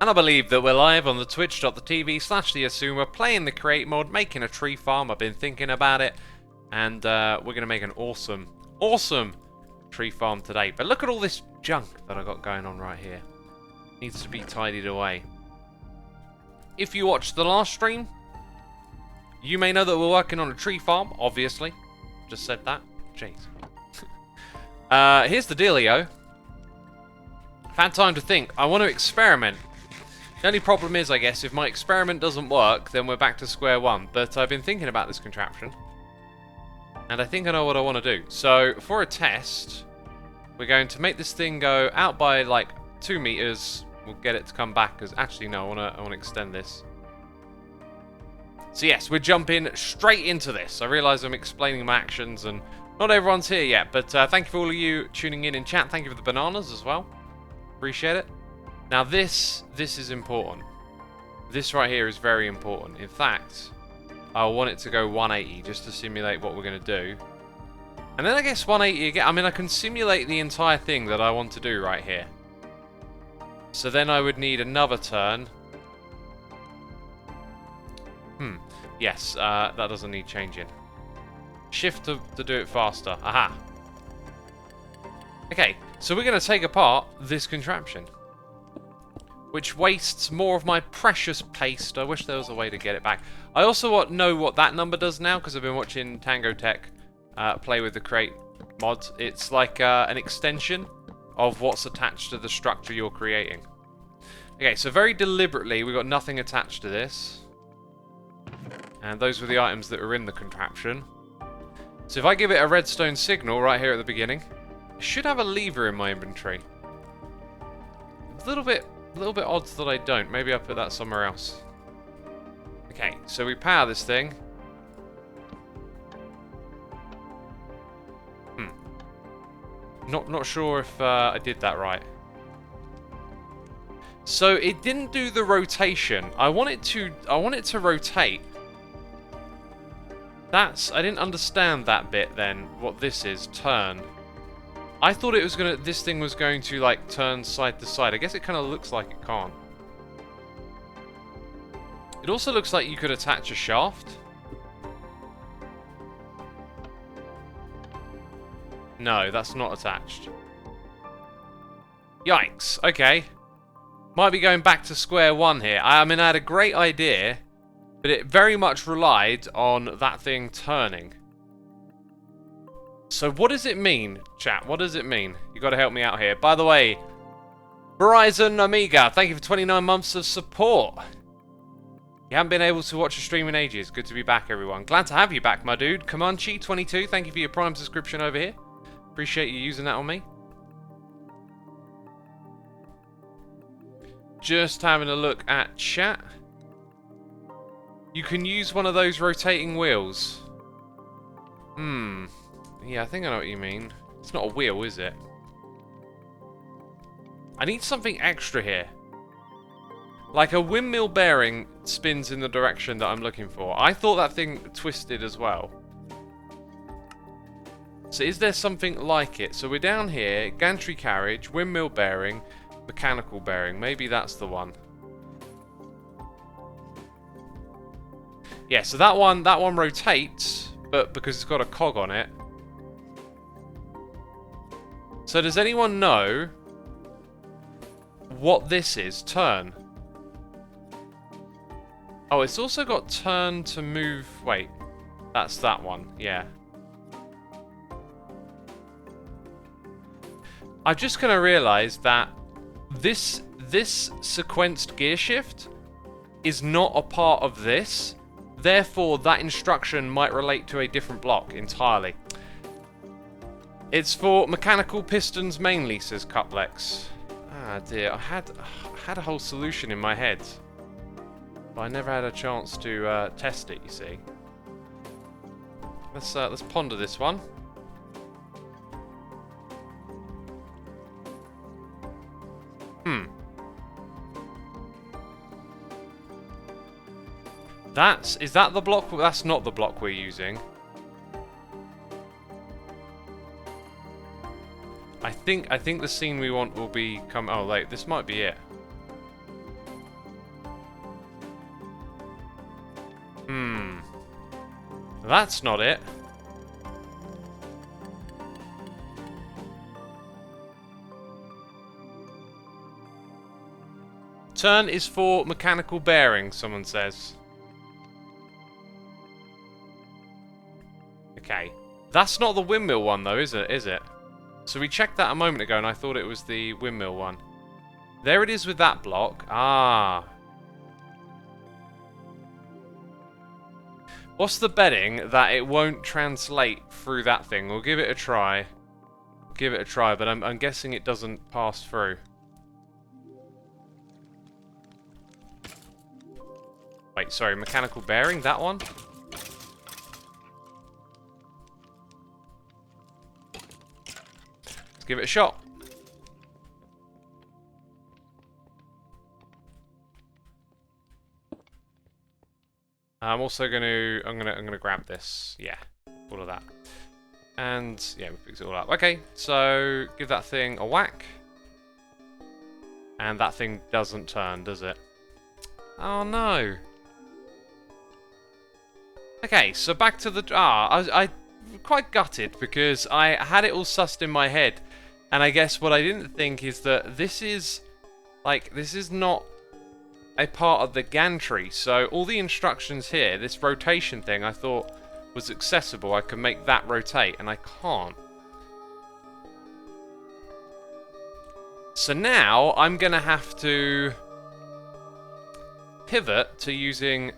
And I believe that we're live on the twitch.tv/xisuma playing the create mod, making a tree farm. I've been thinking about it, and we're going to make an awesome tree farm today. But look at all this junk that I got going on right here. Needs to be tidied away. If you watched the last stream, you may know that we're working on a tree farm, obviously. Just said that. Jeez. Here's the dealio. I've had time to think. I want to experiment. The only problem is, I guess, if my experiment doesn't work, then we're back to square one. But I've been thinking about this contraption, and I think I know what I want to do. So, for a test, we're going to make this thing go out by, like, 2 meters. We'll get it to come back, because actually, no, I want to extend this. So yes, we're jumping straight into this. I realise I'm explaining my actions, and not everyone's here yet. But thank you for all of you tuning in chat. Thank you for the bananas as well. Appreciate it. Now this is important. This right here is very important. In fact, I want it to go 180 just to simulate what we're going to do. And then I guess 180 again. I mean, I can simulate the entire thing that I want to do right here. So then I would need another turn. Yes, that doesn't need changing. Shift to do it faster. Aha. Okay, so we're going to take apart this contraption, which wastes more of my precious paste. I wish there was a way to get it back. I also know what that number does now, because I've been watching Tango Tech play with the Create mods. It's like an extension of what's attached to the structure you're creating. Okay, so very deliberately, we've got nothing attached to this. And those were the items that were in the contraption. So if I give it a redstone signal right here at the beginning, I should have a lever in my inventory. A little bit odds that I don't. Maybe I put that somewhere else. Okay, so we power this thing. Not sure if I did that right. So it didn't do the rotation. I want it to rotate. I didn't understand that bit then, what this is, turn. I thought this thing was going to, like, turn side to side. I guess it kind of looks like it can't. It also looks like you could attach a shaft. No, that's not attached. Yikes, okay. Might be going back to square one here. I mean, I had a great idea, but it very much relied on that thing turning. So what does it mean, chat? What does it mean? You got to help me out here. By the way, Verizon Amiga, thank you for 29 months of support. You haven't been able to watch a stream in ages. Good to be back, everyone. Glad to have you back, my dude. Comanche22, thank you for your Prime subscription over here. Appreciate you using that on me. Just having a look at chat. You can use one of those rotating wheels. Yeah, I think I know what you mean. It's not a wheel, is it? I need something extra here. Like a windmill bearing spins in the direction that I'm looking for. I thought that thing twisted as well. So is there something like it? So we're down here, gantry carriage, windmill bearing, mechanical bearing. Maybe that's the one. Yeah, so that one rotates, but because it's got a cog on it. So does anyone know what this is? Turn. Oh, it's also got turn to move. Wait, that's that one. Yeah. I've just kind of realised that this sequenced gear shift is not a part of this. Therefore, that instruction might relate to a different block entirely. It's for mechanical pistons mainly, says Cuplex. Ah dear, I had a whole solution in my head, but I never had a chance to test it. You see. Let's ponder this one. Is that the block? That's not the block we're using. I think the scene we want will be oh wait, this might be it. That's not it. Turn is for mechanical bearing, someone says. Okay. That's not the windmill one, though, is it? So we checked that a moment ago, and I thought it was the windmill one. There it is with that block. Ah. What's the betting that it won't translate through that thing? We'll give it a try. Give it a try, but I'm guessing it doesn't pass through. Wait, sorry, mechanical bearing, that one? Let's give it a shot. I'm also I'm gonna grab this. Yeah, all of that. And yeah, we fix it all up. Okay, so give that thing a whack. And that thing doesn't turn, does it? Oh no. Okay, so back to the... I quite gutted because I had it all sussed in my head. And I guess what I didn't think is that this is... Like, this is not a part of the gantry. So all the instructions here, this rotation thing, I thought was accessible. I could make that rotate, and I can't. So now I'm going to have to pivot to using...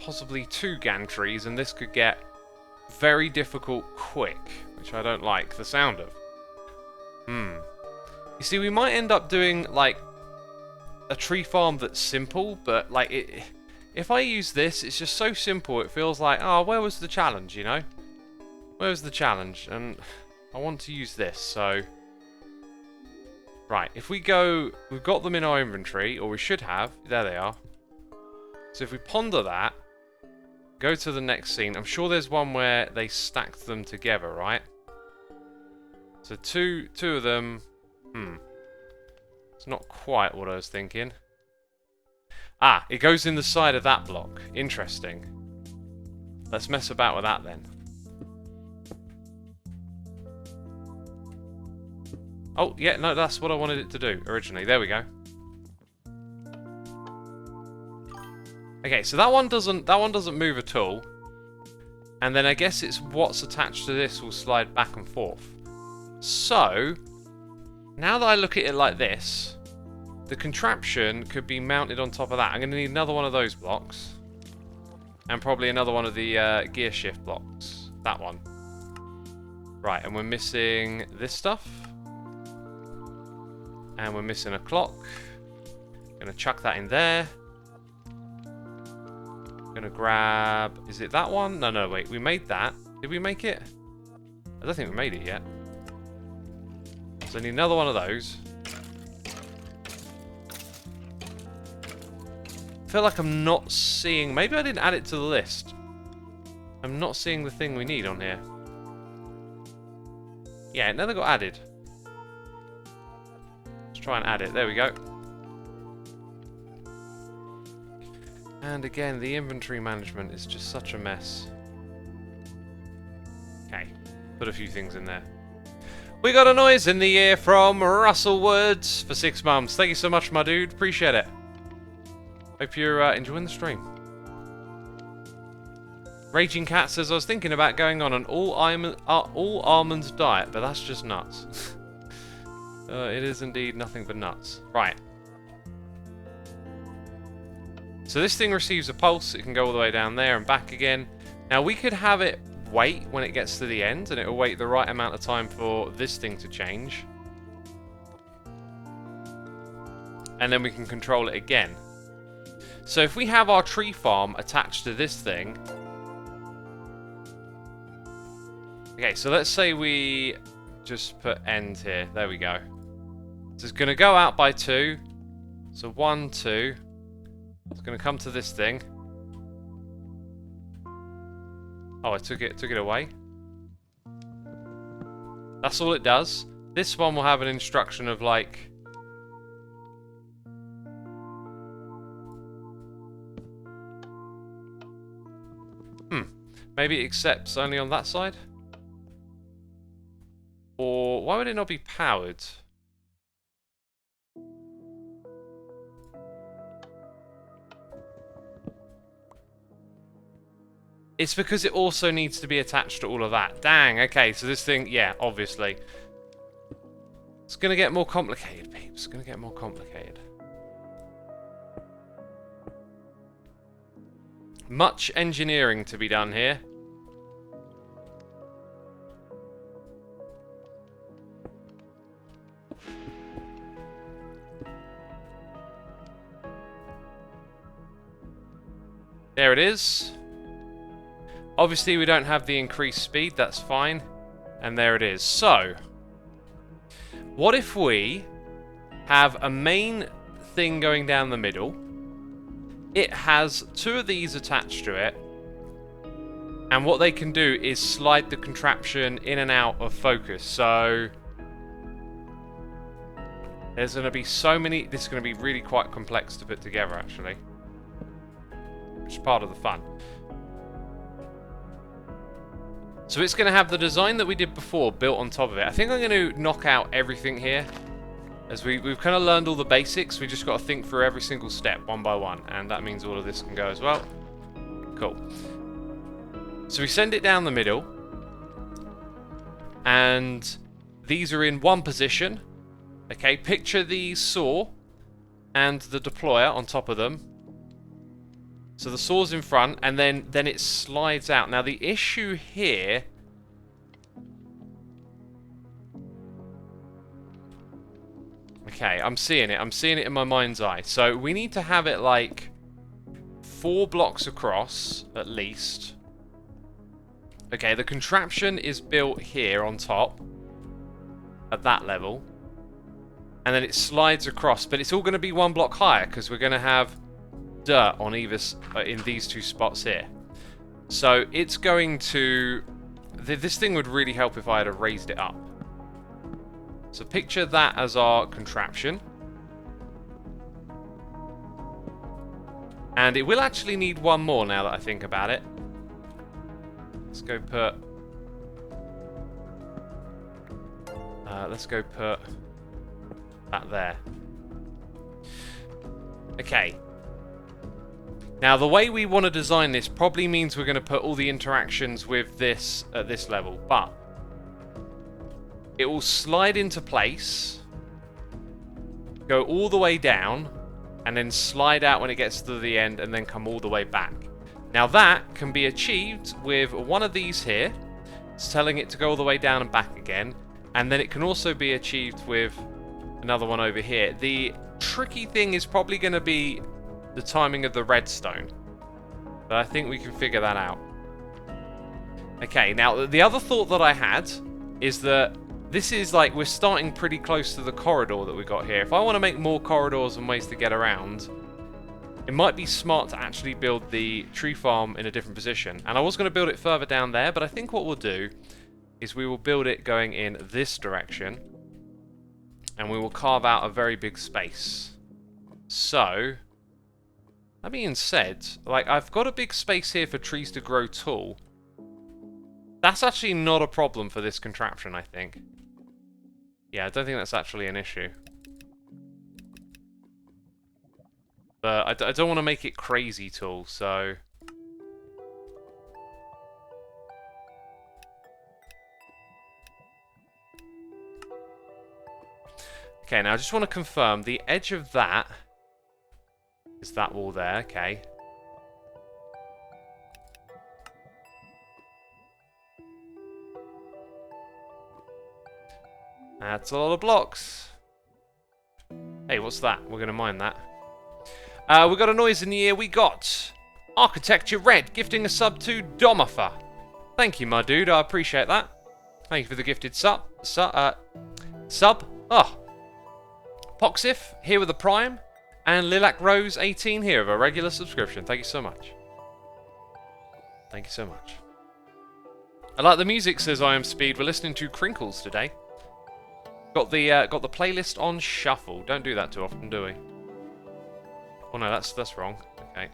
possibly 2 gantries, and this could get very difficult quick, which I don't like the sound of. You see, we might end up doing, like, a tree farm that's simple, but, like, if I use this, it's just so simple, it feels like, oh, where was the challenge, you know? Where was the challenge? And I want to use this, so... Right, if we go... We've got them in our inventory, or we should have. There they are. So if we ponder that, go to the next scene. I'm sure there's one where they stacked them together, right? So two of them. It's not quite what I was thinking. Ah, it goes in the side of that block. Interesting. Let's mess about with that then. Oh, yeah, no, that's what I wanted it to do originally. There we go. Okay, so that one doesn't move at all. And then I guess it's what's attached to this will slide back and forth. So, now that I look at it like this, the contraption could be mounted on top of that. I'm going to need another one of those blocks. And probably another one of the gear shift blocks. That one. Right, and we're missing this stuff. And we're missing a clock. Going to chuck that in there. Gonna grab... Is it that one? No, wait. We made that. Did we make it? I don't think we made it yet. So I need another one of those. I feel like I'm not seeing... Maybe I didn't add it to the list. I'm not seeing the thing we need on here. Yeah, it never got added. Let's try and add it. There we go. And again, the inventory management is just such a mess. Okay, put a few things in there. We got a noise in the ear from Russell Woods for 6 months. Thank you so much, my dude. Appreciate it. Hope you're enjoying the stream. Raging Cat says, I was thinking about going on an all almond diet, but that's just nuts. It is indeed nothing but nuts. Right. So this thing receives a pulse. It can go all the way down there and back again. Now we could have it wait when it gets to the end, and it will wait the right amount of time for this thing to change. And then we can control it again. So if we have our tree farm attached to this thing... Okay, so let's say we just put end here. There we go. So it's going to go out by 2. So 1, 2... It's going to come to this thing. Oh, I took it away. That's all it does. This one will have an instruction of like... Maybe it accepts only on that side? Or why would it not be powered? It's because it also needs to be attached to all of that. Dang, okay, so this thing, yeah, obviously. It's going to get more complicated, peeps. It's going to get more complicated. Much engineering to be done here. There it is. Obviously, we don't have the increased speed, that's fine. And there it is. So, what if we have a main thing going down the middle? It has two of these attached to it. And what they can do is slide the contraption in and out of focus. So, there's going to be so many... This is going to be really quite complex to put together, actually. Which is part of the fun. So it's going to have the design that we did before built on top of it. I think I'm going to knock out everything here. As we've kind of learned all the basics, we just got to think through every single step one by one. And that means all of this can go as well. Cool. So we send it down the middle. And these are in one position. Okay, picture the saw and the deployer on top of them. So the saw's in front, and then it slides out. Now the issue here... Okay, I'm seeing it. I'm seeing it in my mind's eye. So we need to have it like 4 blocks across, at least. Okay, the contraption is built here on top. At that level. And then it slides across. But it's all going to be 1 block higher, because we're going to have... dirt on either in these 2 spots here. So it's going to... This thing would really help if I had raised it up. So picture that as our contraption. And it will actually need 1 more now that I think about it. Let's go put... that there. Okay. Now, the way we want to design this probably means we're going to put all the interactions with this at this level, but it will slide into place, go all the way down, and then slide out when it gets to the end, and then come all the way back. Now, that can be achieved with one of these here. It's telling it to go all the way down and back again, and then it can also be achieved with another one over here. The tricky thing is probably going to be the timing of the redstone. But I think we can figure that out. Okay, now the other thought that I had is that this is like, we're starting pretty close to the corridor that we got here. If I want to make more corridors and ways to get around, it might be smart to actually build the tree farm in a different position. And I was going to build it further down there, but I think what we'll do is we will build it going in this direction. And we will carve out a very big space. So... that being said, like, I've got a big space here for trees to grow tall. That's actually not a problem for this contraption, I think. Yeah, I don't think that's actually an issue. But I don't want to make it crazy tall, so... Okay, now I just want to confirm the edge of that... is that wall there, okay. That's a lot of blocks. Hey, what's that? We're going to mine that. We got a noise in the ear. We got Architecture Red gifting a sub to Domifer. Thank you, my dude. I appreciate that. Thank you for the gifted sub. Oh. Poxif here with a Prime. And Lilac Rose 18 here with a regular subscription. Thank you so much. Thank you so much. I like the music, says I Am Speed. We're listening to Crinkles today. Got the playlist on shuffle. Don't do that too often, do we? Oh no, that's wrong. Okay.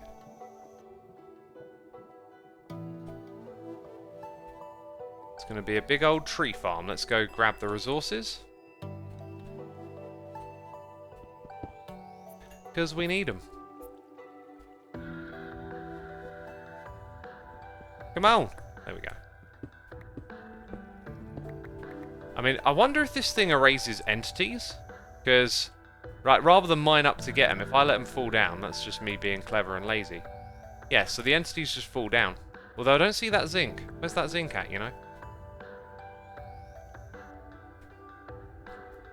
going to be a big old tree farm. Let's go grab the resources. Because we need them. Come on. There we go. I mean, I wonder if this thing erases entities. Because, right, rather than mine up to get them, if I let them fall down, that's just me being clever and lazy. Yeah, so the entities just fall down. Although I don't see that zinc. Where's that zinc at, you know?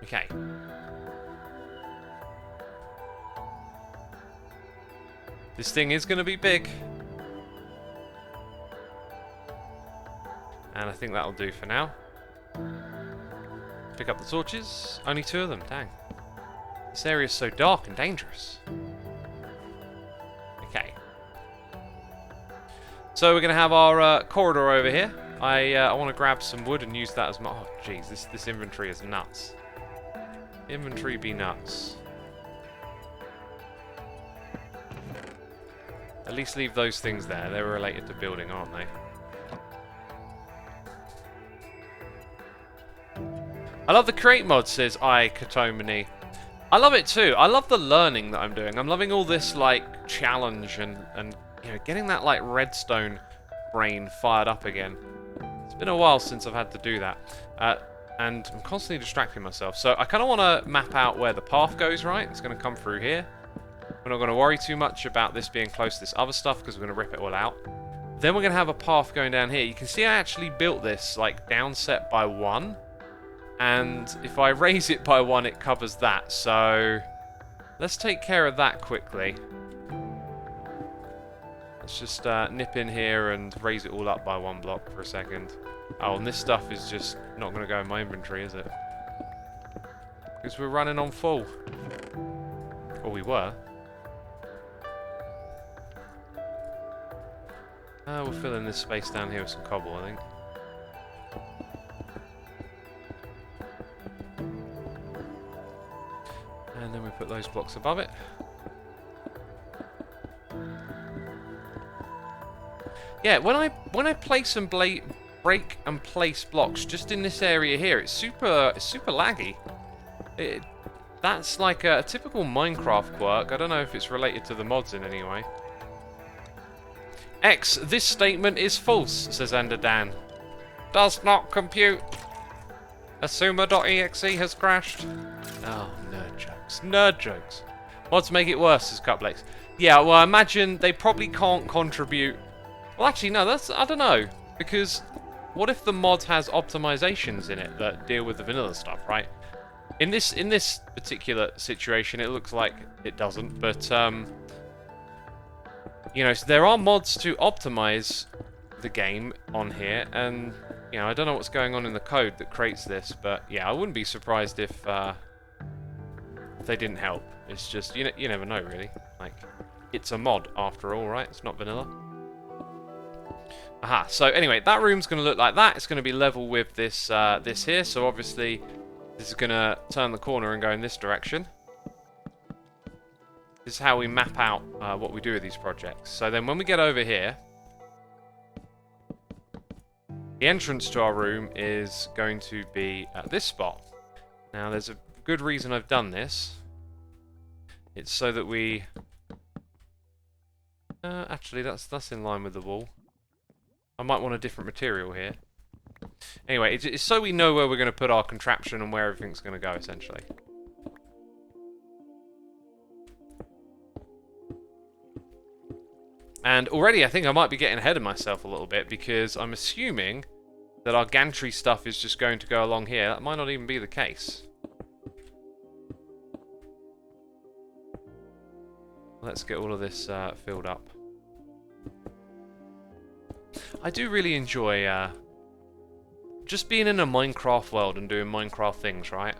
Okay. This thing is going to be big. And I think that'll do for now. Pick up the torches. Only 2 of them, dang. This area is so dark and dangerous. Okay. So we're going to have our corridor over here. I want to grab some wood and use that as my... Oh, jeez, this inventory is nuts. Inventory be nuts. At least leave those things there. They're related to building, aren't they? I love the create mod, says Katomini. I love it too. I love the learning that I'm doing. I'm loving all this like challenge and you know, getting that like redstone brain fired up again. It's been a while since I've had to do that. And I'm constantly distracting myself. So I kind of want to map out where the path goes, right? It's going to come through here. We're not going to worry too much about this being close to this other stuff because we're going to rip it all out. Then we're going to have a path going down here. You can see I actually built this like downset by 1. And if I raise it by 1, it covers that. So let's take care of that quickly. Let's just nip in here and raise it all up by 1 block for a second. Oh, and this stuff is just not going to go in my inventory, is it? Because we're running on full. Or we were. We'll fill in this space down here with some cobble, I think. And then we put those blocks above it. Yeah, when I place and break and place blocks just in this area here, it's super laggy. That's like a typical Minecraft quirk. I don't know if it's related to the mods in any way. X, this statement is false, says Enderdan. Does not compute. Xisuma.exe has crashed. Oh, nerd jokes. Nerd jokes. Mods make it worse, says Cuplex. Yeah, well, I imagine they probably can't contribute. Well, actually, no, I don't know. Because what if the mod has optimizations in it that deal with the vanilla stuff, right? In this particular situation, it looks like it doesn't, but you know, so there are mods to optimize the game on here, and you know, I don't know what's going on in the code that creates this, but yeah, I wouldn't be surprised if they didn't help. It's just you never know, really. Like, it's a mod after all, right? It's not vanilla. Aha. So anyway, that room's going to look like that. It's going to be level with this this here. So obviously, this is going to turn the corner and go in this direction. This is how we map out what we do with these projects. So then when we get over here, the entrance to our room is going to be at this spot. Now there's a good reason I've done this. It's so that we... actually, that's in line with the wall. I might want a different material here. Anyway, it's so we know where we're going to put our contraption and where everything's going to go, essentially. And already I think I might be getting ahead of myself a little bit, because I'm assuming that our gantry stuff is just going to go along here. That might not even be the case. Let's get all of this filled up. I do really enjoy just being in a Minecraft world and doing Minecraft things, right?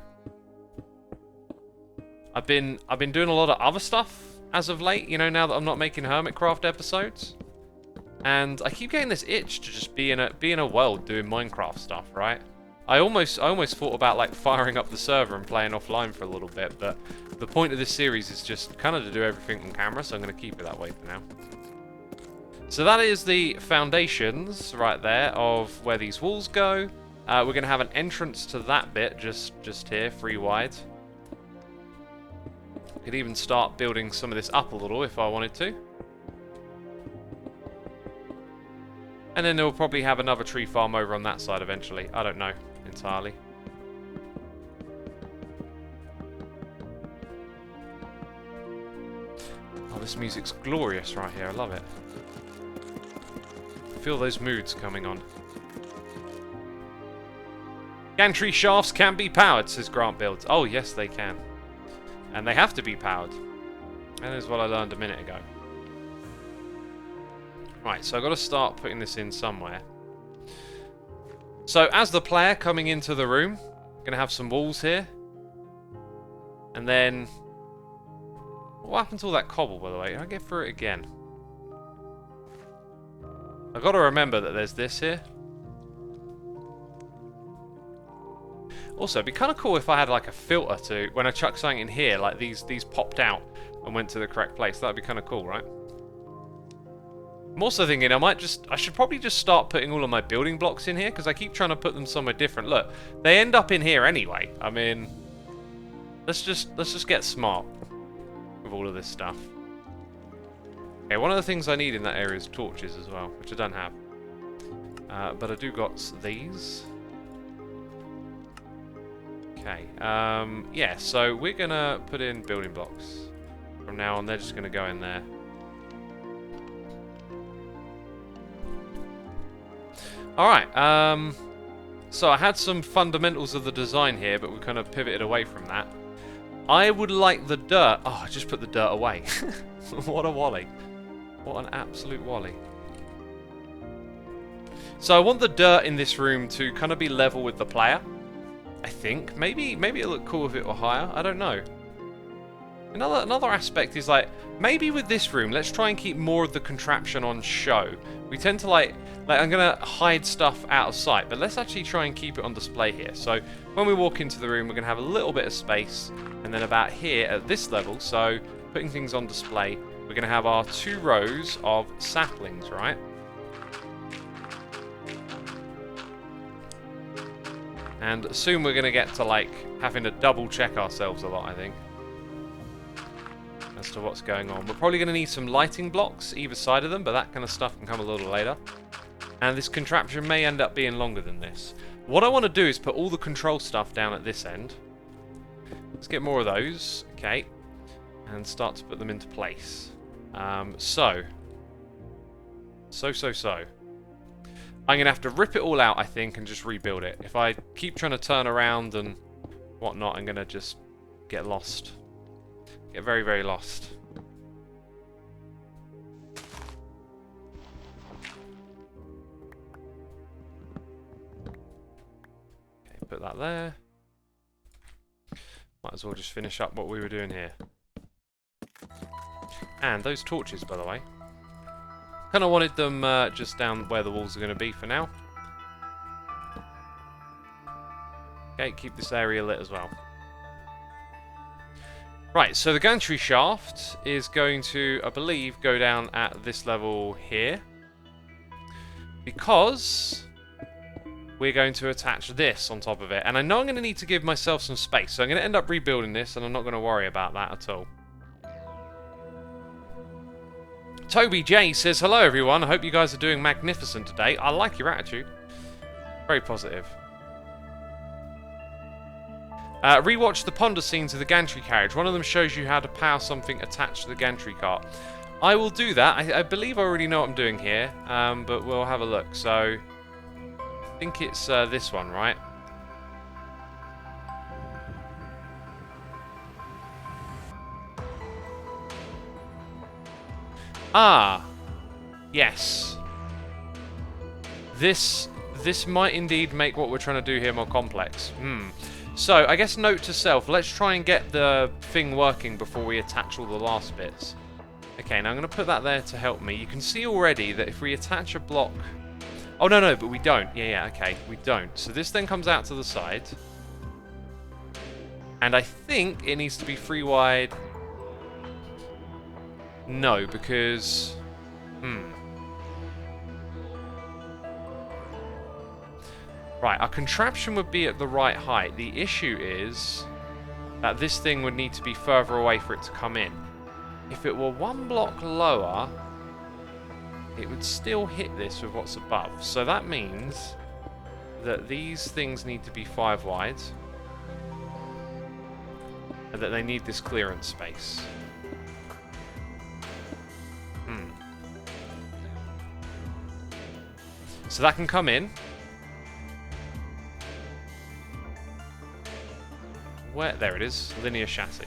I've been doing a lot of other stuff as of late, you know, now that I'm not making Hermitcraft episodes. And I keep getting this itch to just be in a world doing Minecraft stuff, right? I almost thought about like firing up the server and playing offline for a little bit, but the point of this series is just kind of to do everything on camera, so I'm going to keep it that way for now. So that is the foundations right there of where these walls go. We're going to have an entrance to that bit just here, 3 wide. Could even start building some of this up a little if I wanted to. And then we'll probably have another tree farm over on that side eventually. I don't know entirely. Oh, this music's glorious right here. I love it. I feel those moods coming on. Gantry shafts can be powered, says Grant Builds. Oh, yes, they can. And they have to be powered. That is what I learned a minute ago. Right, so I've got to start putting this in somewhere. So, as the player coming into the room, I'm going to have some walls here. And then... What happened to all that cobble, by the way? Can I get through it again? I've got to remember that there's this here. Also, it'd be kind of cool if I had like a filter to... When I chuck something in here, like these popped out and went to the correct place. That'd be kind of cool, right? I'm also thinking I should probably just start putting all of my building blocks in here, because I keep trying to put them somewhere different. Look, they end up in here anyway. I mean, let's just get smart with all of this stuff. Okay, one of the things I need in that area is torches as well, which I don't have. But I do got these. Okay, yeah, so we're gonna put in building blocks. From now on, they're just gonna go in there. Alright, so I had some fundamentals of the design here, but we kind of pivoted away from that. I would like the dirt... Oh, I just put the dirt away. What a wally. What an absolute wally. So I want the dirt in this room to kind of be level with the player. I think. Maybe it'll look cool if it were higher. I don't know. Another aspect is like, maybe with this room, let's try and keep more of the contraption on show. We tend to like I'm gonna hide stuff out of sight, but let's actually try and keep it on display here. So when we walk into the room, we're gonna have a little bit of space, and then about here at this level, so putting things on display, we're gonna have our 2 rows of saplings, right? And soon we're gonna get to like having to double check ourselves a lot, I think, as to what's going on. We're probably going to need some lighting blocks either side of them, but that kind of stuff can come a little later. And this contraption may end up being longer than this. What I want to do is put all the control stuff down at this end. Let's get more of those, okay, and start to put them into place. So. I'm going to have to rip it all out, I think, and just rebuild it. If I keep trying to turn around and whatnot, I'm going to just get lost. Get very, very lost. Okay, put that there. Might as well just finish up what we were doing here. And those torches, by the way. Kind of wanted them just down where the walls are going to be for now. Okay, keep this area lit as well. Right, so the gantry shaft is going to, I believe, go down at this level here. Because we're going to attach this on top of it. And I know I'm going to need to give myself some space, so I'm going to end up rebuilding this, and I'm not going to worry about that at all. Toby J says, hello everyone, I hope you guys are doing magnificent today. I like your attitude. Very positive. Rewatch the ponder scenes of the gantry carriage. One of them shows you how to power something attached to the gantry cart. I will do that. I believe I already know what I'm doing here, but we'll have a look. So, I think it's this one, right? Ah, yes. This might indeed make what we're trying to do here more complex. So, I guess note to self, let's try and get the thing working before we attach all the last bits. Okay, now I'm going to put that there to help me. You can see already that if we attach a block... Oh, no, but we don't. Yeah, okay, we don't. So this then comes out to the side. And I think it needs to be 3 wide... No, because... Right, our contraption would be at the right height. The issue is that this thing would need to be further away for it to come in. If it were one block lower, it would still hit this with what's above. So that means that these things need to be 5 wide. And that they need this clearance space. So that can come in. Where? There it is. Linear chassis.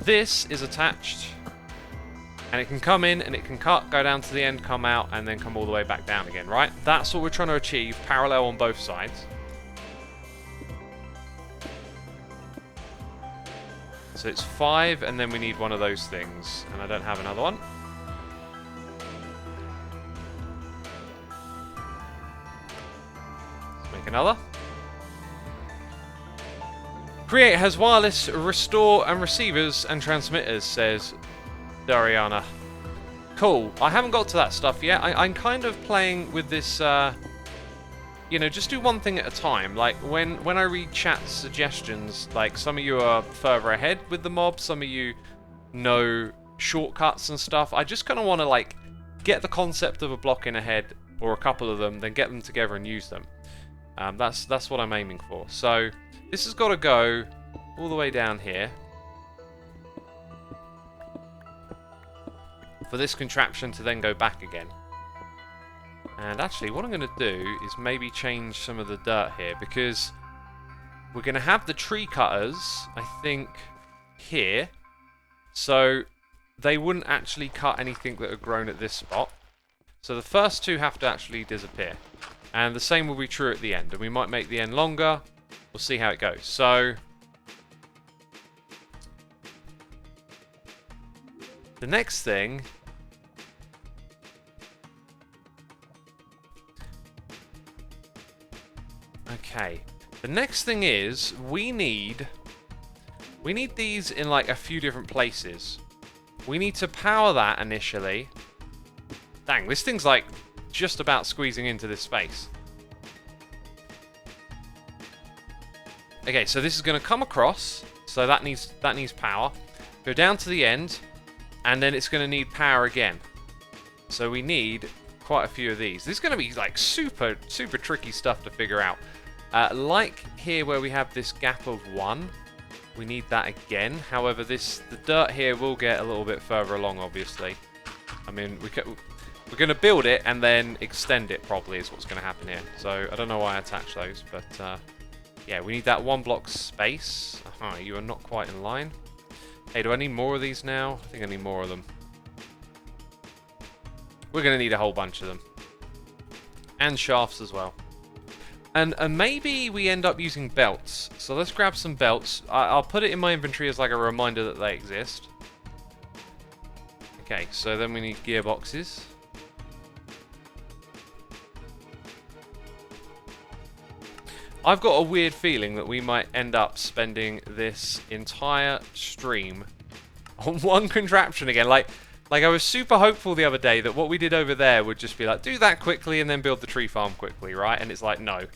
This is attached. And it can come in and it can cut, go down to the end, come out, and then come all the way back down again, right? That's what we're trying to achieve, parallel on both sides. So it's 5, and then we need one of those things. And I don't have another one. Let's make another. Create has wireless restore and receivers and transmitters, says Dariana. Cool. I haven't got to that stuff yet. I'm kind of playing with this, you know, just do one thing at a time. Like, when I read chat suggestions, like, some of you are further ahead with the mob, some of you know shortcuts and stuff. I just kind of want to, like, get the concept of a block in ahead, or a couple of them, then get them together and use them. That's what I'm aiming for. So, this has got to go all the way down here. For this contraption to then go back again. And actually, what I'm going to do is maybe change some of the dirt here, because we're going to have the tree cutters, I think, here. So they wouldn't actually cut anything that had grown at this spot. So the first 2 have to actually disappear. And the same will be true at the end. And we might make the end longer. We'll see how it goes. So the next thing the next thing is we need these in like a few different places. We need to power that initially. Dang, this thing's like just about squeezing into this space. Okay, so this is going to come across, so that needs power. Go down to the end, and then it's going to need power again. So we need quite a few of these. This is going to be like super tricky stuff to figure out. Like here where we have this gap of 1, we need that again. However, the dirt here will get a little bit further along, obviously. I mean, we're going to build it and then extend it probably is what's going to happen here. So I don't know why I attached those, but yeah, we need that 1 block space. You are not quite in line. Hey, do I need more of these now? I think I need more of them. We're going to need a whole bunch of them. And shafts as well. And maybe we end up using belts. So let's grab some belts. I'll put it in my inventory as like a reminder that they exist. Okay, so then we need gearboxes. I've got a weird feeling that we might end up spending this entire stream on one contraption again. Like I was super hopeful the other day that what we did over there would just be like, do that quickly and then build the tree farm quickly, right? And it's like, no.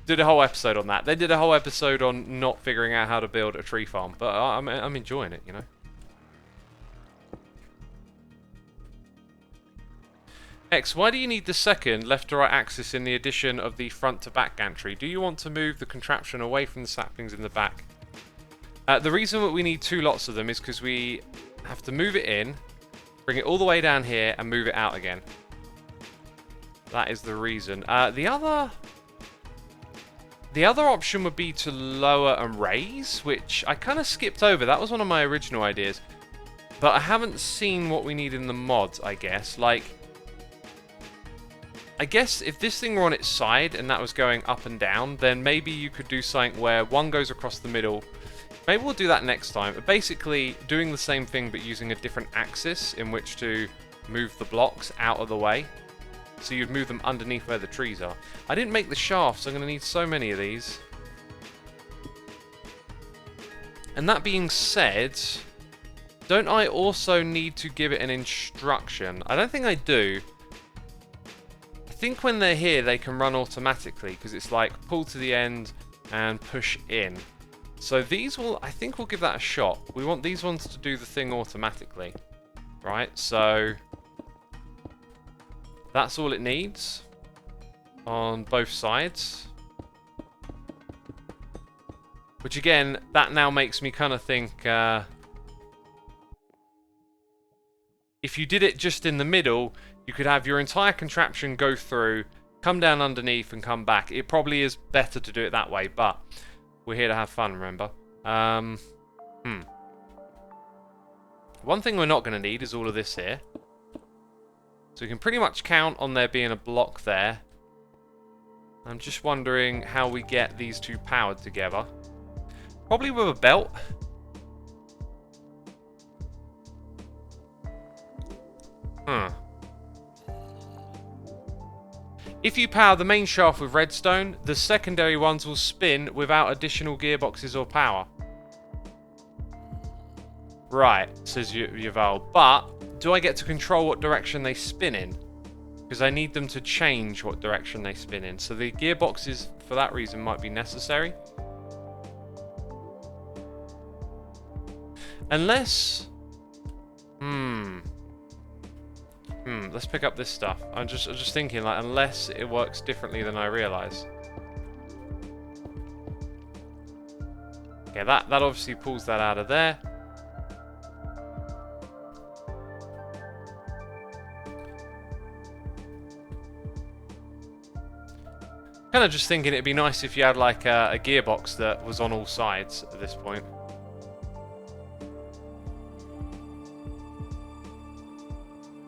Did a whole episode on that. They did a whole episode on not figuring out how to build a tree farm. But I'm enjoying it, you know. X, why do you need the second left to right axis in the addition of the front to back gantry? Do you want to move the contraption away from the saplings in the back? The reason that we need 2 lots of them is because we have to move it in, bring it all the way down here, and move it out again. That is the reason. The other option would be to lower and raise, which I kind of skipped over. That was one of my original ideas. But I haven't seen what we need in the mods, I guess. Like, I guess if this thing were on its side and that was going up and down, then maybe you could do something where one goes across the middle. Maybe we'll do that next time. But basically, doing the same thing but using a different axis in which to move the blocks out of the way. So you'd move them underneath where the trees are. I didn't make the shafts, so I'm going to need so many of these. And that being said, don't I also need to give it an instruction? I don't think I do. I think when they're here, they can run automatically, because it's like pull to the end and push in. So these will, I think we'll give that a shot. We want these ones to do the thing automatically. Right, so that's all it needs on both sides. Which again, that now makes me kind of think, if you did it just in the middle, you could have your entire contraption go through, come down underneath and come back. It probably is better to do it that way, but we're here to have fun, remember? One thing we're not going to need is all of this here. So we can pretty much count on there being a block there. I'm just wondering how we get these two powered together. Probably with a belt. If you power the main shaft with redstone, the secondary ones will spin without additional gearboxes or power. Right, says Yuval. But, do I get to control what direction they spin in? Because I need them to change what direction they spin in. So the gearboxes, for that reason, might be necessary. Unless... let's pick up this stuff. I'm just thinking, like, unless it works differently than I realise. Okay, that obviously pulls that out of there. Kind of just thinking it'd be nice if you had like a gearbox that was on all sides at this point.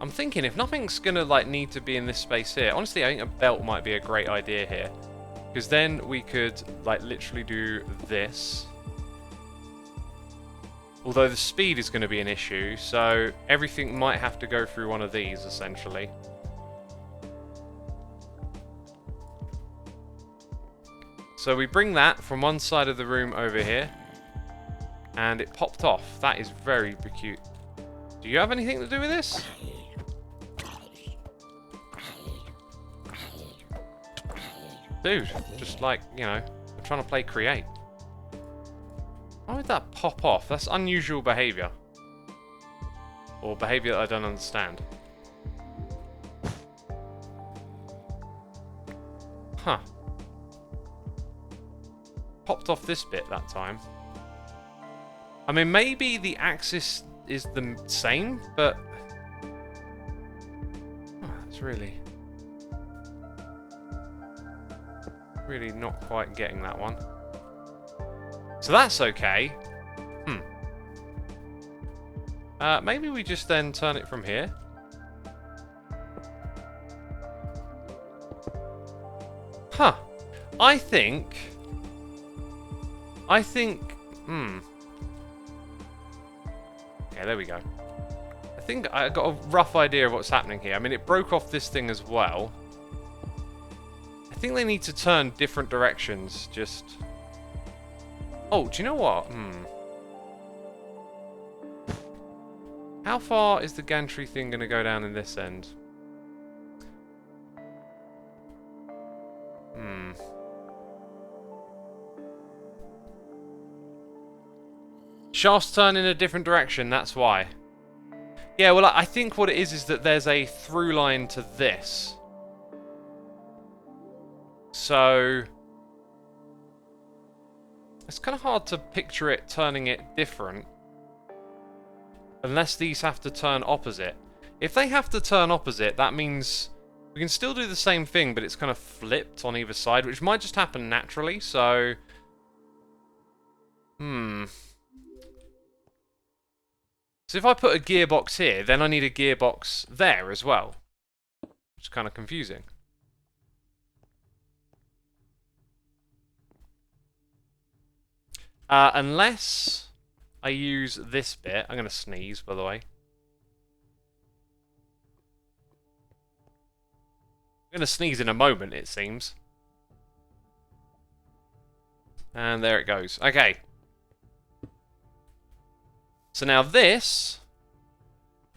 I'm thinking if nothing's gonna like need to be in this space here, honestly I think a belt might be a great idea here. Because then we could like literally do this. Although the speed is going to be an issue, so everything might have to go through one of these essentially. So we bring that from one side of the room over here, and it popped off. That is very cute. Do you have anything to do with this? Dude, just like, you know, I'm trying to play create. Why would that pop off? That's unusual behaviour. Or behaviour that I don't understand. Huh. Popped off this bit that time. I mean, maybe the axis is the same, but... Oh, that's really not quite getting that one. So that's okay. Maybe we just then turn it from here. Huh. I think... Okay, there we go. I think I got a rough idea of what's happening here. I mean, it broke off this thing as well. I think they need to turn different directions, just... Oh, do you know what? How far is the gantry thing going to go down in this end? Shafts turn in a different direction, that's why. Yeah, well, I think what it is that there's a through line to this. So... It's kind of hard to picture it turning it different. Unless these have to turn opposite. If they have to turn opposite, that means we can still do the same thing, but it's kind of flipped on either side, which might just happen naturally, so... So if I put a gearbox here, then I need a gearbox there as well. Which is kind of confusing. Unless I use this bit. I'm going to sneeze, by the way. I'm going to sneeze in a moment, it seems. And there it goes. Okay. So now this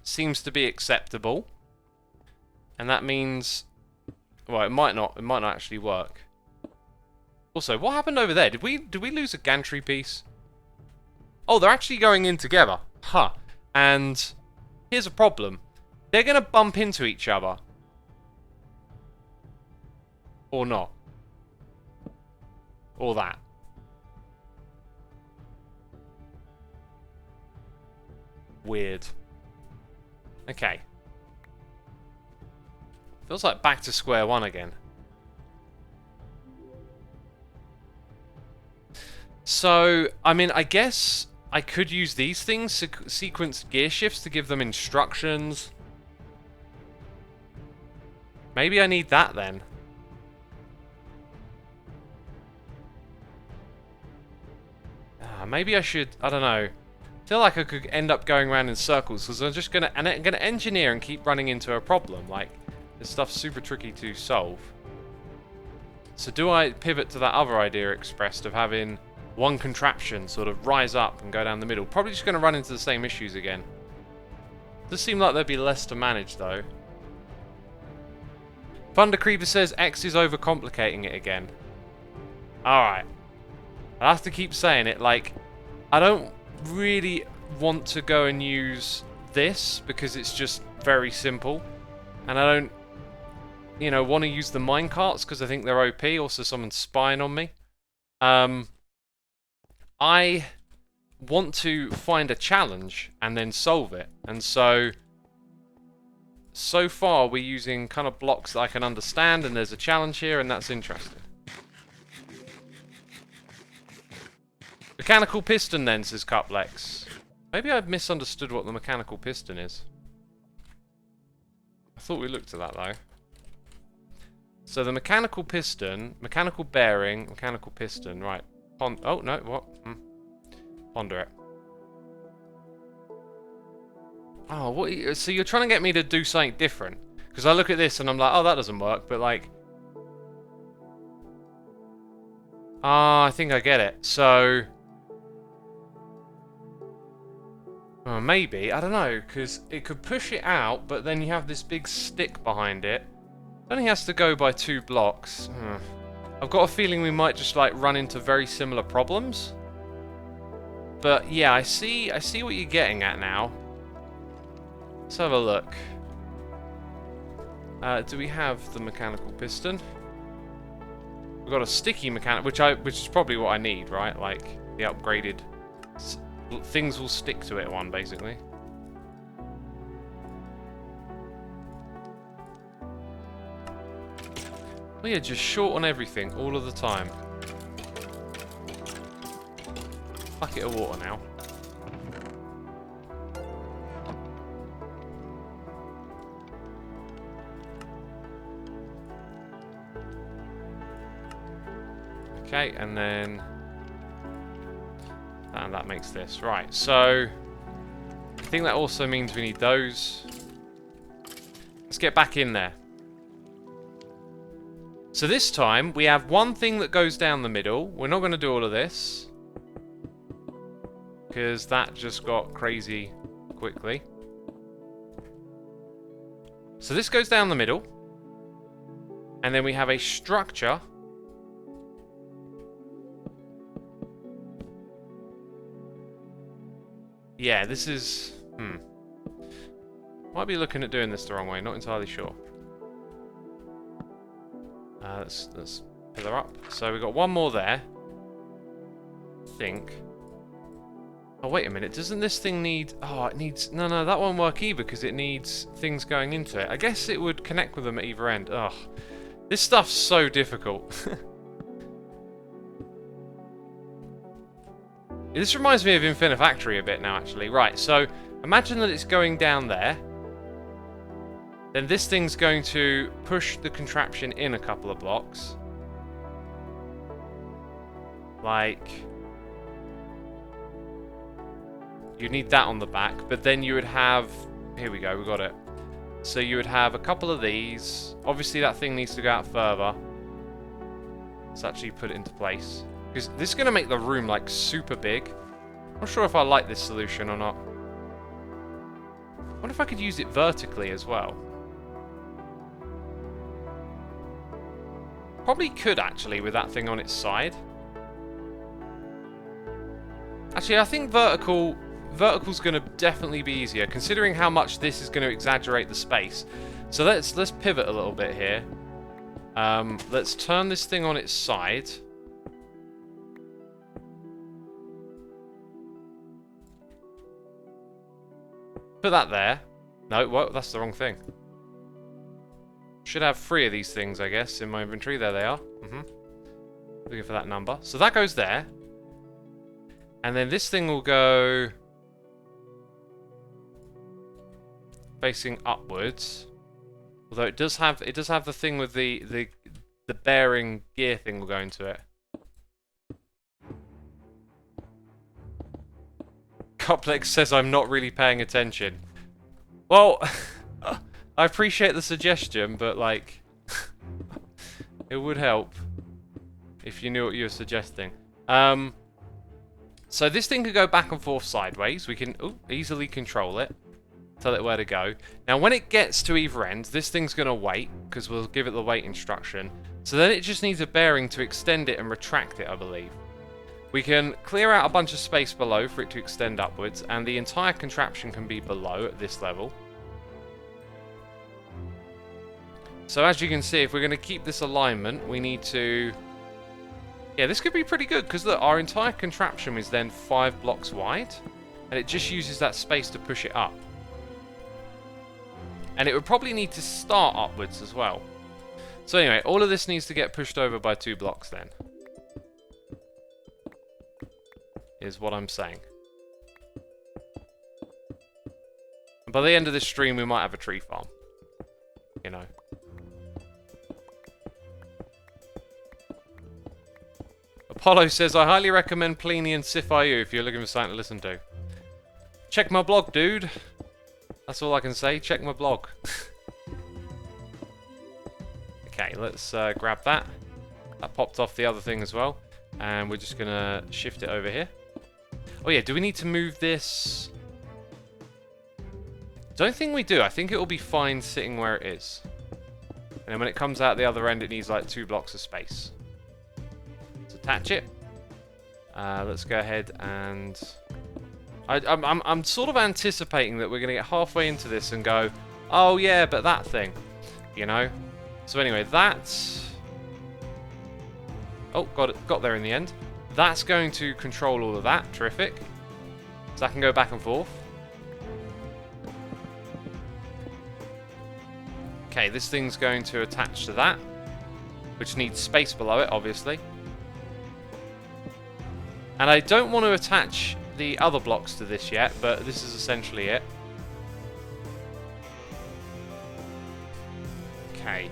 seems to be acceptable. And that means Well, it might not actually work. Also, what happened over there? Did we lose a gantry piece? Oh, they're actually going in together. Huh. And here's a problem. They're going to bump into each other. Or not. Or that. Weird. Okay. Feels like back to square one again. So, I mean, I guess I could use these things, sequenced gear shifts, to give them instructions. Maybe I need that then. Maybe I should, I don't know. I feel like I could end up going around in circles because I'm just gonna engineer and keep running into a problem. Like, this stuff's super tricky to solve. So do I pivot to that other idea expressed of having one contraption sort of rise up and go down the middle? Probably just going to run into the same issues again. Does seem like there'd be less to manage though. Thunder Creeper says X is overcomplicating it again. Alright. I'll have to keep saying it. Like, I don't really want to go and use this because it's just very simple. And I don't, you know, want to use the minecarts because I think they're OP. Also, someone's spying on me. I want to find a challenge and then solve it. And so far we're using kind of blocks that I can understand, and there's a challenge here, and that's interesting. Mechanical piston then, says Cuplex. Maybe I've misunderstood what the mechanical piston is. I thought we looked at that though. So the mechanical piston, mechanical bearing, mechanical piston, right. Oh, no, what? Ponder it. Oh, what? So you're trying to get me to do something different? Because I look at this and I'm like, oh, that doesn't work, but like... Ah, I think I get it. So... Well, maybe, I don't know, because it could push it out, but then you have this big stick behind it. It only has to go by 2 blocks. I've got a feeling we might just like run into very similar problems. But yeah, I see what you're getting at now. Let's have a look. Do we have the mechanical piston? We've got a sticky mechanic, which is probably what I need, right? Like the upgraded things will stick to it one, basically. We are just short on everything all of the time. Bucket of water now. Okay, and then... And that makes this. Right, so... I think that also means we need those. Let's get back in there. So this time, we have one thing that goes down the middle. We're not going to do all of this. Because that just got crazy quickly. So this goes down the middle. And then we have a structure. Yeah, this is... Might be looking at doing this the wrong way, not entirely sure. Let's pillar up. So we've got one more there. I think. Oh, wait a minute. Doesn't this thing need... Oh, it needs... No, that won't work either because it needs things going into it. I guess it would connect with them at either end. Ugh. This stuff's so difficult. This reminds me of Infinifactory a bit now, actually. Right, so imagine that it's going down there. Then this thing's going to push the contraption in a couple of blocks. Like... You need that on the back, but then you would have... Here we go, we got it. So you would have a couple of these. Obviously that thing needs to go out further. Let's actually put it into place. Because this is going to make the room, like, super big. I'm not sure if I like this solution or not. I wonder if I could use it vertically as well. Probably could, actually, with that thing on its side. Actually, I think vertical's going to definitely be easier, considering how much this is going to exaggerate the space. So let's pivot a little bit here. Let's turn this thing on its side. Put that there. No, what? That's the wrong thing. Should have 3 of these things, I guess, in my inventory. There they are. Looking for that number. So that goes there. And then this thing will go facing upwards. Although it does have the thing with the bearing gear thing will go into it. Coplex says I'm not really paying attention. Well, I appreciate the suggestion, but like it would help if you knew what you were suggesting. So this thing could go back and forth sideways. We can easily control it. Tell it where to go. Now, when it gets to either end, this thing's going to wait, because we'll give it the wait instruction. So then it just needs a bearing to extend it and retract it, I believe. We can clear out a bunch of space below for it to extend upwards, and the entire contraption can be below at this level. So as you can see, if we're going to keep this alignment, we need to... Yeah, this could be pretty good, because look, our entire contraption is then 5 blocks wide, and it just uses that space to push it up. And it would probably need to start upwards as well. So anyway, all of this needs to get pushed over by 2 blocks then. Is what I'm saying. And by the end of this stream, we might have a tree farm. You know. Apollo says, I highly recommend Pliny and Sif.io if you're looking for something to listen to. Check my blog, dude. That's all I can say. Check my blog. Okay, let's grab that. That popped off the other thing as well. And we're just going to shift it over here. Oh yeah, do we need to move this? Don't think we do. I think it will be fine sitting where it is. And then when it comes out the other end, it needs like 2 blocks of space. Let's attach it. Let's go ahead and... I'm sort of anticipating that we're going to get halfway into this and go, oh yeah, but that thing, you know? So anyway, that's... Oh, got there in the end. That's going to control all of that. Terrific. So I can go back and forth. Okay, this thing's going to attach to that, which needs space below it, obviously. And I don't want to attach the other blocks to this yet, but this is essentially it. Okay.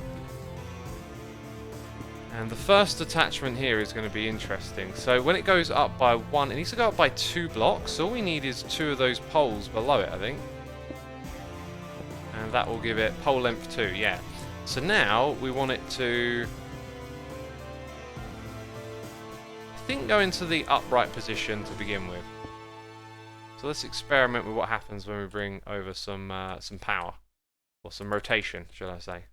And the first attachment here is going to be interesting. So when it goes up by 1, it needs to go up by 2 blocks. So all we need is 2 of those poles below it, I think. And that will give it pole length 2, yeah. So now we want it to... I think go into the upright position to begin with. So let's experiment with what happens when we bring over some power. Or some rotation, should I say.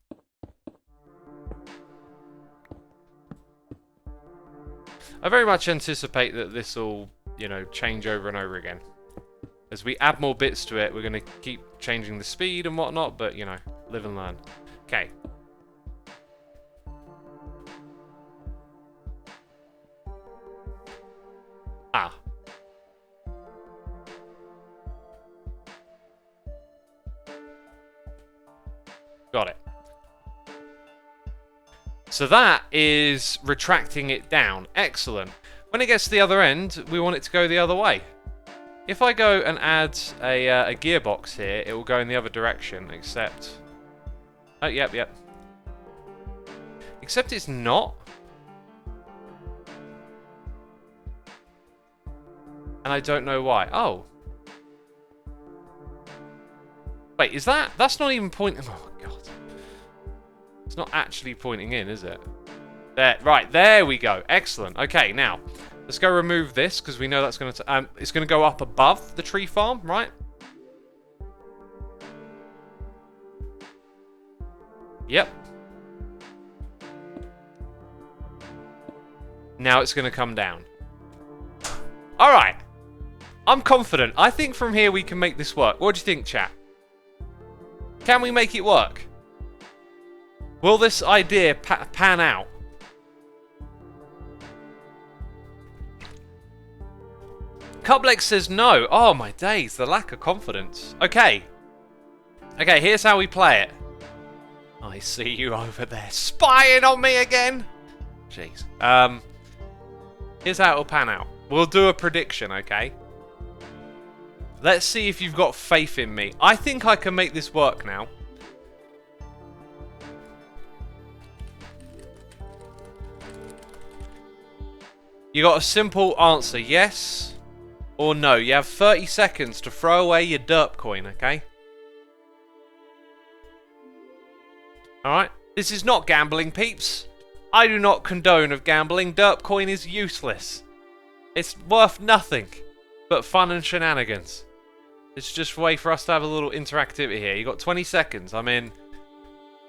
I very much anticipate that this will, you know, change over and over again. As we add more bits to it, we're going to keep changing the speed and whatnot, but, you know, live and learn. Okay. Ah. Got it. So that is retracting it down. Excellent. When it gets to the other end, we want it to go the other way. If I go and add a gearbox here, it will go in the other direction, except... Oh, yep. Except it's not. And I don't know why. Oh. Wait, is that... That's not even pointing... Oh, God. It's not actually pointing in, is it? There, right, there we go. Excellent. Okay, now, let's go remove this, because we know that's going to... it's going to go up above the tree farm, right? Yep. Now it's going to come down. Alright. I'm confident. I think from here we can make this work. What do you think, chat? Can we make it work? Will this idea pan out? Cublex says no. Oh my days, the lack of confidence. Okay. Okay, here's how we play it. I see you over there spying on me again. Jeez. Here's how it'll pan out. We'll do a prediction, okay? Let's see if you've got faith in me. I think I can make this work now. You got a simple answer, yes or no. You have 30 seconds to throw away your derp coin, okay? Alright? This is not gambling, peeps. I do not condone of gambling. Derp coin is useless. It's worth nothing but fun and shenanigans. It's just a way for us to have a little interactivity here. You got 20 seconds. I mean,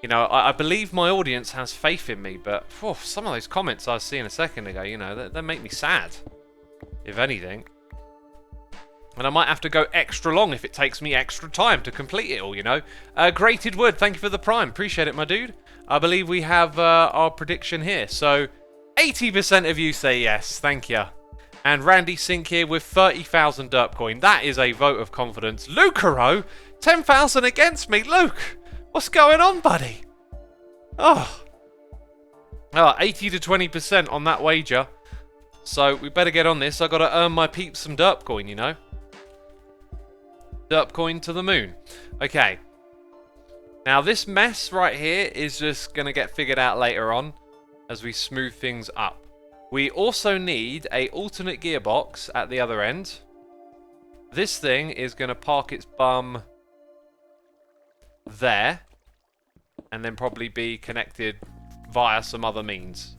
you know, I believe my audience has faith in me, but some of those comments I was seeing a second ago, you know, they make me sad, if anything. And I might have to go extra long if it takes me extra time to complete it all, you know. Grated Wood, thank you for the prime. Appreciate it, my dude. I believe we have our prediction here. So, 80% of you say yes. Thank you. And Randy Sink here with 30,000 derp coin. That is a vote of confidence. Lucaro, 10,000 against me. Luke, what's going on, buddy? Oh, 80 to 20% on that wager. So we better get on this. I got to earn my peeps some derp coin, you know. Derp coin to the moon. Okay. Now this mess right here is just going to get figured out later on as we smooth things up. We also need a alternate gearbox at the other end. This thing is going to park its bum there and then probably be connected via some other means.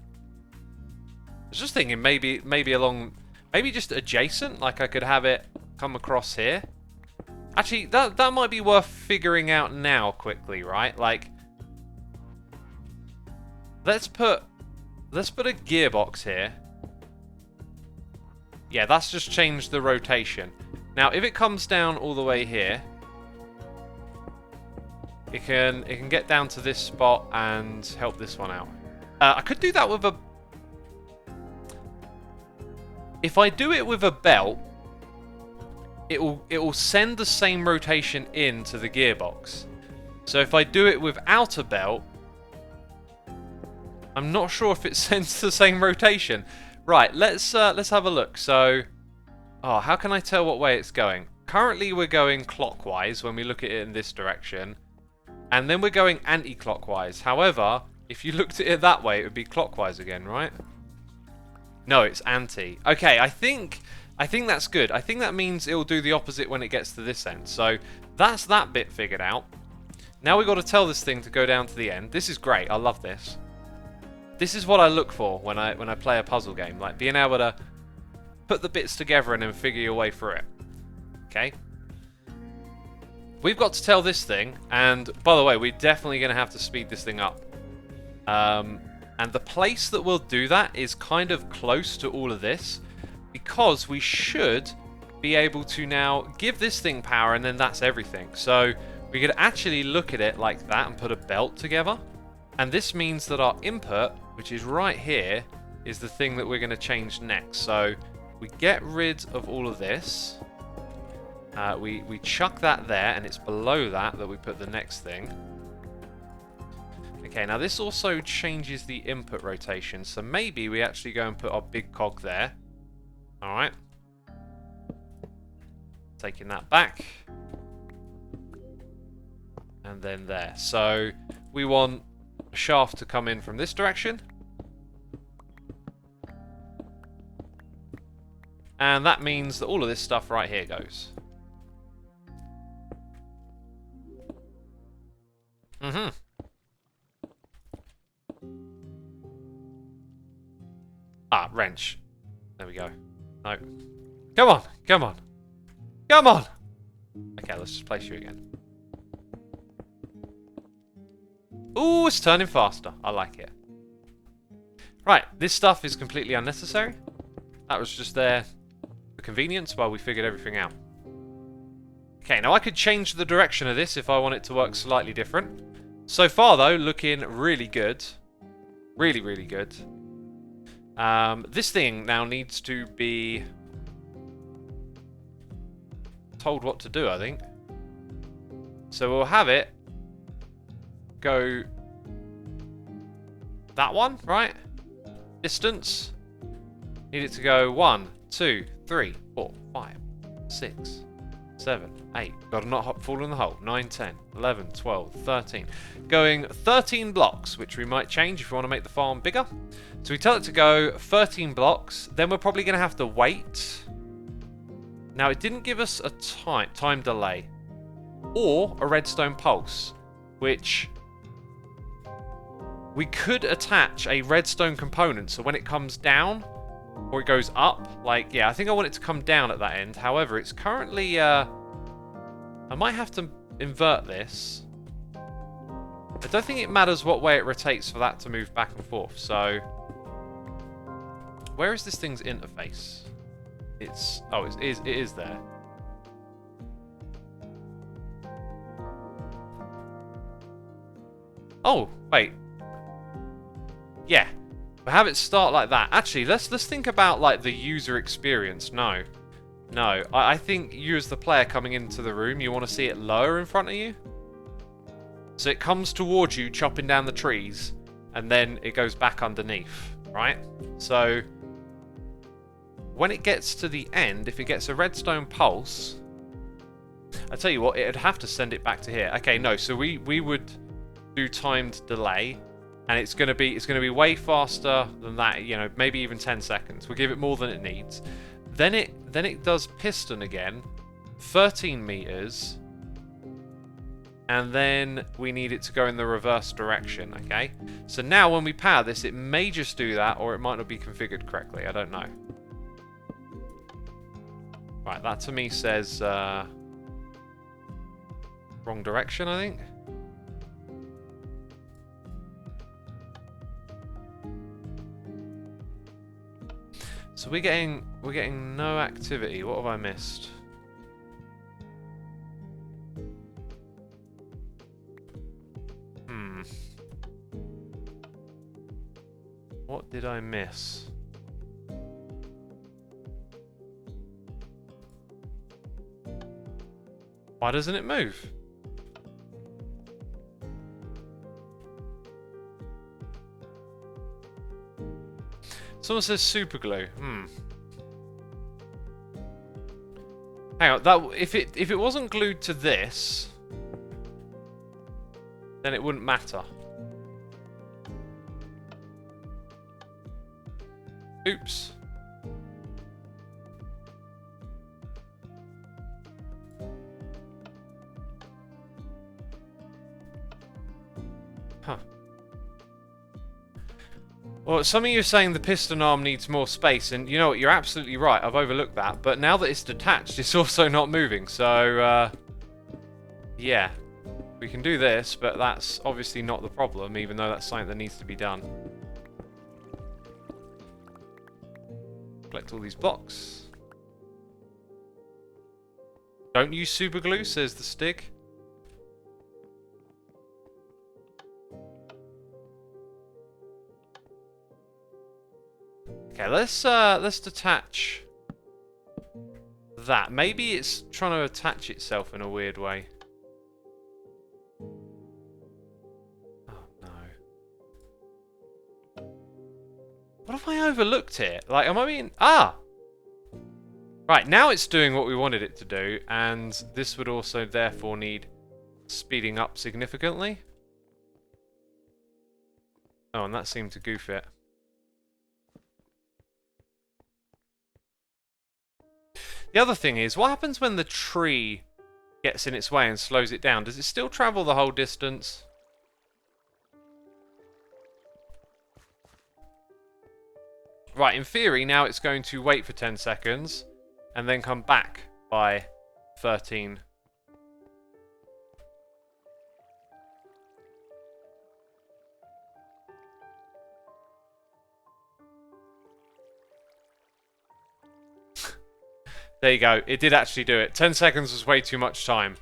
I was just thinking maybe just adjacent, like I could have it come across here. Actually, that might be worth figuring out now quickly, right? Like, let's put a gearbox here. Yeah, that's just changed the rotation. Now, if it comes down all the way here, it can get down to this spot and help this one out. I could do that with a... If I do it with a belt, it will send the same rotation into the gearbox. So if I do it without a belt, I'm not sure if it sends the same rotation. Right, let's have a look. So, how can I tell what way it's going? Currently we're going clockwise when we look at it in this direction. And then we're going anti-clockwise. However, if you looked at it that way, it would be clockwise again, right? No, it's anti. Okay, I think that's good. I think that means it will do the opposite when it gets to this end. So, that's that bit figured out. Now we've got to tell this thing to go down to the end. This is great. I love this. This is what I look for when I play a puzzle game, like being able to put the bits together and then figure your way through it. Okay? We've got to tell this thing, and by the way, we're definitely going to have to speed this thing up. And the place that we'll do that is kind of close to all of this, because we should be able to now give this thing power, and then that's everything. So we could actually look at it like that and put a belt together. And this means that our input, which is right here, is the thing that we're going to change next. So we get rid of all of this. We chuck that there, and it's below that we put the next thing. Okay, now this also changes the input rotation. So maybe we actually go and put our big cog there. Alright. Taking that back. And then there. So we want a shaft to come in from this direction. And that means that all of this stuff right here goes. Wrench. There we go. No. Come on, come on. Come on! Okay, let's just place you again. Ooh, it's turning faster. I like it. Right, this stuff is completely unnecessary. That was just there for convenience while we figured everything out. Okay, now I could change the direction of this if I want it to work slightly different. So far, though, looking really good. Really, really good. This thing now needs to be told what to do, I think. So we'll have it go that one, right? Distance. Need it to go 1, 2, 3, 4, 5, 6, 7, 8. Gotta not fall in the hole. 9, 10, 11, 12, 13. Going 13 blocks, which we might change if we want to make the farm bigger. So we tell it to go 13 blocks. Then we're probably going to have to wait. Now, it didn't give us a time delay. Or a redstone pulse, which we could attach a redstone component. So when it comes down, or it goes up, like, yeah, I think I want it to come down at that end. However, it's currently, I might have to invert this. I don't think it matters what way it rotates for that to move back and forth. So, where is this thing's interface? It's, oh, it is there. Oh, wait. Yeah. We'll have it start like that. Actually, let's think about, like, the user experience. No. No. I think you as the player coming into the room, you want to see it lower in front of you. So it comes towards you, chopping down the trees, and then it goes back underneath, right? So when it gets to the end, if it gets a redstone pulse, I tell you what, it'd have to send it back to here. Okay, no, so we would do timed delay, and it's gonna be way faster than that. You know, maybe even 10 seconds. We'll give it more than it needs. Then it does piston again, 13 meters, and then we need it to go in the reverse direction. Okay, so now when we power this, it may just do that, or it might not be configured correctly. I don't know. Right, that to me says wrong direction, I think. So we're getting no activity. What have I missed? What did I miss? Why doesn't it move? Someone says super glue. Hang on, that if it wasn't glued to this, then it wouldn't matter. Oops. Huh. Well, some of you are saying the piston arm needs more space, and you know what, you're absolutely right, I've overlooked that, but now that it's detached, it's also not moving, so, yeah. We can do this, but that's obviously not the problem, even though that's something that needs to be done. Collect all these blocks. Don't use super glue, says the Stig. Okay, let's detach that. Maybe it's trying to attach itself in a weird way. Oh no. What have I overlooked here? Like, am I being... Ah! Right, now it's doing what we wanted it to do, and this would also therefore need speeding up significantly. Oh, and that seemed to goof it. The other thing is, what happens when the tree gets in its way and slows it down? Does it still travel the whole distance? Right, in theory, now it's going to wait for 10 seconds and then come back by 13. There you go. It did actually do it. 10 seconds was way too much time.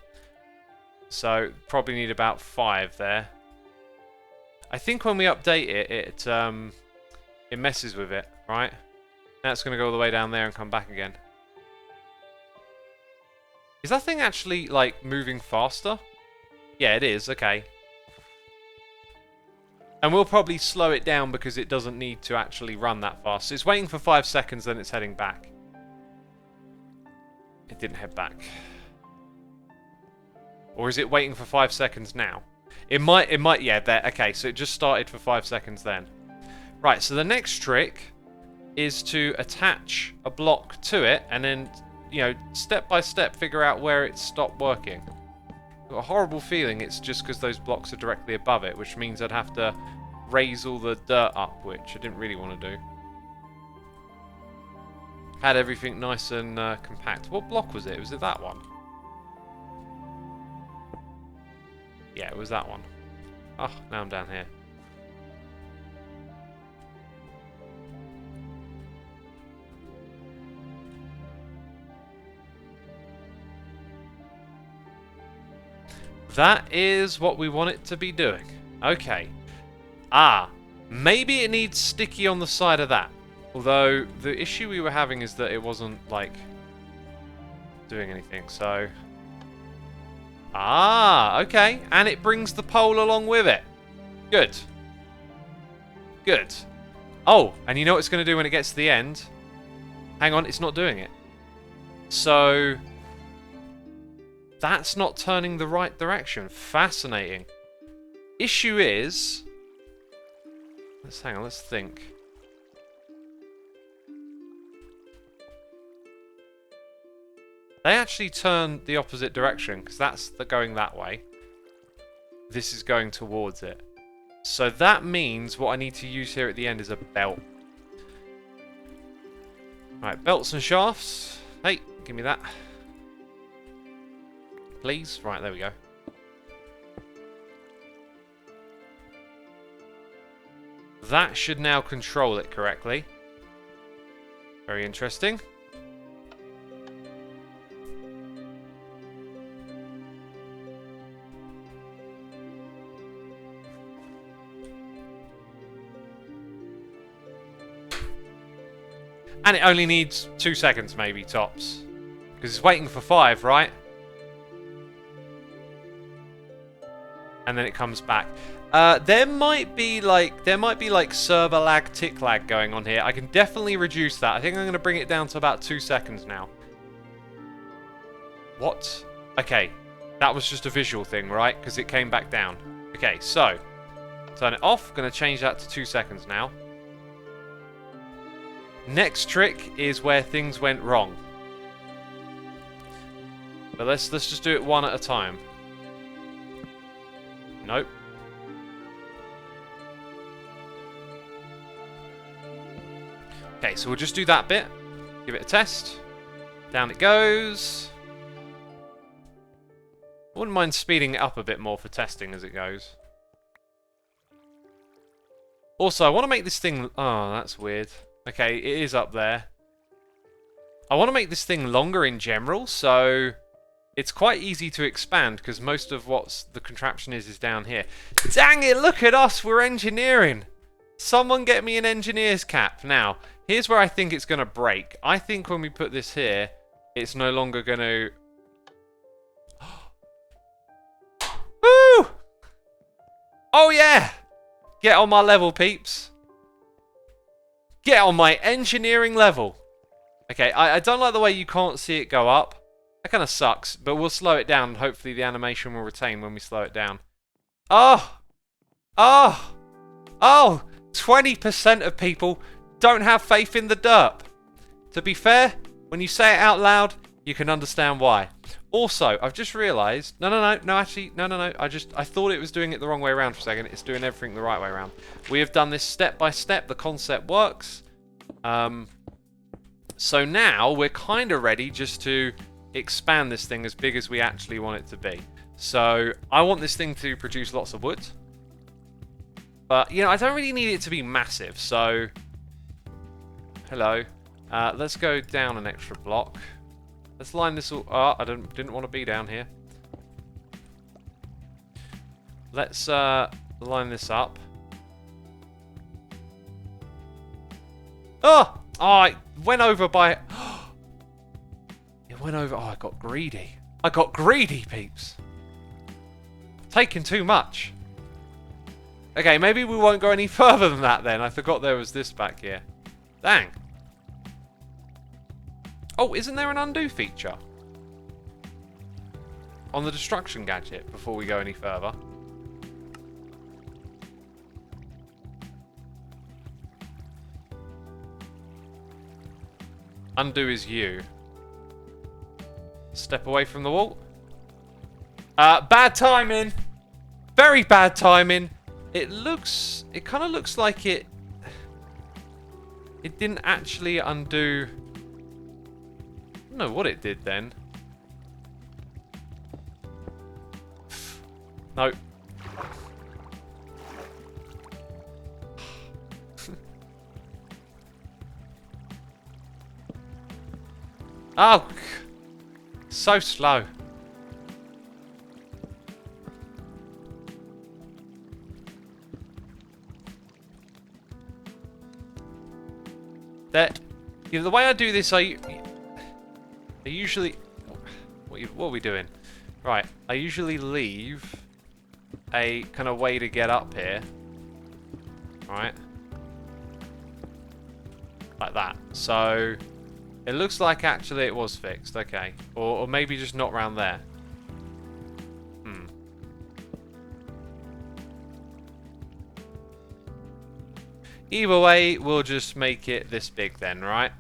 So, probably need about 5 there. I think when we update it, it messes with it, right? Now it's going to go all the way down there and come back again. Is that thing actually, like, moving faster? Yeah, it is. Okay. And we'll probably slow it down because it doesn't need to actually run that fast. So it's waiting for 5 seconds, then it's heading back. It didn't head back. Or is it waiting for 5 seconds now? It might, yeah, there. Okay, so it just started for 5 seconds then. Right, so the next trick is to attach a block to it and then, you know, step by step figure out where it stopped working. I've got a horrible feeling it's just because those blocks are directly above it, which means I'd have to raise all the dirt up, which I didn't really want to do. Had everything nice and compact. What block was it? Was it that one? Yeah, it was that one. Oh, now I'm down here. That is what we want it to be doing. Okay. Ah, maybe it needs sticky on the side of that. Although, the issue we were having is that it wasn't, like, doing anything, so... Ah, okay. And it brings the pole along with it. Good. Good. Oh, and you know what it's going to do when it gets to the end? Hang on, it's not doing it. So... that's not turning the right direction. Fascinating. Issue is... hang on, let's think. They actually turn the opposite direction, because that's going that way. This is going towards it. So that means what I need to use here at the end is a belt. Right, belts and shafts. Hey, give me that. Please. Right, there we go. That should now control it correctly. Very interesting. And it only needs 2 seconds, maybe, tops. Because it's waiting for 5, right? And then it comes back. There might be like server lag, tick lag going on here. I can definitely reduce that. I think I'm going to bring it down to about 2 seconds now. What? Okay, that was just a visual thing, right? Because it came back down. Okay, so turn it off. Going to change that to 2 seconds now. Next trick is where things went wrong. But let's just do it one at a time. Nope. Okay, so we'll just do that bit. Give it a test. Down it goes. I wouldn't mind speeding it up a bit more for testing as it goes. Also, I want to make this thing... oh, that's weird. Okay, it is up there. I want to make this thing longer in general, so... it's quite easy to expand, because most of what the contraption is down here. Dang it, look at us, we're engineering! Someone get me an engineer's cap. Now, here's where I think it's going to break. I think when we put this here, it's no longer going to... woo! Oh yeah! Get on my level, peeps. Get on my engineering level. Okay, I don't like the way you can't see it go up. That kind of sucks, but we'll slow it down and hopefully the animation will retain when we slow it down. Oh! Oh! Oh! 20% of people don't have faith in the derp. To be fair, when you say it out loud, you can understand why. Also, I've just realised... no, I thought it was doing it the wrong way around for a second. It's doing everything the right way around. We have done this step by step. The concept works. So now we're kind of ready just to expand this thing as big as we actually want it to be. So I want this thing to produce lots of wood. But, you know, I don't really need it to be massive. So, hello. Let's go down an extra block. Let's line this all... Oh, I didn't want to be down here. Let's line this up. Oh! Oh, it went over by... It went over... Oh, I got greedy. I got greedy, peeps. Taking too much. Okay, maybe we won't go any further than that then. I forgot there was this back here. Dang. Oh, isn't there an undo feature? On the destruction gadget before we go any further. Undo is you. Step away from the wall. Bad timing. Very bad timing. It kind of looks like it didn't actually undo. I don't know what it did then. No. Oh, so slow. The way I do this, I usually... What are we doing? Right, I usually leave a kind of way to get up here. Right? Like that. So, it looks like actually it was fixed. Okay. Or maybe just not round there. Either way, we'll just make it this big then, right?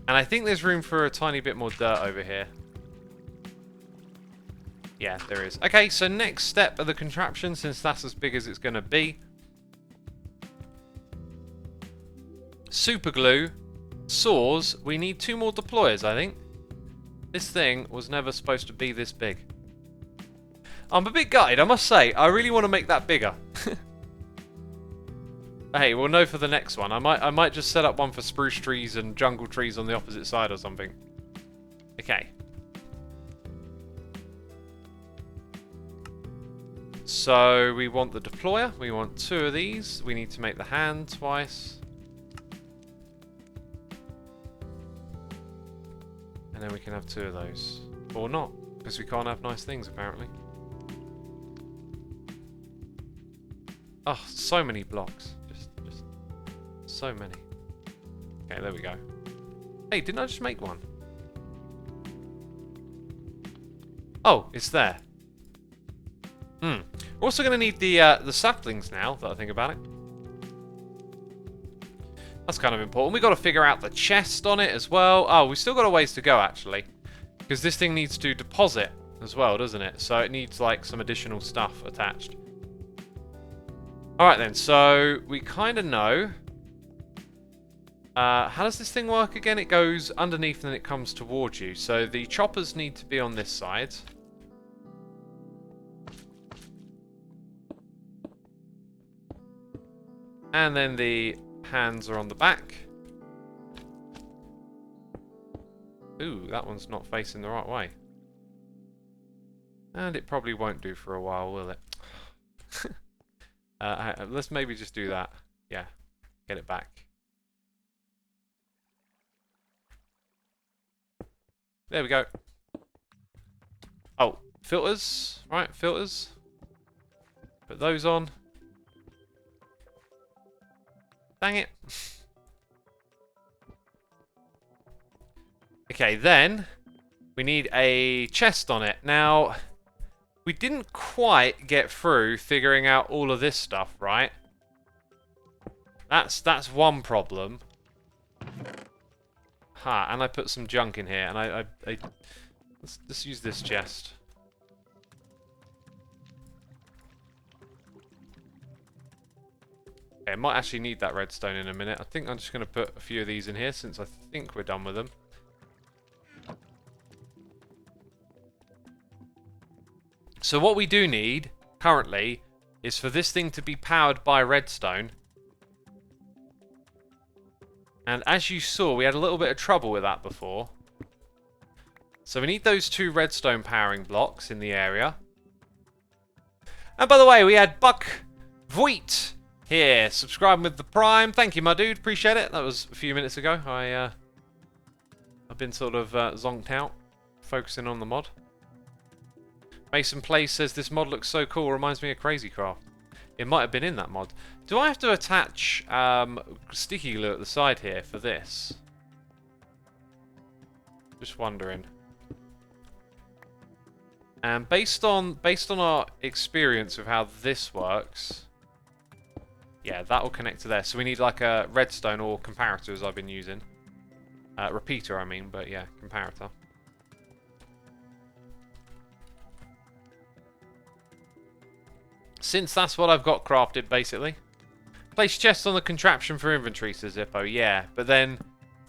And I think there's room for a tiny bit more dirt over here. Yeah, there is. Okay, so next step of the contraption, since that's as big as it's going to be. Super glue. Saws. We need 2 more deployers, I think. This thing was never supposed to be this big. I'm a bit gutted, I must say. I really want to make that bigger. Hey, we'll know for the next one. I might just set up one for spruce trees and jungle trees on the opposite side or something. Okay. So we want the deployer. We want 2 of these. We need to make the hand twice. And then we can have 2 of those. Or not, because we can't have nice things apparently. Oh, so many blocks. Just so many. Okay, there we go. Hey, didn't I just make one? Oh, it's there. We're also going to need the saplings now, that I think about it. That's kind of important. We've got to figure out the chest on it as well. Oh, we've still got a ways to go, actually. Because this thing needs to deposit as well, doesn't it? So it needs, like, some additional stuff attached. Alright then, so we kind of know. How does this thing work again? It goes underneath and then it comes towards you. So the choppers need to be on this side. And then the hands are on the back. Ooh, that one's not facing the right way. And it probably won't do for a while, will it? Let's maybe just do that. Yeah, get it back. There we go. Oh, filters. Right, filters. Put those on. Dang it. Okay, then we need a chest on it. Now, we didn't quite get through figuring out all of this stuff, right? That's one problem. Ha, and I put some junk in here, and let's use this chest. Okay, I might actually need that redstone in a minute. I think I'm just going to put a few of these in here since I think we're done with them. So what we do need, currently, is for this thing to be powered by redstone. And as you saw, we had a little bit of trouble with that before. So we need those 2 redstone powering blocks in the area. And by the way, we had Buck Voit here, subscribing with the Prime. Thank you, my dude. Appreciate it. That was a few minutes ago. I've been sort of zonked out, focusing on the mod. Mason Place says, this mod looks so cool, reminds me of Crazy Craft. It might have been in that mod. Do I have to attach sticky glue at the side here for this? Just wondering. And based on our experience of how this works, yeah, that will connect to there. So we need like a redstone or comparator, as I've been using. Repeater, I mean, but yeah, comparator. Since that's what I've got crafted, basically. Place chest on the contraption for inventory, says Zippo. Yeah, but then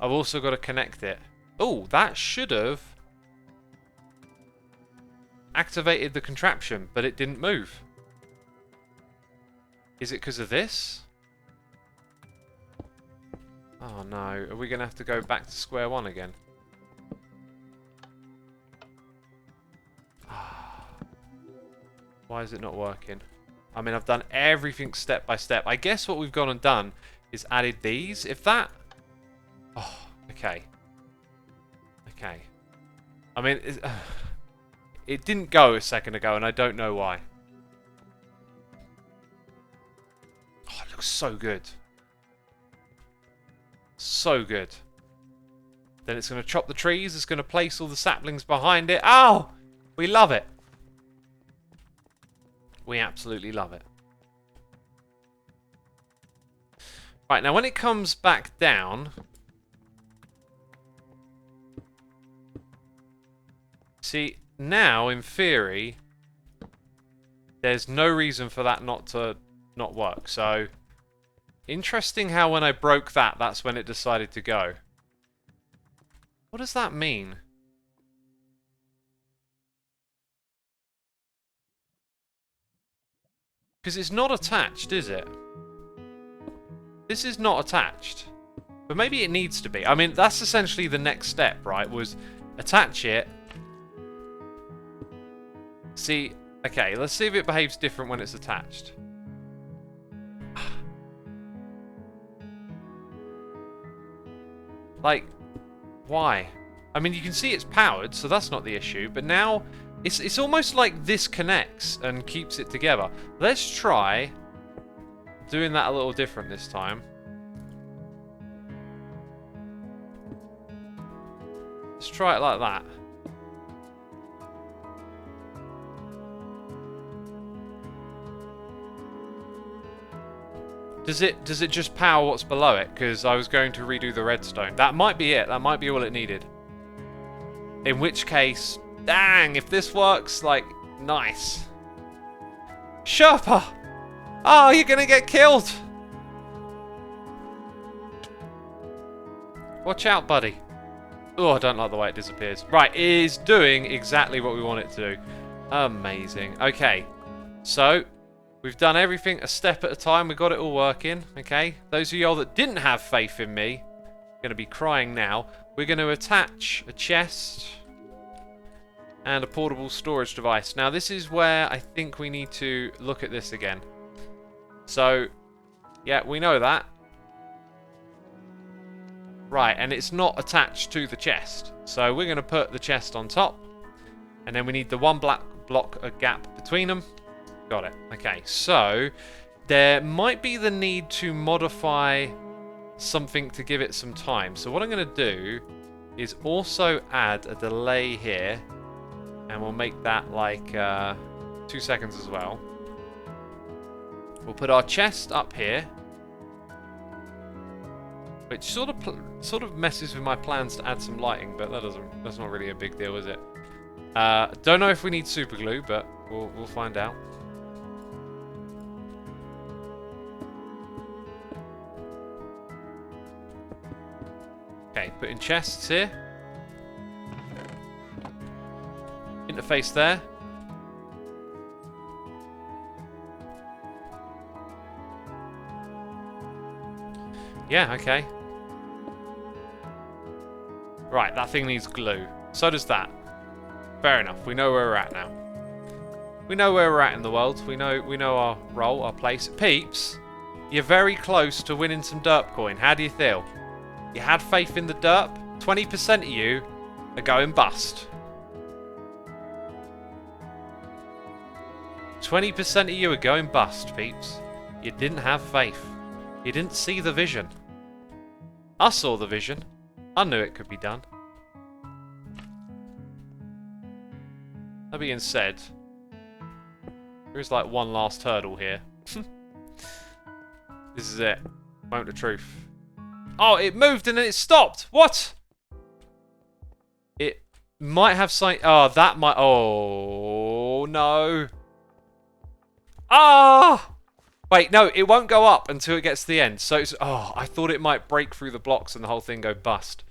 I've also got to connect it. Oh, that should have activated the contraption, but it didn't move. Is it because of this? Oh no, are we going to have to go back to square one again? Why is it not working? I mean, I've done everything step by step. I guess what we've gone and done is added these. If that... Oh, okay. Okay. I mean, it didn't go a second ago, and I don't know why. Oh, it looks so good. So good. Then it's going to chop the trees. It's going to place all the saplings behind it. Oh! We love it. We absolutely love it. Right, now when it comes back down... See, now, in theory, there's no reason for that not to not work. So, interesting how when I broke that, that's when it decided to go. What does that mean? Because it's not attached, is it? This is not attached. But maybe it needs to be. I mean, that's essentially the next step, right? Was attach it. See, okay, let's see if it behaves different when it's attached. Like, why? I mean, you can see it's powered, so that's not the issue. But now, it's almost like this connects and keeps it together. Let's try doing that a little different this time. Let's try it like that. Does it just power what's below it? Because I was going to redo the redstone. That might be it. That might be all it needed. In which case, dang, if this works, like, nice. Sherpa! Oh, you're gonna get killed! Watch out, buddy. Oh, I don't like the way it disappears. Right, it is doing exactly what we want it to do. Amazing. Okay, so... we've done everything a step at a time. We've got it all working, okay? Those of y'all that didn't have faith in me are going to be crying now. We're going to attach a chest and a portable storage device. Now, this is where I think we need to look at this again. So, yeah, we know that. Right, and it's not attached to the chest. So we're going to put the chest on top. And then we need the one black block, a gap between them. Got it. Okay, so there might be the need to modify something to give it some time. So what I'm going to do is also add a delay here, and we'll make that like 2 seconds as well. We'll put our chest up here, which sort of messes with my plans to add some lighting, but that's not really a big deal, is it? Don't know if we need super glue, but we'll find out. Okay, putting chests here. Interface there. Yeah, okay. Right, that thing needs glue. So does that. Fair enough. We know where we're at now. We know where we're at in the world. We know our role, our place. Peeps, you're very close to winning some derp coin. How do you feel? You had faith in the derp? 20% of you are going bust. 20% of you are going bust, peeps. You didn't have faith. You didn't see the vision. I saw the vision. I knew it could be done. That being said, there is like one last hurdle here. This is it. Moment of truth. Oh, it moved and then it stopped. What? It might have something. Oh, that might. Oh, no. Ah! Wait, no, it won't go up until it gets to the end. So it's. Oh, I thought it might break through the blocks and the whole thing go bust.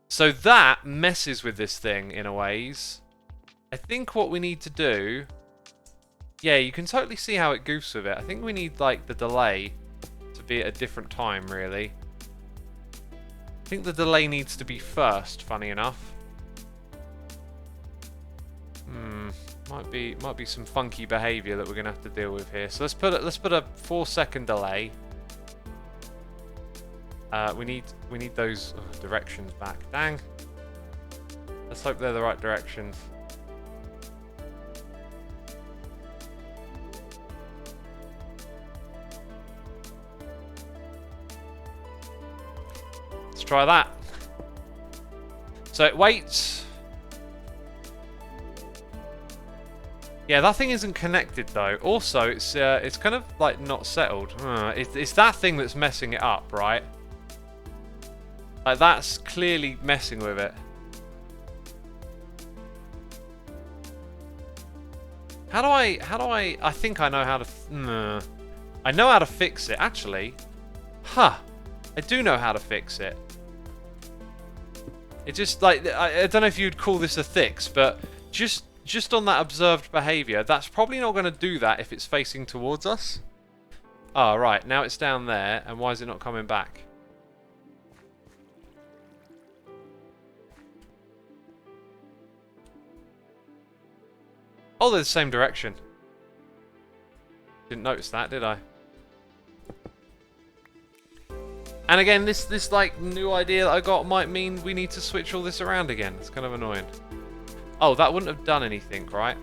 So that messes with this thing in a ways. I think what we need to do. Yeah, you can totally see how it goofs with it. I think we need, like, the delay to be at a different time, really. I think the delay needs to be first, funny enough. Might be some funky behaviour that we're gonna have to deal with here. So let's put a 4-second delay. We need those directions back. Dang. Let's hope they're the right directions. Let's try that. So it waits. Yeah, that thing isn't connected though. Also, it's kind of like not settled. It's that thing that's messing it up, right? Like that's clearly messing with it. How do I? I think I know how to. I know how to fix it actually. Huh. I do know how to fix it. It just like I don't know if you'd call this a fix, but just on that observed behaviour, that's probably not going to do that if it's facing towards us. Oh, right. Now it's down there, and why is it not coming back? Oh, they're the same direction. Didn't notice that, did I? And again, this like new idea that I got might mean we need to switch all this around again. It's kind of annoying. Oh, that wouldn't have done anything, right?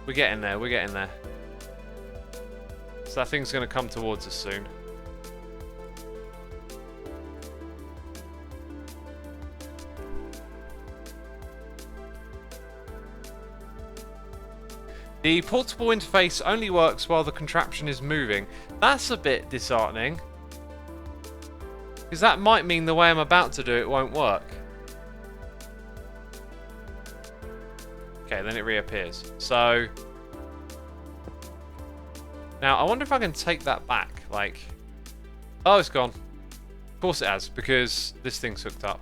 We're getting there, we're getting there. So that thing's going to come towards us soon. The portable interface only works while the contraption is moving. That's a bit disheartening. Because that might mean the way I'm about to do it won't work. Okay, then it reappears. So now I wonder if I can take that back. Like, oh, it's gone. Of course it has, because this thing's hooked up.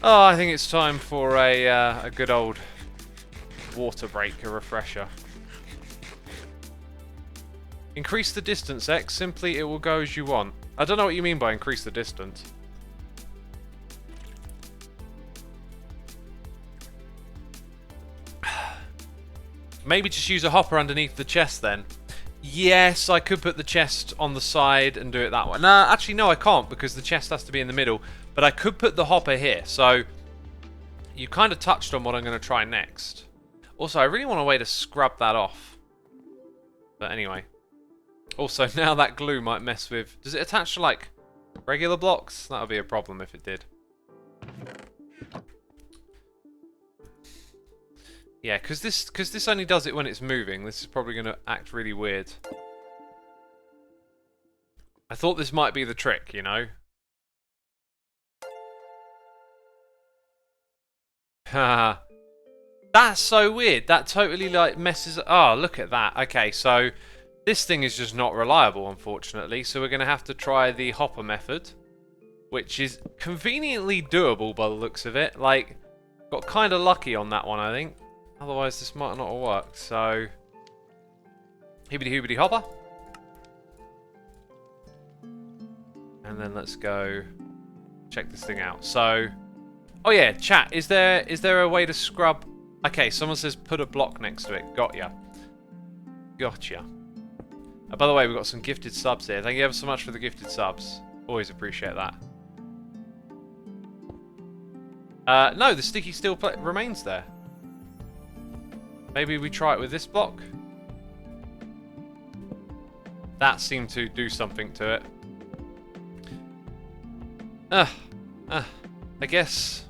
Oh, I think it's time for a good old water break, a refresher. Increase the distance, X. Simply, it will go as you want. I don't know what you mean by increase the distance. Maybe just use a hopper underneath the chest then. Yes, I could put the chest on the side and do it that way. No, actually, no, I can't because the chest has to be in the middle. But I could put the hopper here. So you kind of touched on what I'm going to try next. Also, I really want a way to scrub that off. But anyway. Also, now that glue might mess with... Does it attach to, like, regular blocks? That would be a problem if it did. Yeah, because this only does it when it's moving. This is probably going to act really weird. I thought this might be the trick, you know? Haha. That's so weird. That totally, like, messes... Oh, look at that. Okay, so this thing is just not reliable, unfortunately. So we're going to have to try the hopper method, which is conveniently doable by the looks of it. Like, got kind of lucky on that one, I think. Otherwise, this might not have worked. So Hibbity hoobity hopper. And then let's go check this thing out. So, oh yeah, chat, is there a way to scrub? Okay, someone says put a block next to it. Got ya. Gotcha. By the way, we've got some gifted subs here. Thank you ever so much for the gifted subs. Always appreciate that. No, the sticky still remains there. Maybe we try it with this block. That seemed to do something to it. I guess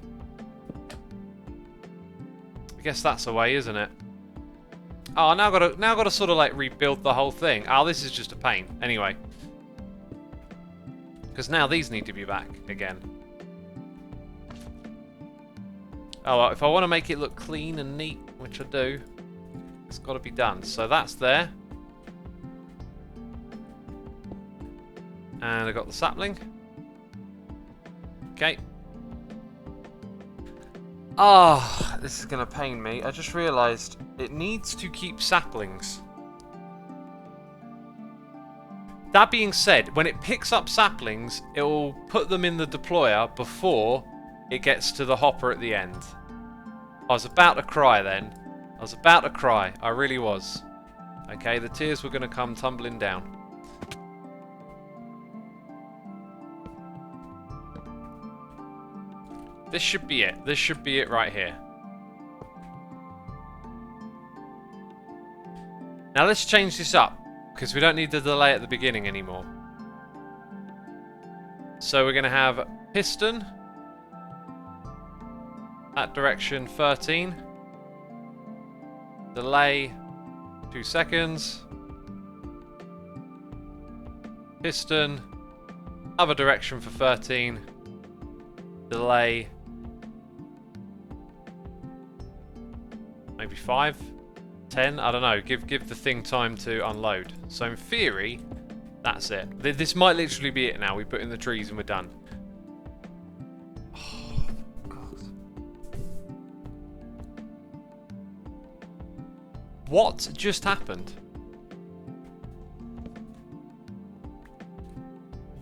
that's a way, isn't it? Oh, now gotta sort of like rebuild the whole thing. Oh, this is just a pain. Anyway, because now these need to be back again. Oh, well, if I want to make it look clean and neat, which I do, it's got to be done. So that's there, and I got the sapling. Okay. Ah, this is gonna pain me. I just realised it needs to keep saplings. That being said, when it picks up saplings, it will put them in the deployer before it gets to the hopper at the end. I was about to cry then. I was about to cry. I really was. Okay, the tears were gonna come tumbling down. This should be it. This should be it right here. Now let's change this up, because we don't need the delay at the beginning anymore. So we're going to have piston. That direction 13. Delay 2 seconds. Piston. Other direction for 13. Delay. Maybe 5, 10, I don't know. Give the thing time to unload. So in theory, that's it. This might literally be it now. We put in the trees and we're done. Oh, God. What just happened?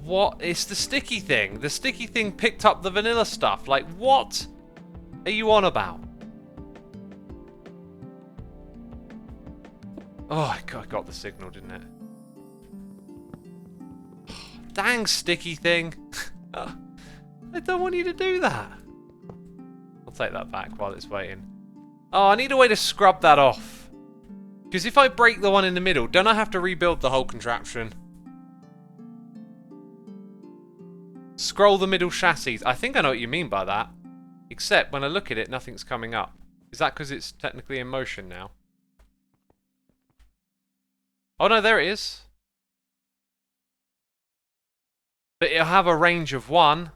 What? It's the sticky thing. The sticky thing picked up the vanilla stuff. Like, what are you on about? Oh, I got the signal, didn't it? Dang sticky thing. I don't want you to do that. I'll take that back while it's waiting. Oh, I need a way to scrub that off. Because if I break the one in the middle, don't I have to rebuild the whole contraption? Scroll the middle chassis. I think I know what you mean by that. Except when I look at it, nothing's coming up. Is that because it's technically in motion now? Oh no, there it is. But it'll have a range of 1.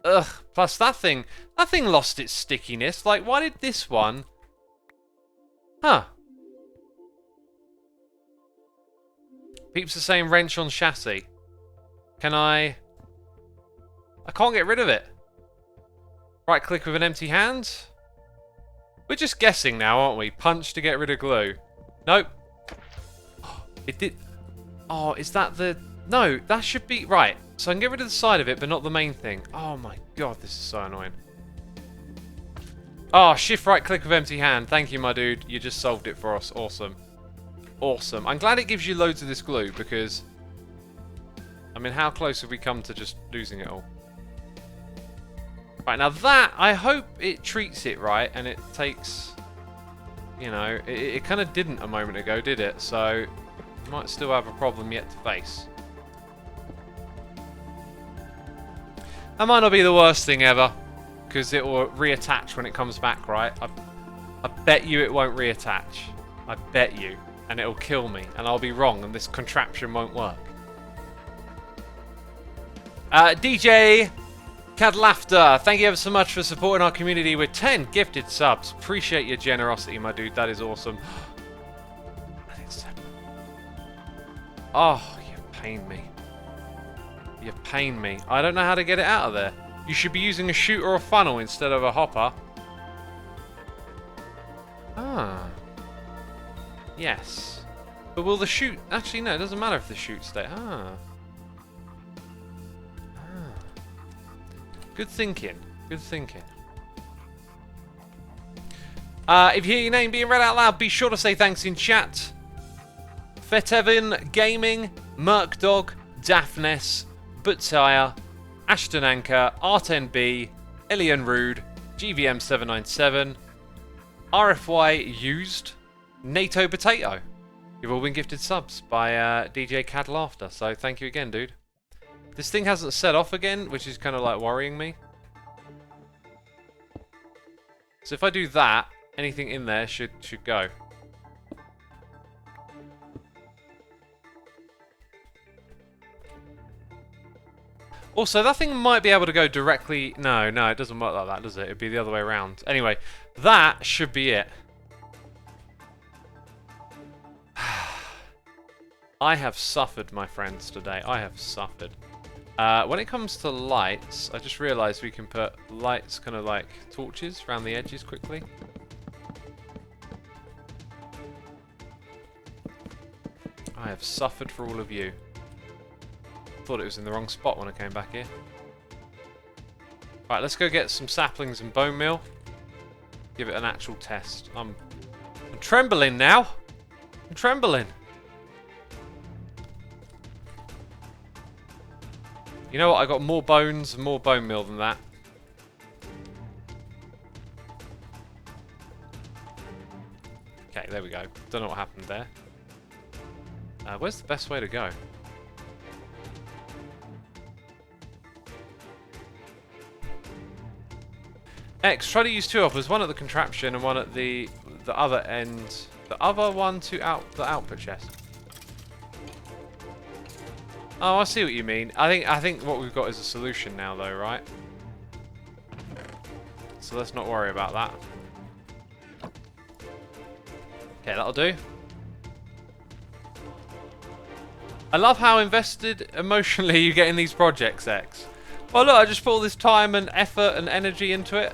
Ugh, plus that thing lost its stickiness. Like, why did this one? Huh. Peeps are saying wrench on chassis. Can I can't get rid of it. Right click with an empty hand. We're just guessing now, aren't we? Punch to get rid of glue. Nope. It did. Oh, is that the... No, that should be... Right, so I can get rid of the side of it, but not the main thing. Oh my God, this is so annoying. Oh, shift right click with empty hand. Thank you, my dude. You just solved it for us. Awesome. Awesome. I'm glad it gives you loads of this glue, because... I mean, how close have we come to just losing it all? Right, now that... I hope it treats it right, and it takes... You know, it kind of didn't a moment ago, did it? So... Might still have a problem yet to face. That might not be the worst thing ever, because it will reattach when it comes back, right? I bet you it won't reattach. I bet you. And it'll kill me, and I'll be wrong, and this contraption won't work. DJ Cadlafter, thank you ever so much for supporting our community with 10 gifted subs. Appreciate your generosity, my dude. That is awesome. Oh, you pain me. You pain me. I don't know how to get it out of there. You should be using a chute or a funnel instead of a hopper. Ah. Yes. But will the chute... Actually, no, it doesn't matter if the chute stay... Good thinking. Good thinking. If you hear your name being read out loud, be sure to say thanks in chat. Fetevin Gaming, Mercdog, Daphnes, Butzire, Ashton Anchor, R10B, Elian Rude, GVM797, RFY Used, NATO Potato. You've all been gifted subs by DJ Cad Laughter, so thank you again, dude. This thing hasn't set off again, which is kind of like worrying me. So if I do that, anything in there should go. Also, that thing might be able to go directly... No, it doesn't work like that, does it? It'd be the other way around. Anyway, that should be it. I have suffered, my friends, today. I have suffered. When it comes to lights, I just realised we can put lights, kind of like torches, around the edges quickly. I have suffered for all of you. Thought it was in the wrong spot when I came back here. Right, let's go get some saplings and bone meal. Give it an actual test. I'm trembling now. I'm trembling. You know what? I got more bones and more bone meal than that. Okay, there we go. Don't know what happened there. Where's the best way to go? X, try to use two offers, one at the contraption and one at the other end. The other one to the output chest. Oh, I see what you mean. I think what we've got is a solution now, though, right? So let's not worry about that. Okay, that'll do. I love how invested emotionally you get in these projects, X. Well, look, I just put all this time and effort and energy into it.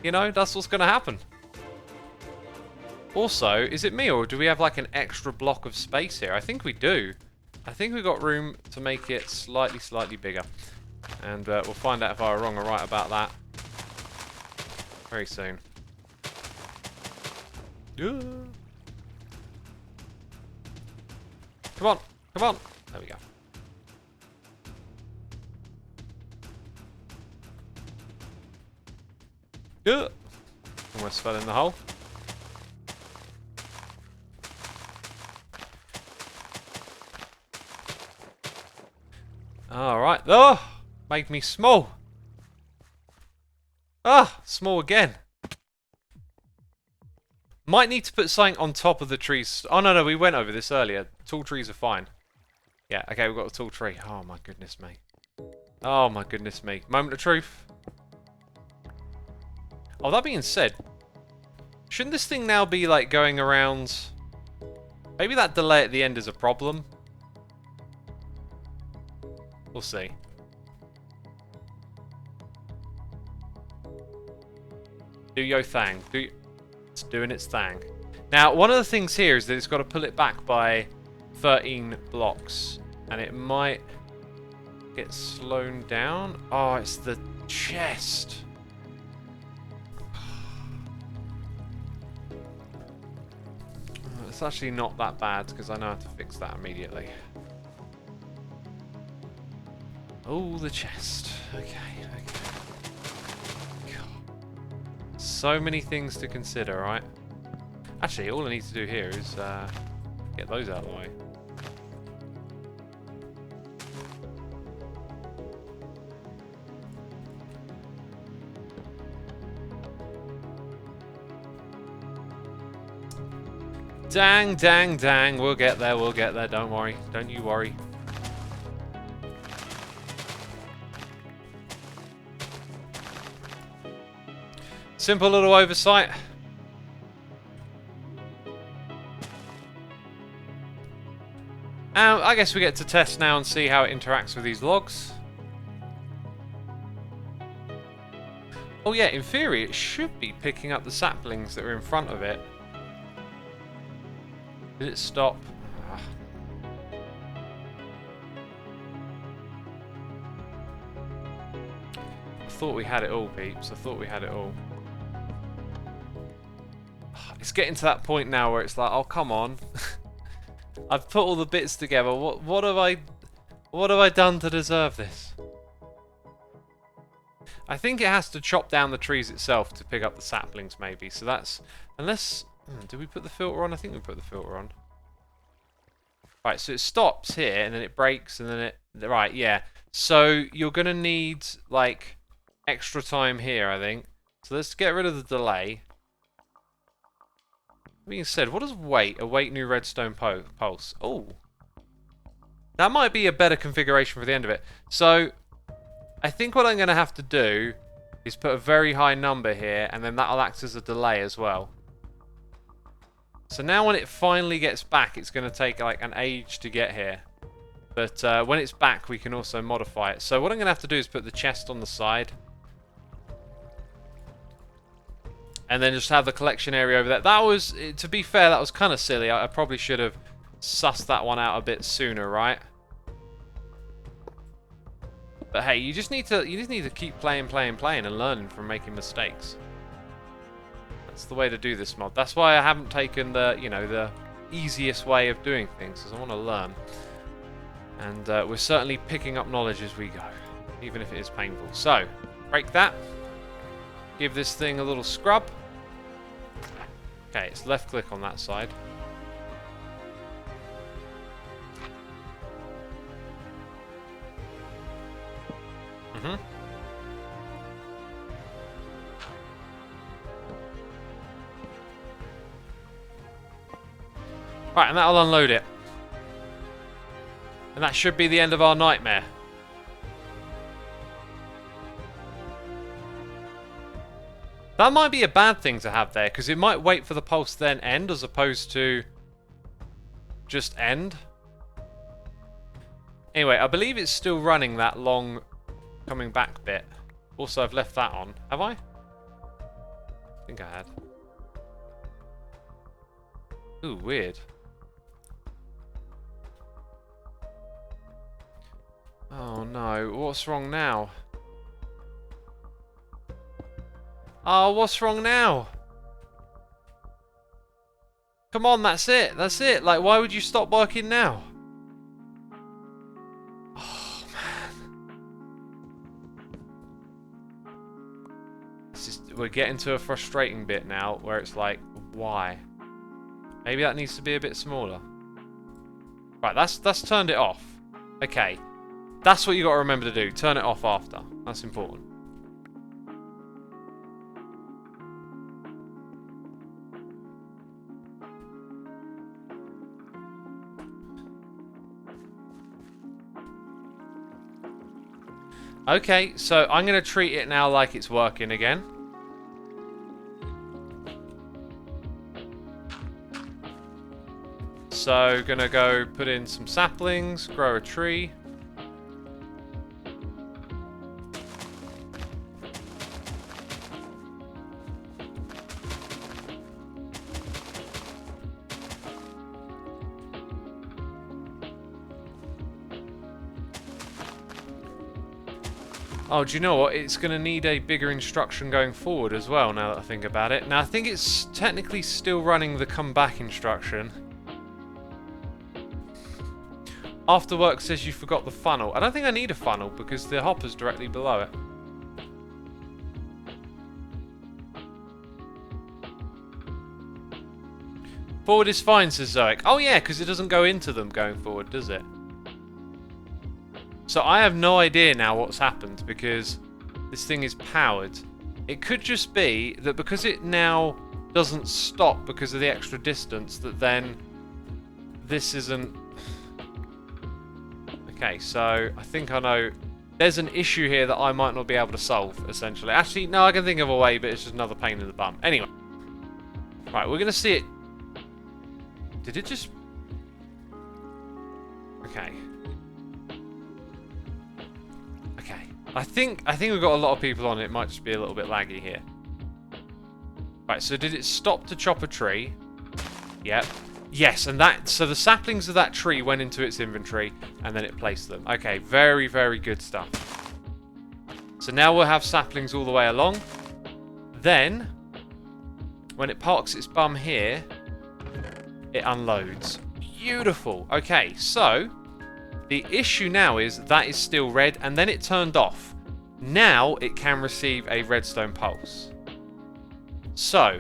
You know, that's what's going to happen. Also, is it me or do we have like an extra block of space here? I think we do. I think we've got room to make it slightly bigger. And we'll find out if I were wrong or right about that very soon. Yeah. Come on, come on. There we go. Yeah. Almost fell in the hole. Alright. Oh! Made me small. Ah! Small again. Might need to put something on top of the trees. Oh, no, we went over this earlier. Tall trees are fine. Yeah, okay, we've got a tall tree. Oh, my goodness me. Oh, my goodness me. Moment of truth. Oh, that being said, shouldn't this thing now be, like, going around... Maybe that delay at the end is a problem. We'll see. Do your thing. It's doing its thing. Now, one of the things here is that it's got to pull it back by 13 blocks. And it might get slowed down. Oh, it's the chest. It's actually not that bad because I know how to fix that immediately. Oh, the chest. Okay. God. So many things to consider, right? Actually, all I need to do here is get those out of the way. Dang. We'll get there. Don't worry. Don't you worry. Simple little oversight. I guess we get to test now and see how it interacts with these logs. Oh yeah, in theory it should be picking up the saplings that are in front of it. Did it stop? I thought we had it all, peeps. I thought we had it all. It's getting to that point now where it's like, oh, come on. I've put all the bits together. What have I done to deserve this? I think it has to chop down the trees itself to pick up the saplings, maybe. So that's... Unless... did we put the filter on? I think we put the filter on. Right, so it stops here, and then it breaks, and then it... Right, yeah. So you're going to need, like, extra time here, I think. So let's get rid of the delay. Being said, what does wait? Await new redstone pulse. Oh. That might be a better configuration for the end of it. So... I think what I'm going to have to do is put a very high number here, and then that'll act as a delay as well. So now when it finally gets back, it's going to take like an age to get here. But when it's back, we can also modify it. So what I'm going to have to do is put the chest on the side. And then just have the collection area over there. That was, to be fair, that was kind of silly. I probably should have sussed that one out a bit sooner, right? But hey, you just need to keep playing and learning from making mistakes. That's the way to do this mod. That's why I haven't taken the, you know, the easiest way of doing things, because I want to learn. And we're certainly picking up knowledge as we go, even if it is painful. So, break that. Give this thing a little scrub. Okay, it's left click on that side. Right, and that'll unload it. And that should be the end of our nightmare. That might be a bad thing to have there, because it might wait for the pulse to then end, as opposed to just end. Anyway, I believe it's still running that long coming back bit. Also, I've left that on. Have I? I think I had. Ooh, weird. Oh no, what's wrong now? Oh, what's wrong now? Come on, that's it. That's it. Like, why would you stop working now? Oh, man. We're getting to a frustrating bit now where it's like, why? Maybe that needs to be a bit smaller. Right, that's turned it off. Okay. That's what you got to remember to do. Turn it off after. That's important. Okay, so I'm going to treat it now like it's working again. So, gonna go put in some saplings, grow a tree. Oh, do you know what? It's going to need a bigger instruction going forward as well, now that I think about it. Now, I think it's technically still running the come back instruction. After work says you forgot the funnel. I don't think I need a funnel because the hopper's directly below it. Forward is fine, says Zoic. Oh yeah, because it doesn't go into them going forward, does it? So I have no idea now what's happened because this thing is powered. It could just be that because it now doesn't stop because of the extra distance, that then this isn't... Okay, so I think I know there's an issue here that I might not be able to solve, essentially. Actually, no, I can think of a way, but it's just another pain in the bum. Anyway. Right, we're going to see it. Did it just... Okay. I think we've got a lot of people on it. It might just be a little bit laggy here. Right, so did it stop to chop a tree? Yep. Yes, and that, so the saplings of that tree went into its inventory, and then it placed them. Okay, very, very good stuff. So now we'll have saplings all the way along. Then, when it parks its bum here, it unloads. Beautiful. Okay, so the issue now is that is still red, and then it turned off. Now it can receive a redstone pulse. So,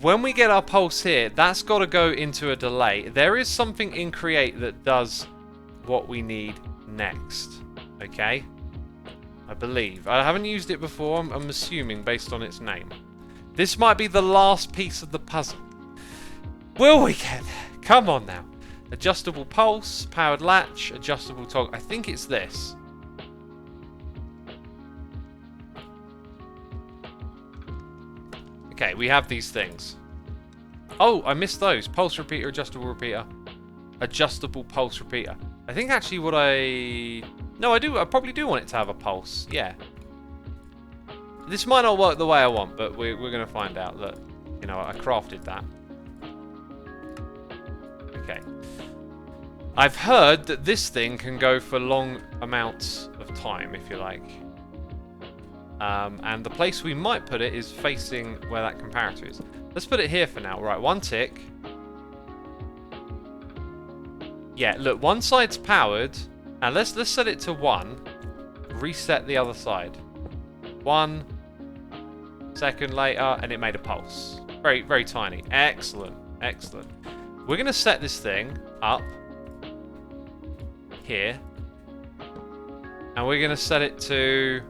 when we get our pulse here, that's got to go into a delay. There is something in Create that does what we need next. Okay? I believe. I haven't used it before, I'm assuming, based on its name. This might be the last piece of the puzzle. Will we get there? Come on now. Adjustable pulse, powered latch, adjustable toggle. I think it's this. Okay, we have these things. Oh, I missed those. Pulse repeater, adjustable repeater. Adjustable pulse repeater. I think actually what I... No, I do. I probably do want it to have a pulse. Yeah. This might not work the way I want, but we're going to find out that, you know, I crafted that. Okay. I've heard that this thing can go for long amounts of time, if you like. And the place we might put it is facing where that comparator is. Let's put it here for now. Right, one tick. Yeah, look, one side's powered. And let's set it to 1. Reset the other side. 1 second later, and it made a pulse. Very, very tiny. Excellent, excellent. We're going to set this thing up here. And we're going to set it to...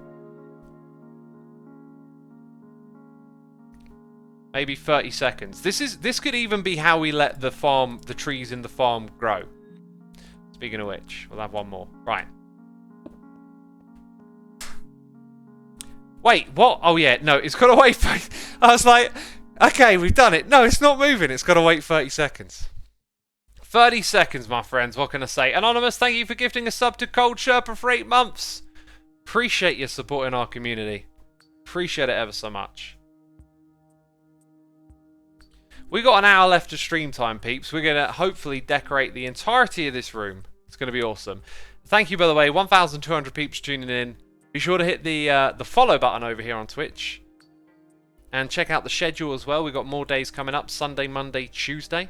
maybe 30 seconds. This could even be how we let the trees in the farm grow. Speaking of which, we'll have one more. Right. Wait, what? Oh yeah, no, it's got to wait for... I was like, okay, we've done it. No, it's not moving. It's got to wait 30 seconds. 30 seconds, my friends. What can I say? Anonymous, thank you for gifting a sub to Cold Sherpa for 8 months. Appreciate your support in our community. Appreciate it ever so much. We got an hour left of stream time, peeps. We're going to hopefully decorate the entirety of this room. It's going to be awesome. Thank you, by the way. 1,200 peeps tuning in. Be sure to hit the follow button over here on Twitch. And check out the schedule as well. We've got more days coming up. Sunday, Monday, Tuesday.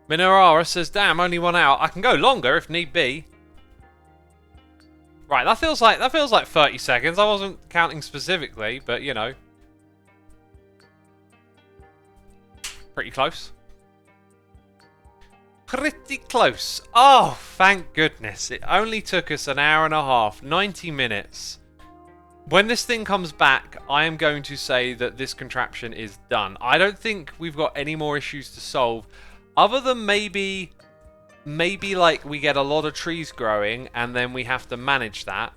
Minerara says, damn, only 1 hour. I can go longer if need be. Right, that feels like 30 seconds. I wasn't counting specifically, but you know. Pretty close. Pretty close. Oh, thank goodness. It only took us an hour and a half, 90 minutes. When this thing comes back, I am going to say that this contraption is done. I don't think we've got any more issues to solve, other than maybe like we get a lot of trees growing and then we have to manage that.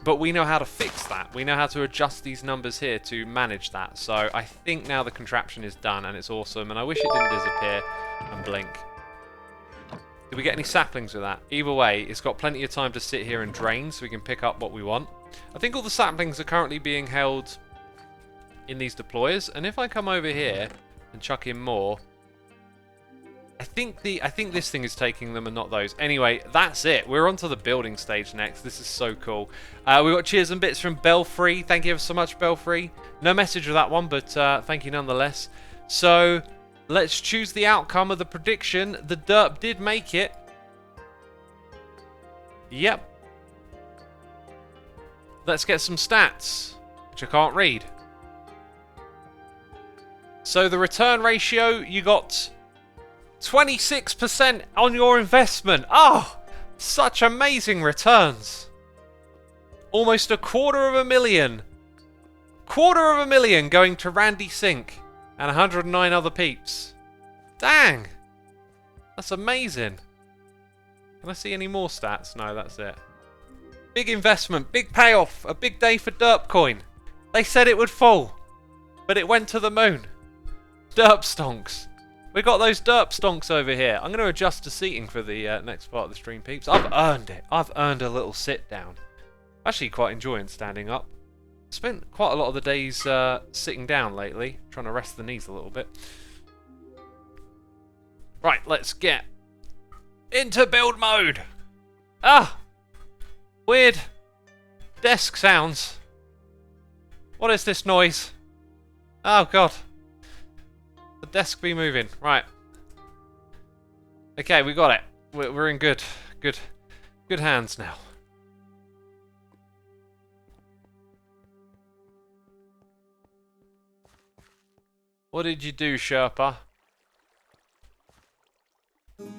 But we know how to fix that. We know how to adjust these numbers here to manage that. So I think now the contraption is done and it's awesome. And I wish it didn't disappear and blink. Did we get any saplings with that? Either way, it's got plenty of time to sit here and drain so we can pick up what we want. I think all the saplings are currently being held in these deployers. And if I come over here and chuck in more... I think this thing is taking them and not those. Anyway, that's it. We're on to the building stage next. This is so cool. We got cheers and bits from Belfry. Thank you ever so much, Belfry. No message with that one, but thank you nonetheless. So, let's choose the outcome of the prediction. The derp did make it. Yep. Let's get some stats, which I can't read. So, the return ratio, you got... 26% on your investment. Oh, such amazing returns. Almost $250,000. $250,000 going to Randy Sink and 109 other peeps. Dang. That's amazing. Can I see any more stats? No, that's it. Big investment, big payoff, a big day for Derp Coin. They said it would fall, but it went to the moon. Derp Stonks. We got those derp stonks over here. I'm going to adjust the seating for the next part of the stream, peeps. I've earned it. I've earned a little sit down. Actually quite enjoying standing up. Spent quite a lot of the days sitting down lately, trying to rest the knees a little bit. Right, let's get into build mode. Ah! Weird desk sounds. What is this noise? Oh god. The desk be moving. Right. Okay, we got it. We're in good hands now. What did you do, Sherpa?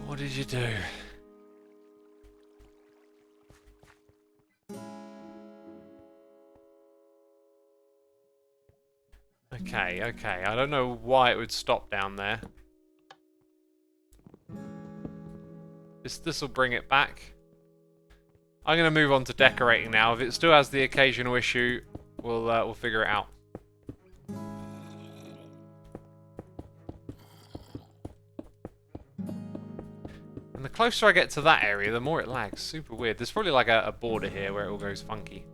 What did you do? Okay, okay. I don't know why it would stop down there. This will bring it back. I'm going to move on to decorating now. If it still has the occasional issue, we'll figure it out. And the closer I get to that area, the more it lags. Super weird. There's probably like a border here where it all goes funky.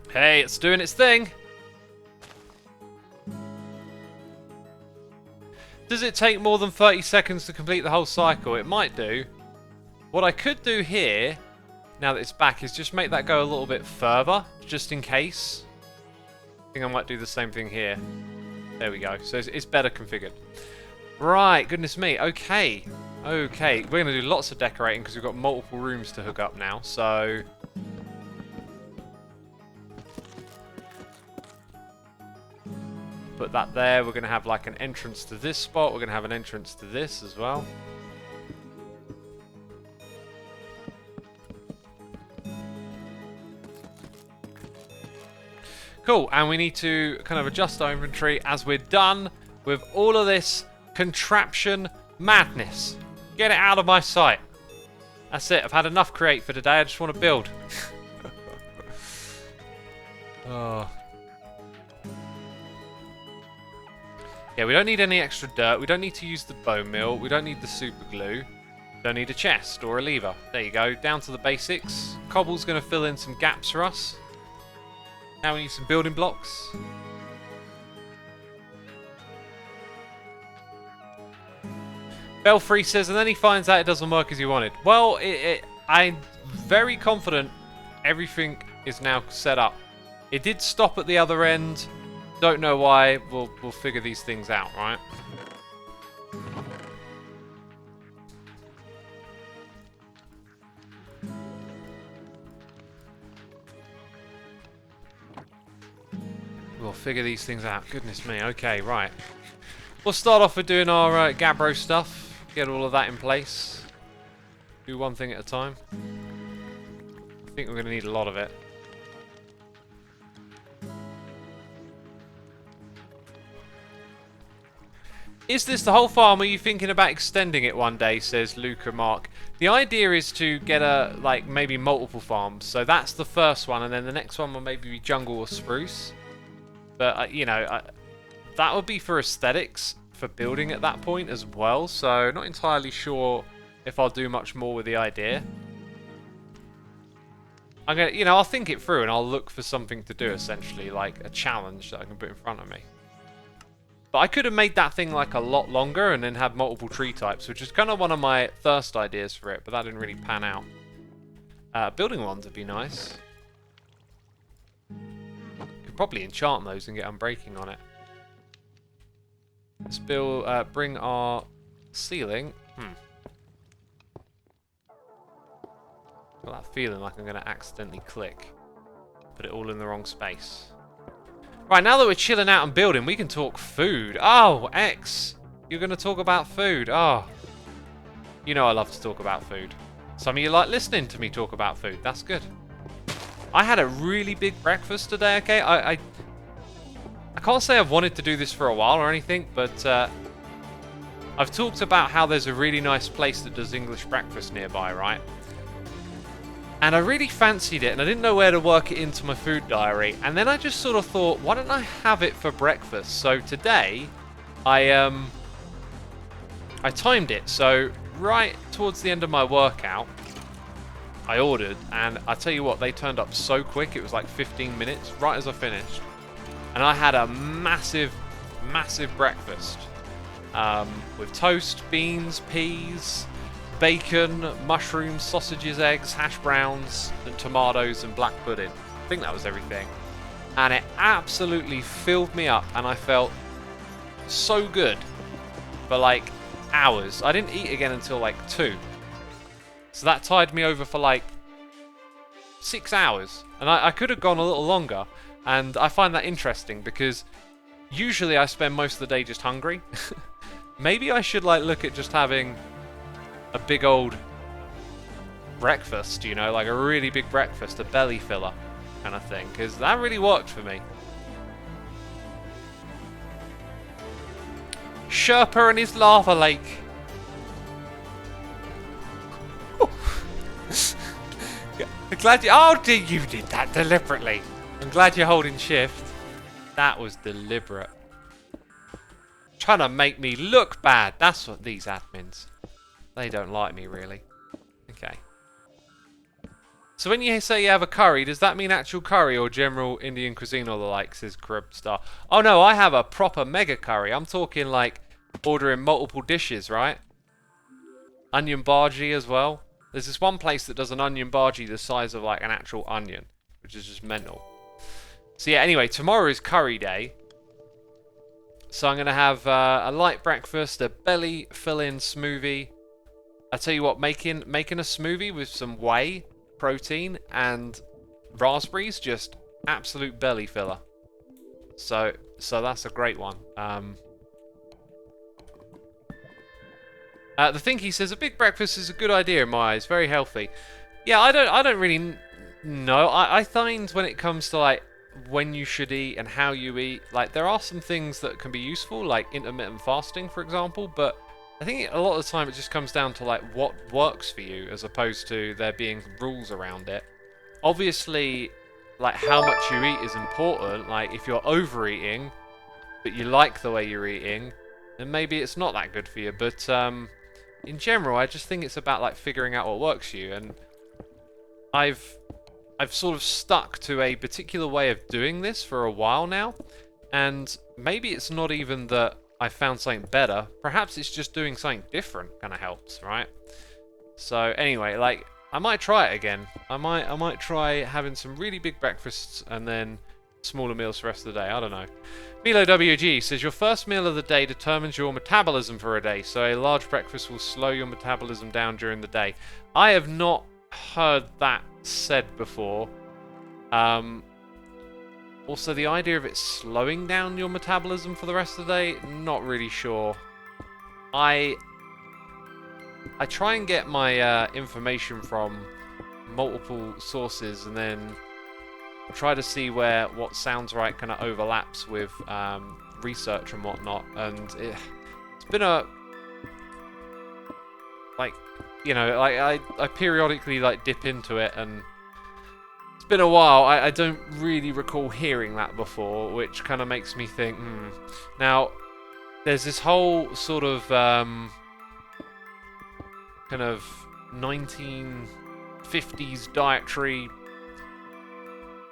Hey, it's doing its thing! Does it take more than 30 seconds to complete the whole cycle? It might do. What I could do here, now that it's back, is just make that go a little bit further, just in case. I think I might do the same thing here. There we go. So it's better configured. Right, goodness me. Okay. Okay, we're going to do lots of decorating because we've got multiple rooms to hook up now, so... Put that there. We're going to have like an entrance to this spot. We're going to have an entrance to this as well. Cool, and we need to kind of adjust our inventory as we're done with all of this contraption madness. Get it out of my sight. That's it. I've had enough create for today. I just want to build. Oh. Yeah, we don't need any extra dirt. We don't need to use the bone mill. We don't need the super glue. Don't need a chest or a lever. There you go. Down to the basics. Cobble's going to fill in some gaps for us. Now we need some building blocks. Belfry says, and then he finds out it doesn't work as you wanted. Well, I'm very confident everything is now set up. It did stop at the other end. Don't know why. We'll figure these things out, right? We'll figure these things out. Goodness me. Okay, right. We'll start off with doing our Gabbro stuff. Get all of that in place. Do one thing at a time. I think we're going to need a lot of it. Is this the whole farm? Are you thinking about extending it one day? Says Luca Mark. The idea is to get maybe multiple farms. So that's the first one, and then the next one will maybe be jungle or spruce. But you know, that would be for aesthetics, for building at that point as well. So not entirely sure if I'll do much more with the idea. I'm gonna, I'll think it through and I'll look for something to do, essentially, like a challenge that I can put in front of me. But I could have made that thing like a lot longer and then had multiple tree types, which is kind of one of my first ideas for it, but that didn't really pan out. Building ones would be nice. Could probably enchant those and get unbreaking on it. Let's bring our ceiling. Got that feeling like I'm going to accidentally click. Put it all in the wrong space. Right, now that we're chilling out and building, we can talk food. Oh, X, you're going to talk about food. Oh, you know I love to talk about food. Some of you like listening to me talk about food. That's good. I had a really big breakfast today, okay? I can't say I've wanted to do this for a while or anything, but I've talked about how there's a really nice place that does English breakfast nearby, right? And I really fancied it, and I didn't know where to work it into my food diary. And then I just sort of thought, why don't I have it for breakfast? So today, I timed it. So right towards the end of my workout, I ordered, and I tell you what, they turned up so quick. It was like 15 minutes, right as I finished. And I had a massive, massive breakfast. With toast, beans, peas, bacon, mushrooms, sausages, eggs, hash browns, and tomatoes and black pudding. I think that was everything. And it absolutely filled me up, and I felt so good for like hours. I didn't eat again until like 2. So that tied me over for like 6 hours. And I could have gone a little longer. And I find that interesting because usually I spend most of the day just hungry. Maybe I should like look at just having a big old breakfast, you know, like a really big breakfast, a belly filler kind of thing, because that really worked for me. Sherpa and his lava lake. I'm glad you... Oh, you did that deliberately. I'm glad you're holding shift. That was deliberate. Trying to make me look bad. That's what these admins... They don't like me, really. Okay. So when you say you have a curry, does that mean actual curry or general Indian cuisine or the like, says Crib Star? Oh no, I have a proper mega curry. I'm talking like ordering multiple dishes, right? Onion bhaji as well. There's this one place that does an onion bhaji the size of like an actual onion, which is just mental. So yeah, anyway, tomorrow is curry day. So I'm going to have a light breakfast, a belly fill-in smoothie. I tell you what, making a smoothie with some whey protein and raspberries, just absolute belly filler. So that's a great one. The Thinky says a big breakfast is a good idea in my eyes, very healthy. Yeah, I don't really know. I find when it comes to like when you should eat and how you eat, like there are some things that can be useful, like intermittent fasting, for example, but I think a lot of the time it just comes down to like what works for you as opposed to there being rules around it. Obviously, like how much you eat is important. Like if you're overeating, but you like the way you're eating, then maybe it's not that good for you. But in general, I just think it's about like figuring out what works for you. And I've sort of stuck to a particular way of doing this for a while now, and maybe it's not even that I found something better. Perhaps it's just doing something different kind of helps, right? So anyway, like I might try it again. I might try having some really big breakfasts and then smaller meals for the rest of the day. I don't know. Milo WG says your first meal of the day determines your metabolism for a day, so a large breakfast will slow your metabolism down during the day. I have not heard that said before. Also, the idea of it slowing down your metabolism for the rest of the day, not really sure. I try and get my information from multiple sources and then try to see where what sounds right kind of overlaps with research and whatnot. And it's been a... like, you know, like I periodically like dip into it, and it's been a while. I don't really recall hearing that before, which kind of makes me think, Now, there's this whole sort of kind of 1950s dietary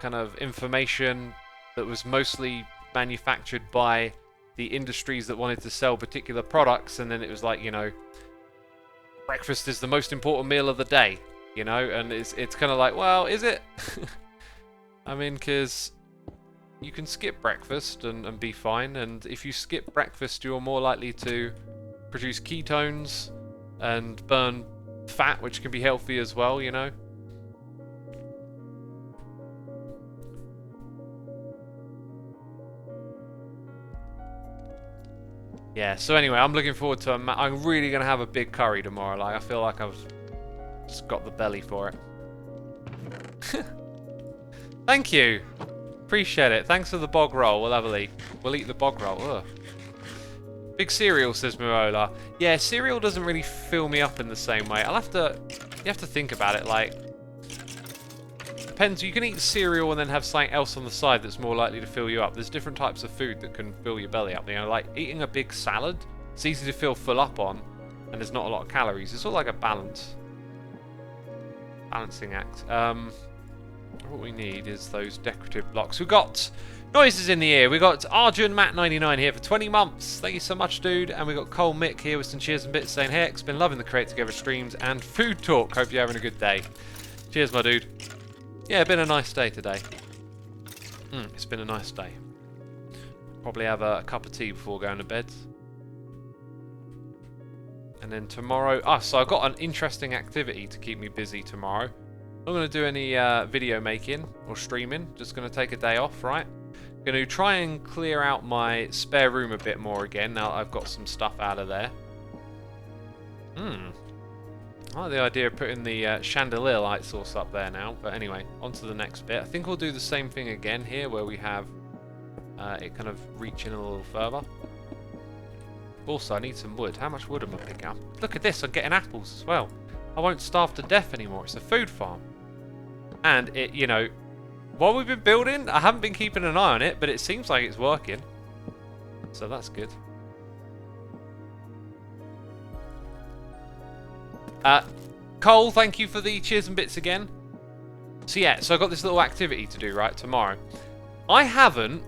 kind of information that was mostly manufactured by the industries that wanted to sell particular products, and then it was like, you know, breakfast is the most important meal of the day, you know, and it's kind of like, well, is it? I mean, because you can skip breakfast and be fine, and if you skip breakfast, you're more likely to produce ketones and burn fat, which can be healthy as well, you know. Yeah, so anyway, I'm looking forward to I'm really going to have a big curry tomorrow. Like, I feel like I've just got the belly for it. Thank you. Appreciate it. Thanks for the bog roll. We'll have a eat. We'll eat the bog roll. Ugh. Big cereal, says Mirola. Yeah, cereal doesn't really fill me up in the same way. You have to think about it, like... Depends, you can eat cereal and then have something else on the side that's more likely to fill you up. There's different types of food that can fill your belly up. You know, like eating a big salad, it's easy to feel full up on, and there's not a lot of calories. It's all like a balance. Balancing act. What we need is those decorative blocks. We've got noises in the ear. We got Arjun Matt99 here for 20 months. Thank you so much, dude. And we got Cole Mick here with some cheers and bits saying, hey, X, been loving the Create Together streams and food talk. Hope you're having a good day. Cheers, my dude. Yeah, been a nice day today. It's been a nice day. Probably have a cup of tea before going to bed. And then tomorrow... so I've got an interesting activity to keep me busy tomorrow. I'm not going to do any video making or streaming. Just going to take a day off, right? Going to try and clear out my spare room a bit more again now that I've got some stuff out of there. I like the idea of putting the chandelier light source up there now. But anyway, on to the next bit. I think we'll do the same thing again here where we have it kind of reaching a little further. Also, I need some wood. How much wood am I picking up? Look at this, I'm getting apples as well. I won't starve to death anymore. It's a food farm. And it, you know, while we've been building, I haven't been keeping an eye on it, but it seems like it's working. So that's good. Cole, thank you for the cheers and bits again. So yeah, so I've got this little activity to do, right, tomorrow. I haven't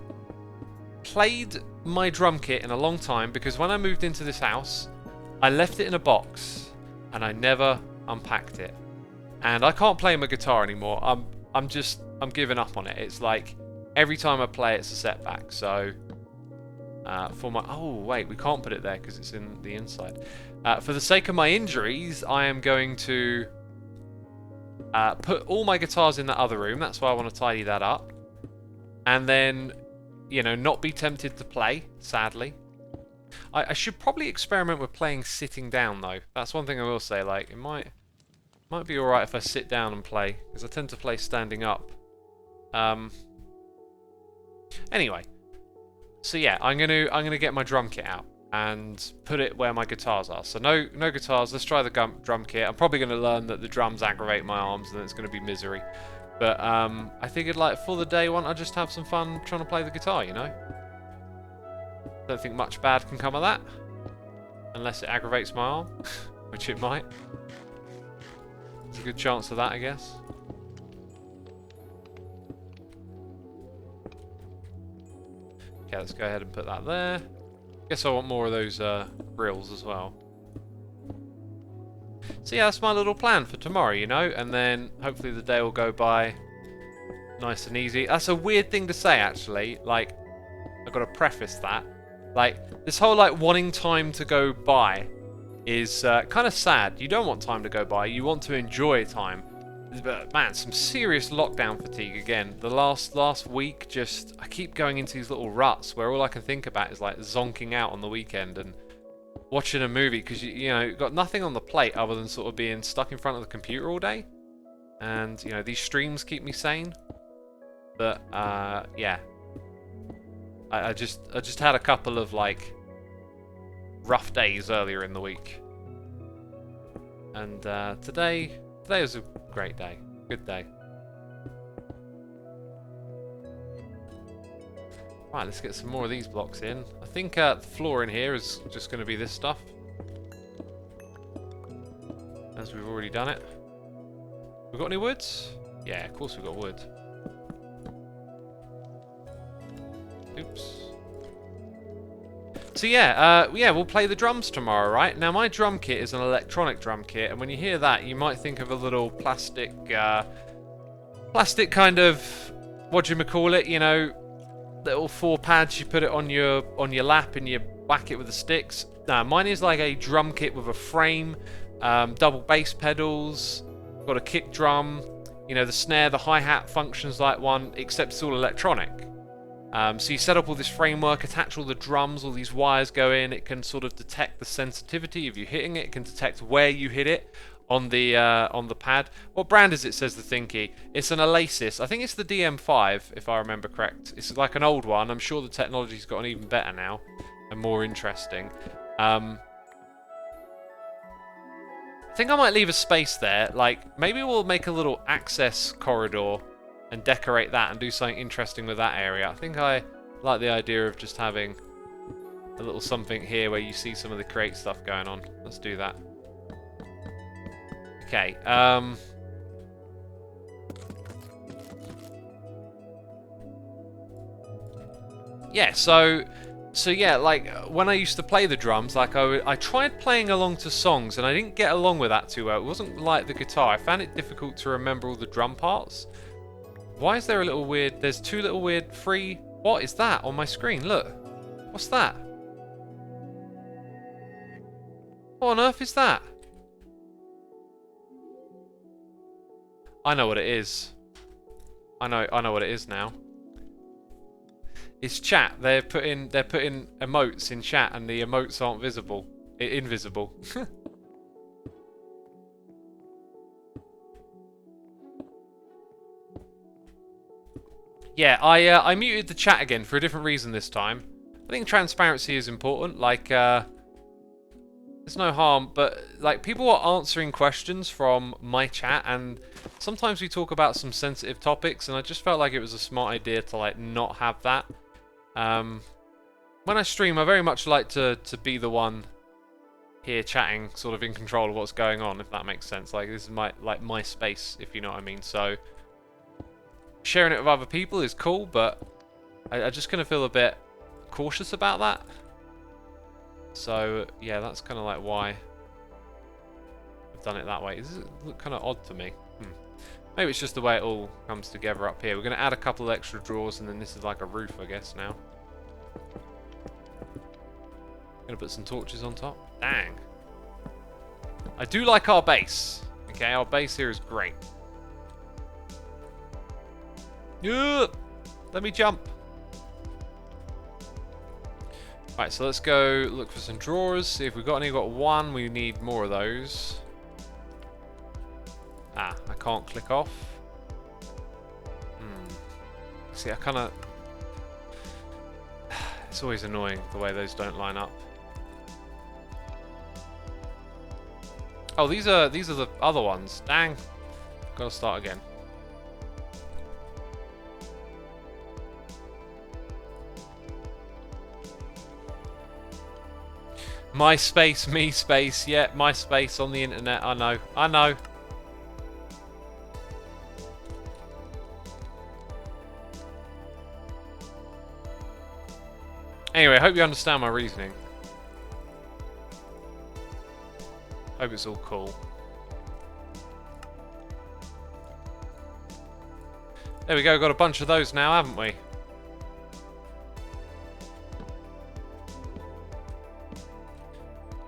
played my drum kit in a long time because when I moved into this house, I left it in a box and I never unpacked it. And I can't play my guitar anymore. I'm giving up on it. It's like every time I play it's a setback. So for my wait, we can't put it there because it's in the inside. For the sake of my injuries, I am going to put all my guitars in that other room. That's why I want to tidy that up. And then, you know, not be tempted to play, sadly. I should probably experiment with playing sitting down, though. That's one thing I will say. Like, it might be alright if I sit down and play, because I tend to play standing up. Anyway. So yeah, I'm gonna get my drum kit out and put it where my guitars are. So no guitars. Let's try the drum kit. I'm probably gonna learn that the drums aggravate my arms, and it's gonna be misery. But I figured, like, for the day one, I'll just have some fun trying to play the guitar, you know? Don't think much bad can come of that. Unless it aggravates my arm, which it might. There's a good chance of that, I guess. Okay, let's go ahead and put that there. Guess I want more of those grills as well. So yeah, that's my little plan for tomorrow, you know, and then hopefully the day will go by nice and easy. That's a weird thing to say, actually. Like, I've got to preface that. Like, this whole, like, wanting time to go by is kind of sad. You don't want time to go by. You want to enjoy time. But, man, some serious lockdown fatigue again. The last week, just, I keep going into these little ruts where all I can think about is, like, zonking out on the weekend and watching a movie, because you know, you've got nothing on the plate other than sort of being stuck in front of the computer all day. And, you know, these streams keep me sane. But yeah, I just had a couple of, like, rough days earlier in the week, and today was a great day, good day. Right, let's get some more of these blocks in. I think the floor in here is just going to be this stuff, as we've already done it. We got any wood? Yeah, of course we've got wood. Oops. So yeah, we'll play the drums tomorrow, right? Now my drum kit is an electronic drum kit, and when you hear that, you might think of a little plastic kind of, what do you call it? You know, little 4 pads. You put it on your lap and you whack it with the sticks. Nah, mine is like a drum kit with a frame, double bass pedals, got a kick drum. You know, the snare, the hi-hat functions like one, except it's all electronic. So you set up all this framework, attach all the drums, all these wires go in. It can sort of detect the sensitivity of you hitting it. It can detect where you hit it on the pad. What brand is it, says the Thinky? It's an Elasis. I think it's the DM5, if I remember correct. It's like an old one. I'm sure the technology's gotten even better now and more interesting. I think I might leave a space there. Like, maybe we'll make a little access corridor and decorate that and do something interesting with that area. I think I like the idea of just having a little something here where you see some of the Create stuff going on. Let's do that. Okay, yeah, so yeah, like when I used to play the drums, like I tried playing along to songs and I didn't get along with that too well. It wasn't like the guitar. I found it difficult to remember all the drum parts. Why is there a little weird... There's two little weird free... What is that on my screen? Look. What's that? What on earth is that? I know what it is. I know what it is now. It's chat. They're putting emotes in chat, and the emotes aren't visible. Invisible. Yeah, I muted the chat again for a different reason this time. I think transparency is important. Like, there's no harm, but like people are answering questions from my chat, and sometimes we talk about some sensitive topics, and I just felt like it was a smart idea to like not have that. When I stream, I very much like to be the one here chatting, sort of in control of what's going on, if that makes sense. Like this is my space, if you know what I mean. So sharing it with other people is cool, but I just kind of feel a bit cautious about that. So yeah, that's kind of like why I've done it that way. Does it look kind of odd to me? Maybe it's just the way it all comes together up here. We're going to add a couple of extra drawers, and then this is like a roof, I guess, now. Going to put some torches on top. Dang. I do like our base. Okay, our base here is great. Yeah, let me jump. Right, so let's go look for some drawers. See if we've got any. We've got one. We need more of those. Ah, I can't click off. See, I kind of... It's always annoying the way those don't line up. Oh, these are the other ones. Dang. Gotta start again. My space, me space. Yeah, my space on the internet. I know. I know. Anyway, I hope you understand my reasoning. Hope it's all cool. There we go, got a bunch of those now, haven't we?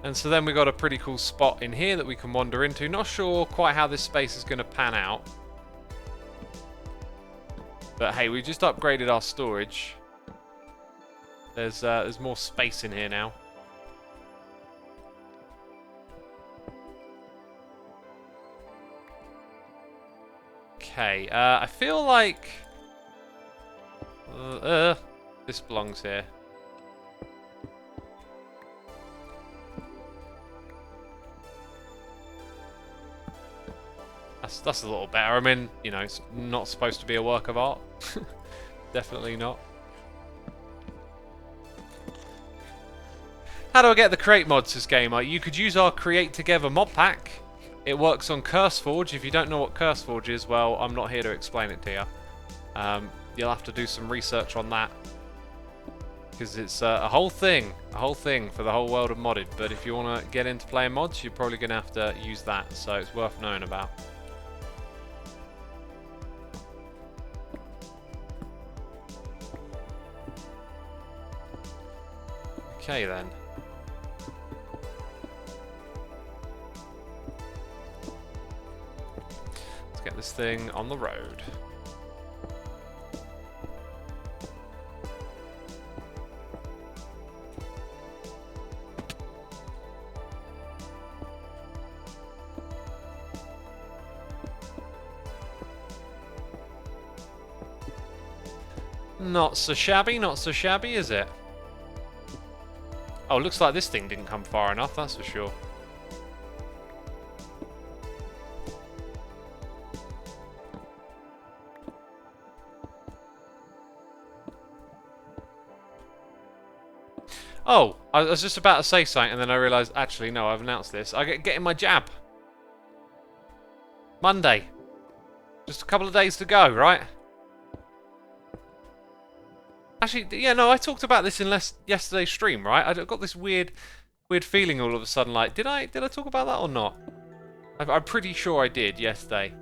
And so then we got a pretty cool spot in here that we can wander into. Not sure quite how this space is going to pan out. But hey, we just upgraded our storage. There's more space in here now. Okay, I feel like this belongs here. That's a little better. I mean, you know, it's not supposed to be a work of art. Definitely not. How do I get the create mods this game? You could use our create together mod pack. It works on CurseForge. If you don't know what CurseForge is, well, I'm not here to explain it to you. You'll have to do some research on that. Because it's a whole thing for the whole world of modded. But if you want to get into playing mods, you're probably going to have to use that. So it's worth knowing about. Okay then. Let's get this thing on the road. Not so shabby, is it? Oh, looks like this thing didn't come far enough, that's for sure. Oh, I was just about to say something and then I realised, actually, no, I've announced this. I get getting my jab. Monday. Just a couple of days to go, right? Actually, yeah, no, I talked about this in yesterday's stream, right? I got this weird feeling all of a sudden. Like, did I talk about that or not? I'm pretty sure I did yesterday.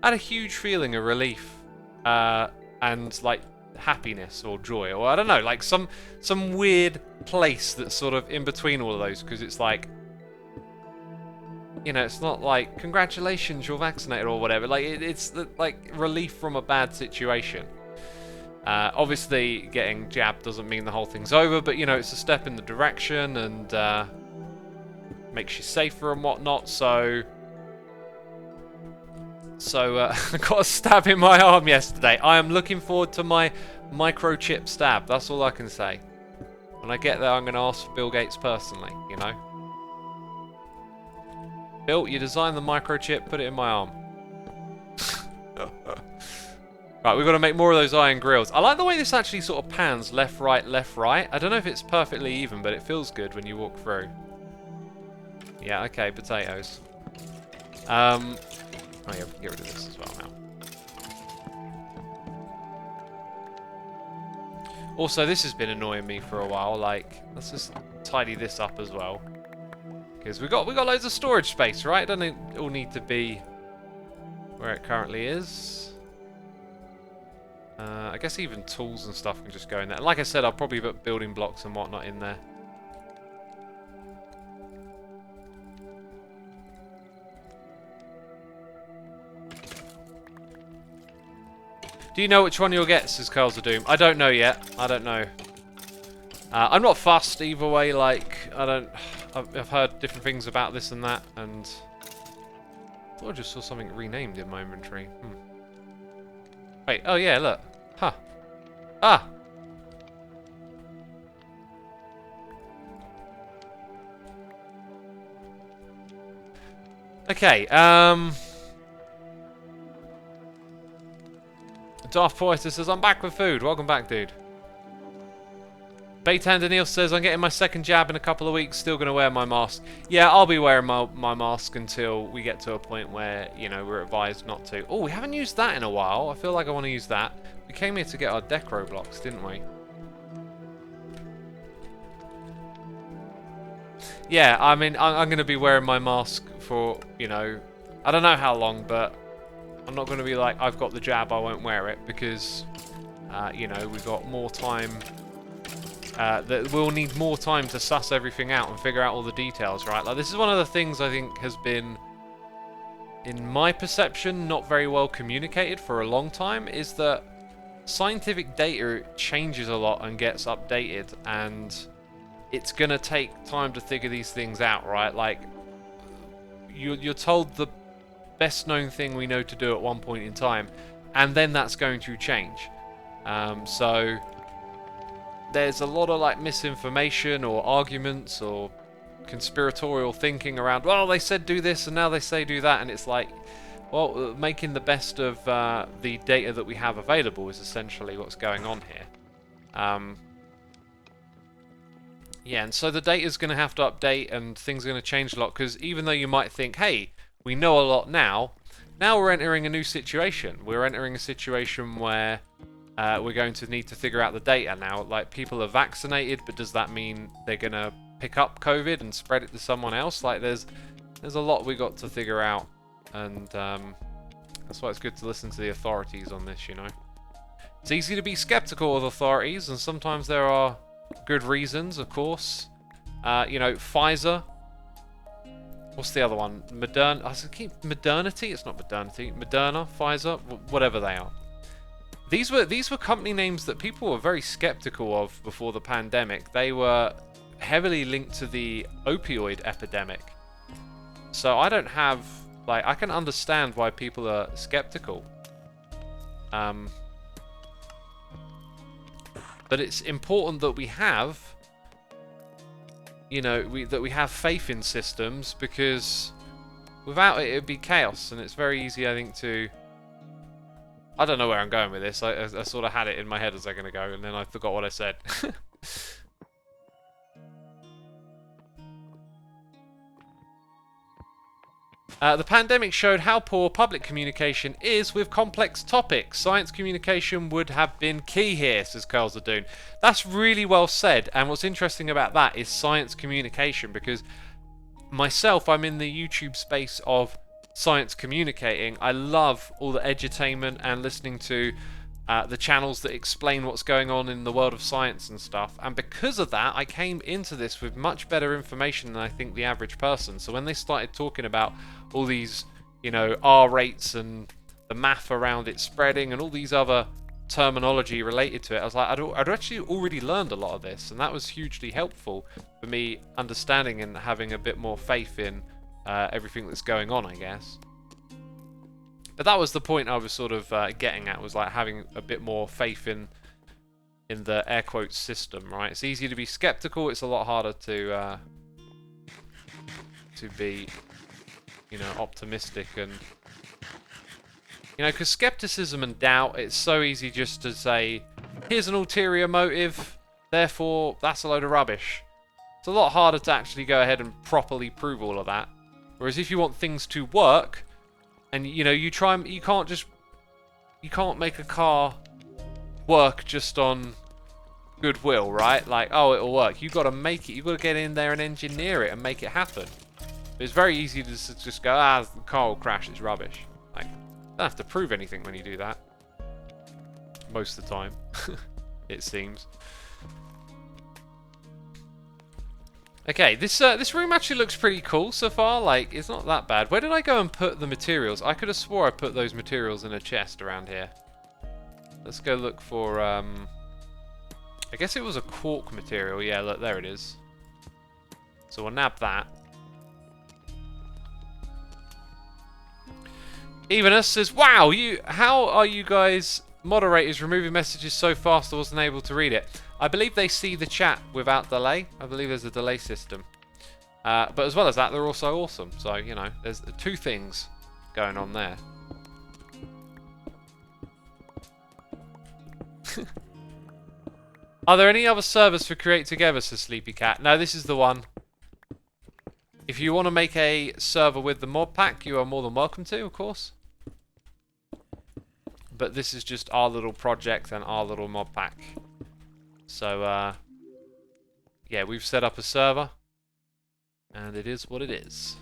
I had a huge feeling of relief, and like happiness or joy, or I don't know, like some weird place that's sort of in between all of those, because it's like, you know, it's not like congratulations, you're vaccinated or whatever. Like it's like relief from a bad situation. Obviously, getting jabbed doesn't mean the whole thing's over, but you know, it's a step in the direction and makes you safer and whatnot. So I got a stab in my arm yesterday. I am looking forward to my microchip stab. That's all I can say. When I get there, I'm going to ask for Bill Gates personally, you know. Bill, you designed the microchip, put it in my arm. Right, we've got to make more of those iron grills. I like the way this actually sort of pans left, right, left, right. I don't know if it's perfectly even, but it feels good when you walk through. Yeah, okay, potatoes. Oh yeah, we can get rid of this as well now. Also, this has been annoying me for a while. Like, let's just tidy this up as well, because we got loads of storage space, right? It doesn't all need to be where it currently is. I guess even tools and stuff can just go in there. Like I said, I'll probably put building blocks and whatnot in there. Do you know which one you'll get, says Curls of Doom? I don't know yet. I don't know. I'm not fussed either way. Like, I've heard different things about this and that, and I thought I just saw something renamed in my inventory. Wait, oh yeah, look. Huh. Ah! Okay, Darth Poeter says, I'm back with food. Welcome back, dude. Baytan Daniel says, I'm getting my second jab in a couple of weeks. Still going to wear my mask. Yeah, I'll be wearing my mask until we get to a point where, you know, we're advised not to. Oh, we haven't used that in a while. I feel like I want to use that. We came here to get our decro blocks, didn't we? Yeah, I mean, I'm going to be wearing my mask for, you know, I don't know how long, but I'm not going to be like, I've got the jab, I won't wear it, because, you know, we've got more time. That we'll need more time to suss everything out and figure out all the details, right? Like, this is one of the things I think has been, in my perception, not very well communicated for a long time, is that scientific data changes a lot and gets updated, and it's gonna take time to figure these things out, right? Like, you're told the best known thing we know to do at one point in time, and then that's going to change. So there's a lot of like misinformation or arguments or conspiratorial thinking around, well, they said do this and now they say do that, and it's like, well, making the best of the data that we have available is essentially what's going on here. Yeah, and so the data's going to have to update and things are going to change a lot, because even though you might think, hey, we know a lot now we're entering a new situation. We're entering a situation where we're going to need to figure out the data now. Like, people are vaccinated, but does that mean they're going to pick up COVID and spread it to someone else? Like, there's a lot we got to figure out, and that's why it's good to listen to the authorities on this, you know. It's easy to be skeptical of authorities, and sometimes there are good reasons, of course. You know, Pfizer. What's the other one? Modernity? It's not modernity. Moderna, Pfizer, whatever they are. These were company names that people were very skeptical of before the pandemic. They were heavily linked to the opioid epidemic. So I don't have, like, I can understand why people are skeptical. But it's important that we have, you know, that we have faith in systems, because without it, it'd be chaos, and it's very easy, I think, to... I don't know where I'm going with this. I sort of had it in my head as I'm going to go, and then I forgot what I said. The pandemic showed how poor public communication is with complex topics. Science communication would have been key here, says Curls of Dune. That's really well said, and what's interesting about that is science communication, because myself, I'm in the YouTube space of science communicating. I love all the edutainment and listening to the channels that explain what's going on in the world of science and stuff, and because of that I came into this with much better information than I think the average person. So when they started talking about all these, you know, R rates and the math around it spreading and all these other terminology related to it, I was like, I'd actually already learned a lot of this, and that was hugely helpful for me understanding and having a bit more faith in everything that's going on, I guess. But that was the point I was sort of getting at, was like having a bit more faith in the air quotes system, right? It's easy to be skeptical. It's a lot harder to be, you know, optimistic, and you know, because skepticism and doubt, it's so easy just to say, here's an ulterior motive, therefore that's a load of rubbish. It's a lot harder to actually go ahead and properly prove all of that. Whereas if you want things to work, and you know, you can't make a car work just on goodwill, right? Like, oh, it'll work. You've got to make it. You've got to get in there and engineer it and make it happen. It's very easy to just go, the car will crash. It's rubbish. Like, you don't have to prove anything when you do that. Most of the time, it seems. Okay, this room actually looks pretty cool so far. Like, it's not that bad. Where did I go and put the materials? I could have swore I put those materials in a chest around here. Let's go look for, I guess it was a cork material. Yeah, look, there it is. So we'll nab that. Evenus says, wow, how are you guys moderators removing messages so fast I wasn't able to read it? I believe they see the chat without delay. I believe there's a delay system. But as well as that, they're also awesome. So, you know, there's two things going on there. Are there any other servers for Create Together, says Sleepy Cat? No, this is the one. If you want to make a server with the Modpack, you are more than welcome to, of course. But this is just our little project and our little Modpack. So, yeah, we've set up a server, and it is what it is.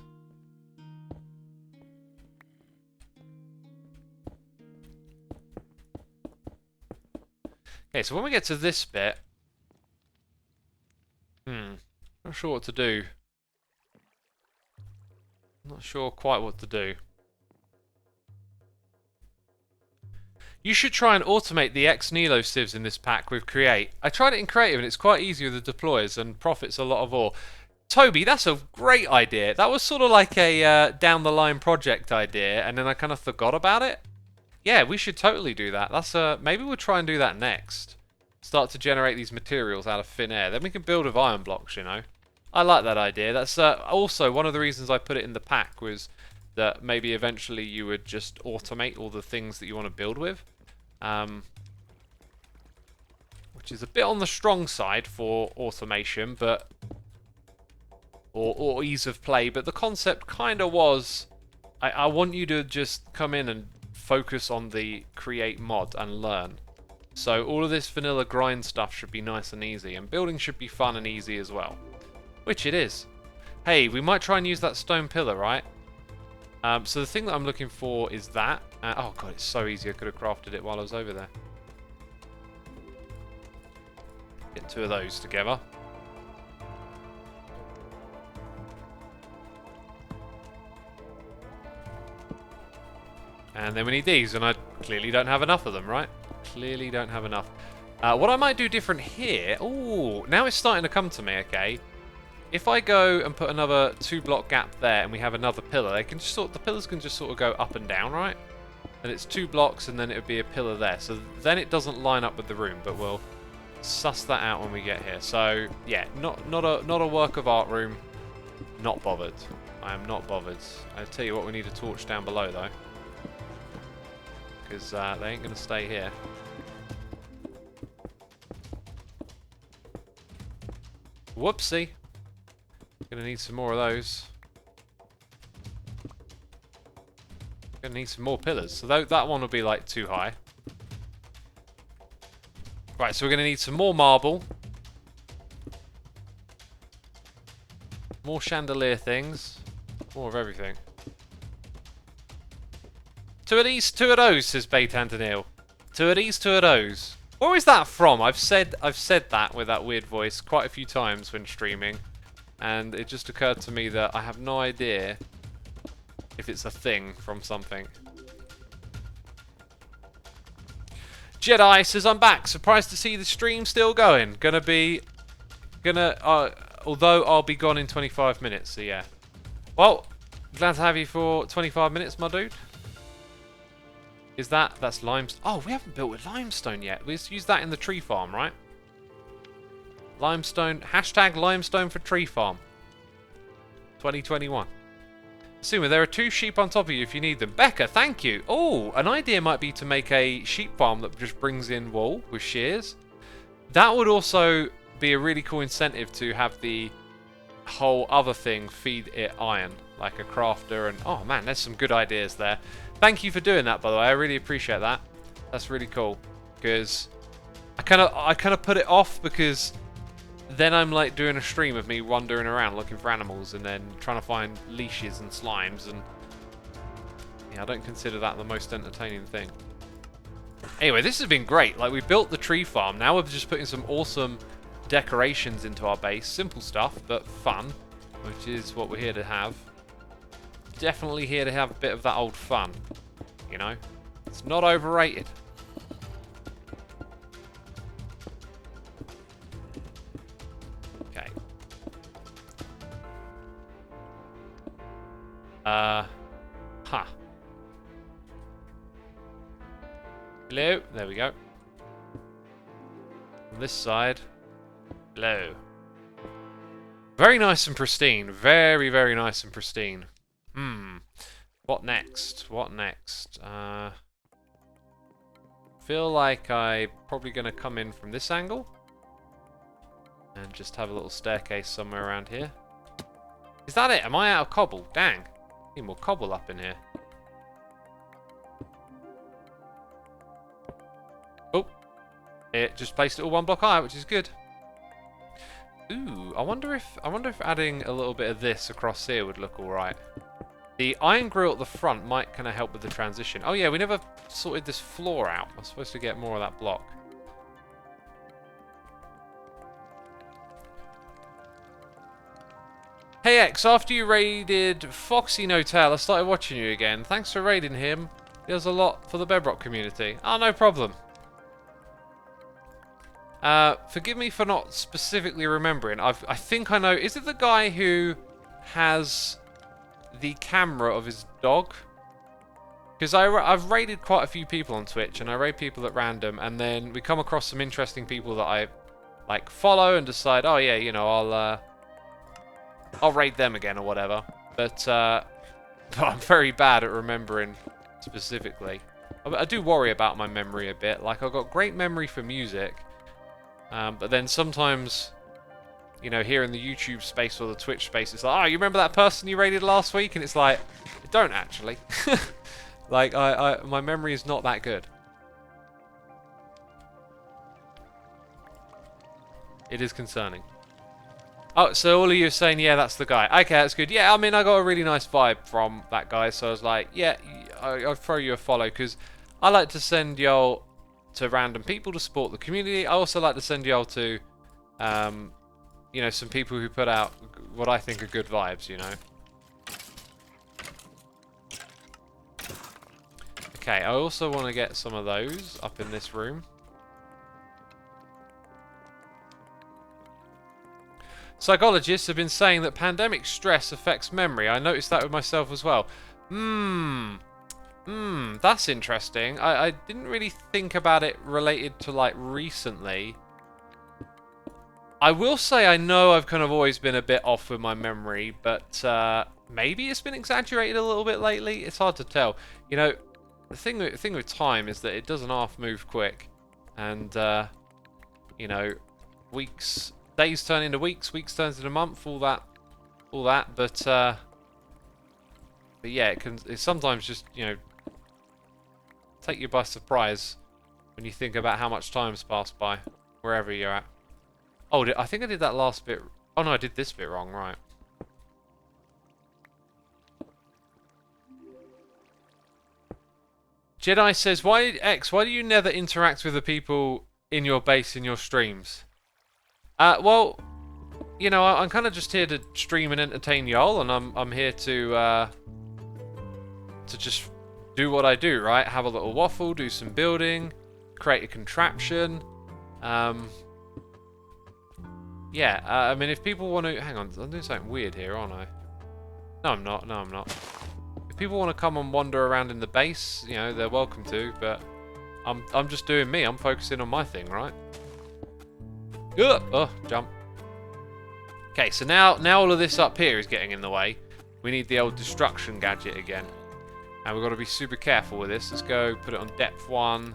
Okay, so when we get to this bit, not sure what to do. Not sure quite what to do. You should try and automate the ex-Nilo sieves in this pack with Create. I tried it in Creative and it's quite easy with the deployers and profits a lot of ore. Toby, that's a great idea. That was sort of like a down-the-line project idea, and then I kind of forgot about it. Yeah, we should totally do that. That's maybe we'll try and do that next. Start to generate these materials out of thin air. Then we can build with iron blocks, you know. I like that idea. That's also one of the reasons I put it in the pack, was that maybe eventually you would just automate all the things that you want to build with. Which is a bit on the strong side for automation, but or ease of play, but the concept kind of was, I want you to just come in and focus on the create mod and learn. So all of this vanilla grind stuff should be nice and easy, and building should be fun and easy as well. Which it is. Hey, we might try and use that stone pillar, right? So the thing that I'm looking for is that. Oh god, it's so easy. I could have crafted it while I was over there. Get two of those together. And then we need these, and I clearly don't have enough of them, right? Clearly don't have enough. What I might do different here... Oh, now it's starting to come to me, okay. If I go and put another 2-block gap there, and we have another pillar, they can just the pillars can just sort of go up and down, right? And it's 2 blocks, and then it would be a pillar there. So then it doesn't line up with the room, but we'll suss that out when we get here. So yeah, not a work of art room. Not bothered. I am not bothered. I tell you what, we need a torch down below though, because they ain't gonna stay here. Whoopsie. Gonna need some more of those. Gonna need some more pillars. So that one will be like too high. Right, so we're gonna need some more marble. More chandelier things. More of everything. Two of these, two of those, says Bait Antonil. Two of these, two of those. Where is that from? I've said that with that weird voice quite a few times when streaming, and it just occurred to me that I have no idea if it's a thing from something. Jedi says, I'm back. Surprised to see the stream still going. Although I'll be gone in 25 minutes, so yeah. Well, glad to have you for 25 minutes, my dude. That's limestone? Oh, we haven't built with limestone yet. Let's use that in the tree farm, right? Limestone, hashtag limestone for tree farm. 2021. Xisuma, there are 2 sheep on top of you if you need them. Becca, thank you. Oh, an idea might be to make a sheep farm that just brings in wool with shears. That would also be a really cool incentive to have the whole other thing feed it iron, like a crafter. And oh man, there's some good ideas there. Thank you for doing that, by the way. I really appreciate that. That's really cool, because I kind of put it off, because then I'm like doing a stream of me wandering around looking for animals and then trying to find leashes and slimes, and yeah, I don't consider that the most entertaining thing. Anyway, this has been great. Like, we built the tree farm. Now we're just putting some awesome decorations into our base. Simple stuff, but fun, which is what we're here to have. Definitely here to have a bit of that old fun, you know? It's not overrated. Okay. Hello? There we go. On this side. Hello. Very nice and pristine. Very, very nice and pristine. What next? What next? Feel like I'm probably going to come in from this angle. And just have a little staircase somewhere around here. Is that it? Am I out of cobble? Dang. Need more cobble up in here. Oh. It just placed it all 1 block higher, which is good. Ooh, I wonder if adding a little bit of this across here would look alright. The iron grill at the front might kind of help with the transition. Oh yeah, we never sorted this floor out. I'm supposed to get more of that block. Hey X, after you raided Foxy No Tail, I started watching you again. Thanks for raiding him. He does a lot for the Bedrock community. Oh, no problem. Forgive me for not specifically remembering. I think I know. Is it the guy who has the camera of his dog? Because I've raided quite a few people on Twitch, and I raid people at random, and then we come across some interesting people that I like follow and decide, oh yeah, you know, I'll raid them again or whatever. But I'm very bad at remembering specifically. I do worry about my memory a bit. Like, I've got great memory for music, but then sometimes, you know, here in the YouTube space or the Twitch space, it's like, oh, you remember that person you raided last week? And it's like, I don't actually. Like, my memory is not that good. It is concerning. Oh, so all of you are saying, yeah, that's the guy. Okay, that's good. Yeah, I mean, I got a really nice vibe from that guy, so I was like, yeah, I'll throw you a follow, because I like to send y'all to random people to support the community. I also like to send y'all to, you know, some people who put out what I think are good vibes, you know. Okay, I also want to get some of those up in this room. Psychologists have been saying that pandemic stress affects memory. I noticed that with myself as well. That's interesting. I didn't really think about it related to, like, recently. I will say I know I've kind of always been a bit off with my memory, but maybe it's been exaggerated a little bit lately. It's hard to tell. You know, the thing with time is that it doesn't half move quick, and you know, days turn into weeks turns into a month, all that. But yeah, it sometimes just, you know, take you by surprise when you think about how much time's passed by, wherever you're at. Oh, I think I did that last bit. Oh no, I did this bit wrong, right. Jedi says, why do you never interact with the people in your base in your streams? Well, you know, I'm kind of just here to stream and entertain y'all, and I'm here to just do what I do, right? Have a little waffle, do some building, create a contraption. Yeah, I mean, if people want to... Hang on, I'm doing something weird here, aren't I? No, I'm not. No, I'm not. If people want to come and wander around in the base, you know, they're welcome to, but I'm just doing me. I'm focusing on my thing, right? Ugh! Oh, jump. Okay, so now all of this up here is getting in the way. We need the old destruction gadget again. And we've got to be super careful with this. Let's go put it on depth 1.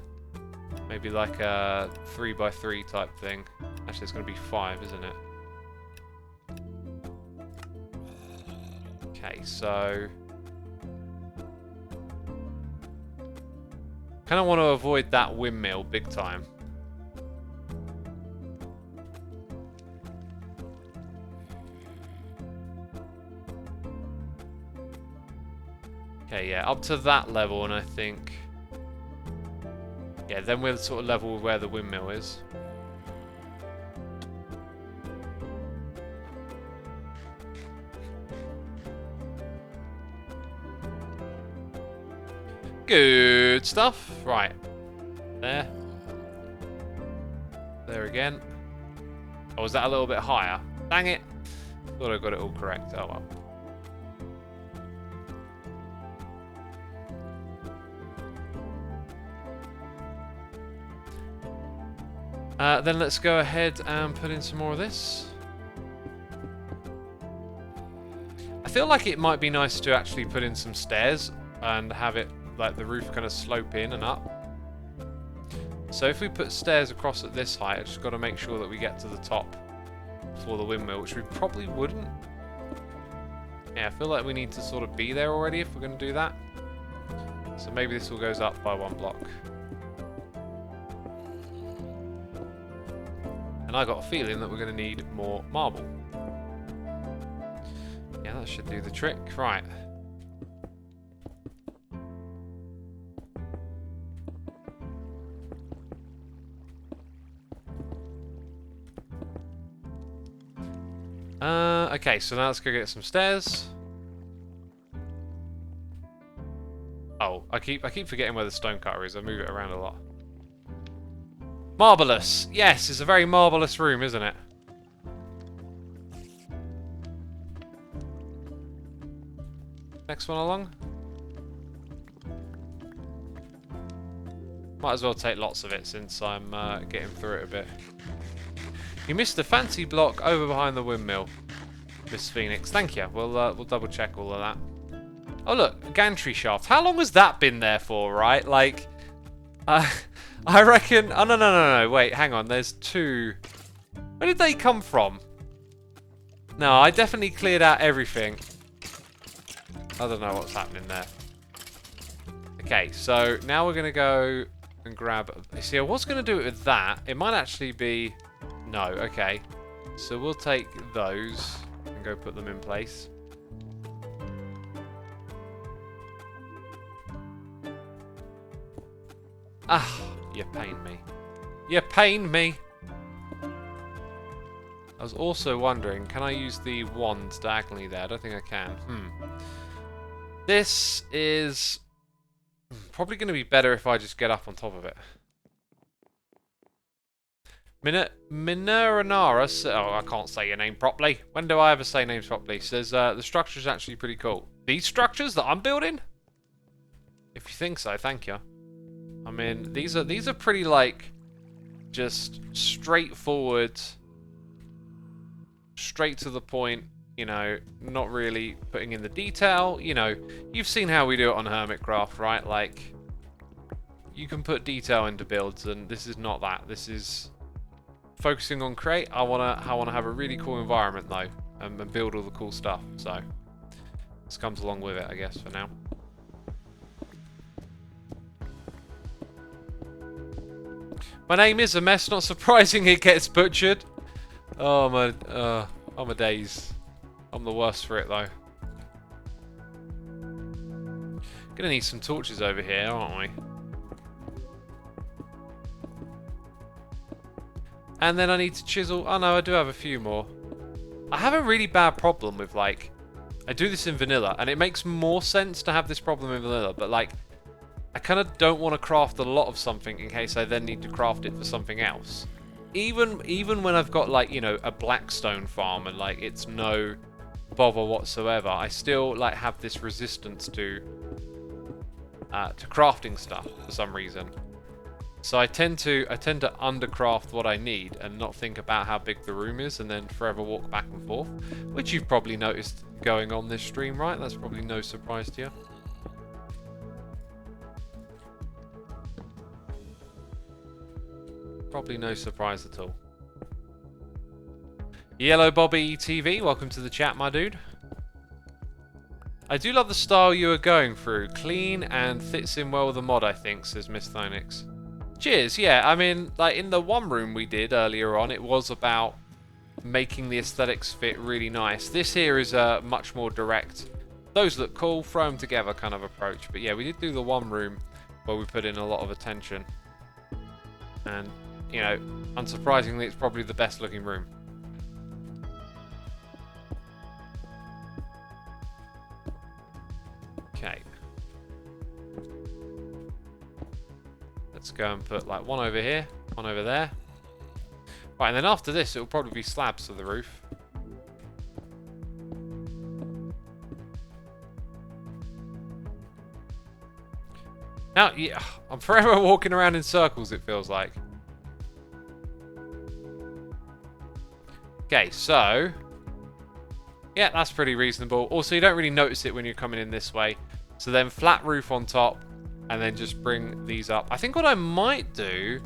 Maybe like a 3x3 type thing. Actually, it's going to be 5, isn't it? Okay, so... kind of want to avoid that windmill big time. Okay, yeah, up to that level, and I think... yeah, then we're sort of level with where the windmill is. Good stuff. Right. There. There again. Oh, was that a little bit higher? Dang it. Thought I got it all correct. Oh well. Then let's go ahead and put in some more of this. I feel like it might be nice to actually put in some stairs and have it, like, the roof kind of slope in and up. So if we put stairs across at this height, I've just got to make sure that we get to the top for the windmill, which we probably wouldn't. Yeah, I feel like we need to sort of be there already if we're going to do that. So maybe this all goes up by 1 block. And I got a feeling that we're going to need more marble. Yeah, that should do the trick. Right. Okay, so now let's go get some stairs. Oh, I keep forgetting where the stone cutter is. I move it around a lot. Marvellous! Yes, it's a very marvellous room, isn't it? Next one along. Might as well take lots of it since I'm getting through it a bit. You missed the fancy block over behind the windmill, Miss Phoenix. Thank you. We'll double check all of that. Oh look, a gantry shaft. How long has that been there for, right? Like, I reckon... oh, no. Wait, hang on. There's 2. Where did they come from? No, I definitely cleared out everything. I don't know what's happening there. Okay, so now we're going to go and grab... see, I was going to do it with that. It might actually be... no, okay. So we'll take those and go put them in place. Ah, you pain me. You pain me! I was also wondering, can I use the wand diagonally there? I don't think I can. This is probably going to be better if I just get up on top of it. Mineranara, oh, I can't say your name properly. When do I ever say names properly? Says the structure's actually pretty cool. These structures that I'm building? If you think so, thank you. I mean, these are pretty, like, just straightforward, straight to the point, you know, not really putting in the detail. You know, you've seen how we do it on Hermitcraft, right? Like, you can put detail into builds, and this is not that. This is focusing on create. I wanna have a really cool environment though, and build all the cool stuff. So this comes along with it, I guess, for now. My name is a mess, not surprising it gets butchered. Oh my days. I'm the worst for it though. Gonna need some torches over here, aren't we? And then I need to chisel. Oh no, I do have a few more. I have a really bad problem with like, I do this in vanilla, and it makes more sense to have this problem in vanilla, but like, I kind of don't want to craft a lot of something in case I then need to craft it for something else. Even when I've got like, you know, a blackstone farm and like it's no bother whatsoever, I still like have this resistance to crafting stuff for some reason. So I tend to undercraft what I need and not think about how big the room is, and then forever walk back and forth, which you've probably noticed going on this stream, right? That's probably no surprise to you. Probably no surprise at all. Yellow Bobby TV, welcome to the chat, my dude. I do love the style you are going through. Clean and fits in well with the mod, I think, says Miss Thonix. Cheers, yeah, I mean, like in the one room we did earlier on, it was about making the aesthetics fit really nice. This here is a much more direct, those look cool, throw them together kind of approach. But yeah, we did do the one room where we put in a lot of attention. And, you know, unsurprisingly, it's probably the best looking room. Okay. Let's go and put like one over here, one over there. Right, and then after this, it'll probably be slabs to the roof. Now, yeah, I'm forever walking around in circles, it feels like. Okay, so... yeah, that's pretty reasonable. Also, you don't really notice it when you're coming in this way. So then flat roof on top, and then just bring these up. I think what I might do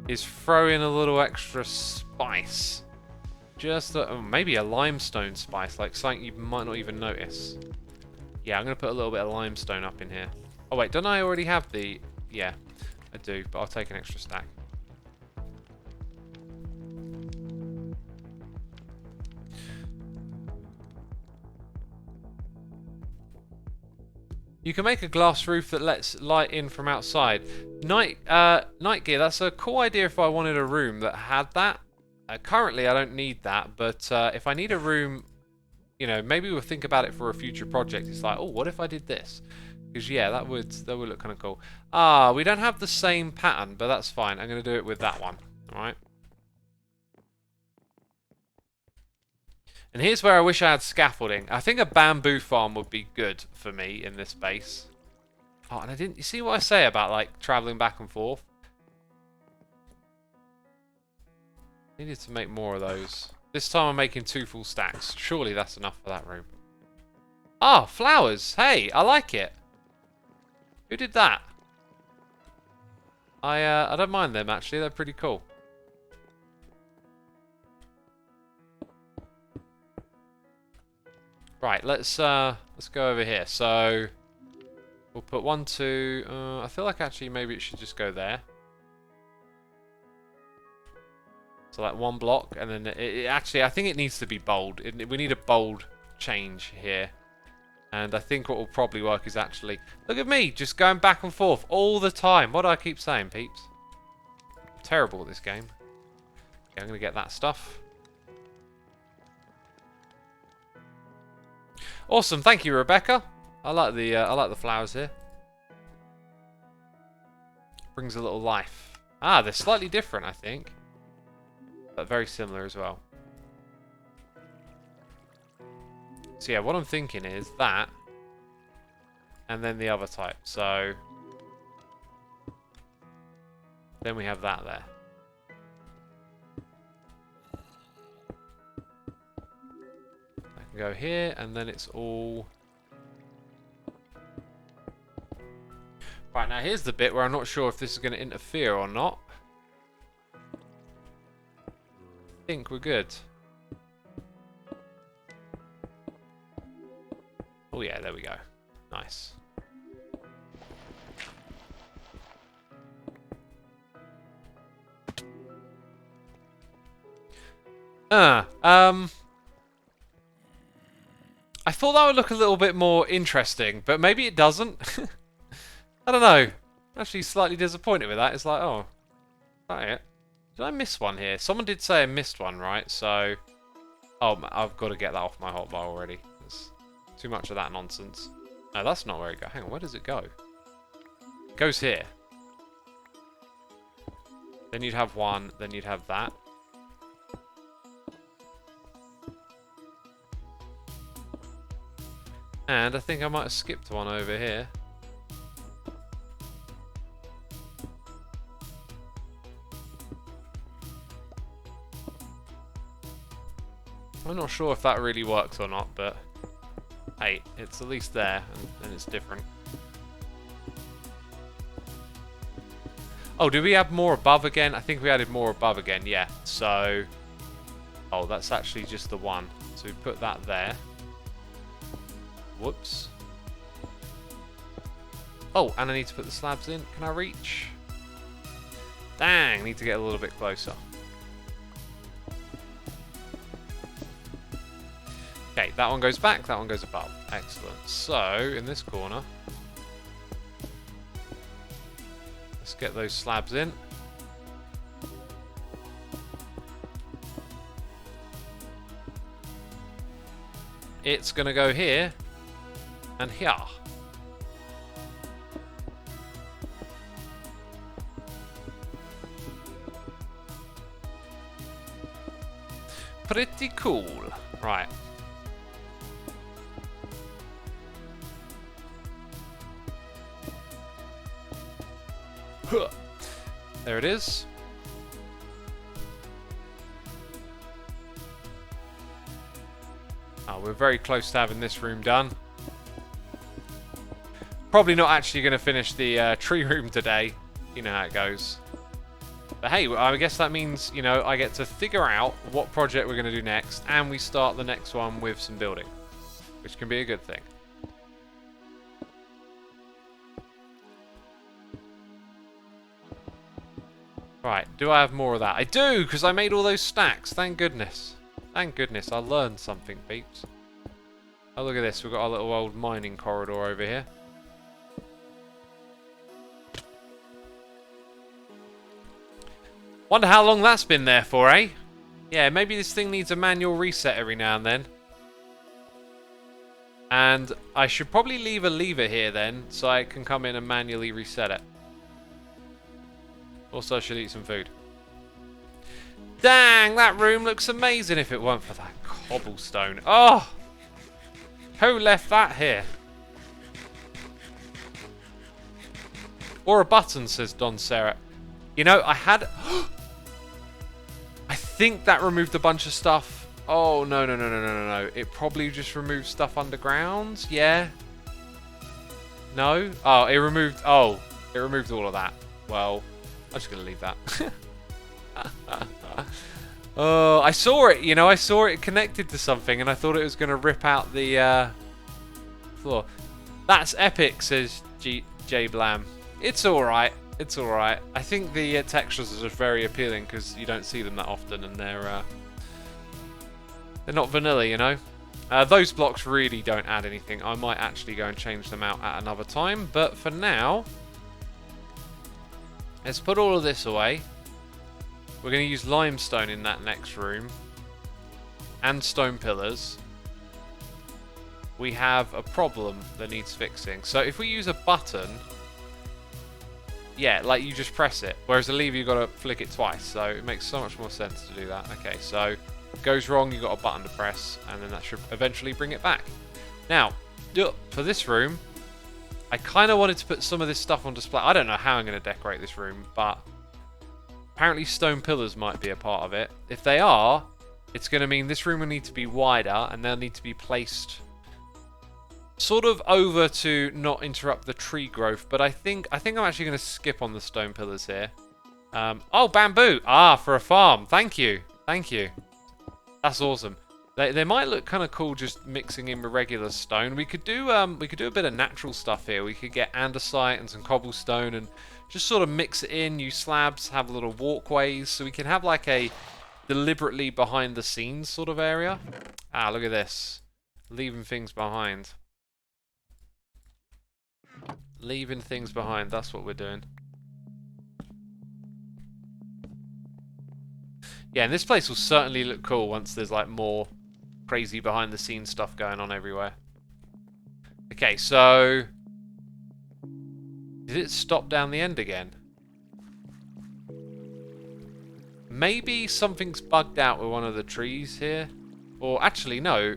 is throw in a little extra spice. Just maybe a limestone spice, like something you might not even notice. Yeah, I'm going to put a little bit of limestone up in here. Oh wait, don't I already have the... yeah, I do, but I'll take an extra stack. You can make a glass roof that lets light in from outside. Night gear, that's a cool idea if I wanted a room that had that. Currently, I don't need that, but if I need a room, you know, maybe we'll think about it for a future project. It's like, oh, what if I did this? Because, yeah, that would look kind of cool. Ah, we don't have the same pattern, but that's fine. I'm going to do it with that one, all right? And here's where I wish I had scaffolding. I think a bamboo farm would be good for me in this base. Oh, and I didn't... you see what I say about, like, traveling back and forth? Needed to make more of those. This time I'm making 2 full stacks. Surely that's enough for that room. Ah, flowers. Hey, I like it. Who did that? I don't mind them, actually. They're pretty cool. Right, let's go over here. So we'll put 1, 2. I feel like actually maybe it should just go there. So like 1 block, and then it actually I think it needs to be bold. We need a bold change here. And I think what will probably work is actually... look at me, just going back and forth all the time. What do I keep saying, peeps? I'm terrible at this game. Okay, I'm going to get that stuff. Awesome, thank you, Rebecca. I like the flowers here. Brings a little life. Ah, they're slightly different, I think. But very similar as well. So yeah, what I'm thinking is that, and then the other type. So then we have that there. I can go here, and then it's all... right, now here's the bit where I'm not sure if this is going to interfere or not. I think we're good. Oh yeah, there we go. Nice. I thought that would look a little bit more interesting, but maybe it doesn't. I don't know. I'm actually slightly disappointed with that. It's like, oh, is that it? Did I miss one here? Someone did say I missed one, right? So, oh, I've got to get that off my hotbar already. There's too much of that nonsense. No, that's not where it goes. Hang on, where does it go? It goes here. Then you'd have one, then you'd have that. And I think I might have skipped one over here. I'm not sure if that really works or not, but hey, it's at least there, and it's different. Oh, did we add more above again? I think we added more above again, yeah. So, oh, that's actually just the one. So we put that there. Whoops. Oh, and I need to put the slabs in. Can I reach? Dang, I need to get a little bit closer. Okay, that one goes back, that one goes above. Excellent. So, in this corner, let's get those slabs in. It's going to go here and here. Pretty cool. Right. There it is. Oh, we're very close to having this room done. Probably not actually going to finish the tree room today. You know how it goes. But hey, I guess that means, you know, I get to figure out what project we're going to do next, and we start the next one with some building, which can be a good thing. Right, do I have more of that? I do, because I made all those stacks. Thank goodness. Thank goodness, I learned something, peeps. Oh, look at this. We've got our little old mining corridor over here. Wonder how long that's been there for, eh? Yeah, maybe this thing needs a manual reset every now and then. And I should probably leave a lever here then, so I can come in and manually reset it. Also, I should eat some food. Dang, that room looks amazing if it weren't for that cobblestone. Oh! Who left that here? Or a button, says Don Sarah. You know, I had... I think that removed a bunch of stuff. Oh, no, no, no, no, no, no, no. It probably just removed stuff underground. Yeah. No? Oh, it removed... Oh, it removed all of that. Well... I'm just going to leave that. Oh, I saw it, you know, I saw it connected to something and I thought it was going to rip out the floor. That's epic, says J Blam. It's alright, it's alright. I think the textures are just very appealing because you don't see them that often and they're not vanilla, you know. Those blocks really don't add anything. I might actually go and change them out at another time, but for now... Let's put all of this away. We're going to use limestone in that next room. And stone pillars. We have a problem that needs fixing. So if we use a button... Yeah, like you just press it. Whereas a lever, you've got to flick it twice. So it makes so much more sense to do that. Okay, so if it goes wrong, you've got a button to press. And then that should eventually bring it back. Now, for this room... I kind of wanted to put some of this stuff on display. I don't know how I'm going to decorate this room, but apparently stone pillars might be a part of it. If they are, it's going to mean this room will need to be wider and they'll need to be placed sort of over to not interrupt the tree growth. But I think I'm actually going to skip on the stone pillars here. Oh, bamboo! Ah, for a farm. Thank you. Thank you. That's awesome. They might look kind of cool just mixing in with regular stone. We could do a bit of natural stuff here. We could get andesite and some cobblestone and just sort of mix it in, use slabs, have little walkways, so we can have like the deliberately behind the scenes sort of area. Ah, look at this. Leaving things behind. Leaving things behind, that's what we're doing. Yeah, and this place will certainly look cool once there's like more crazy behind the scenes stuff going on everywhere. Okay, so... did it stop down the end again? Maybe something's bugged out with one of the trees here. Or actually, no.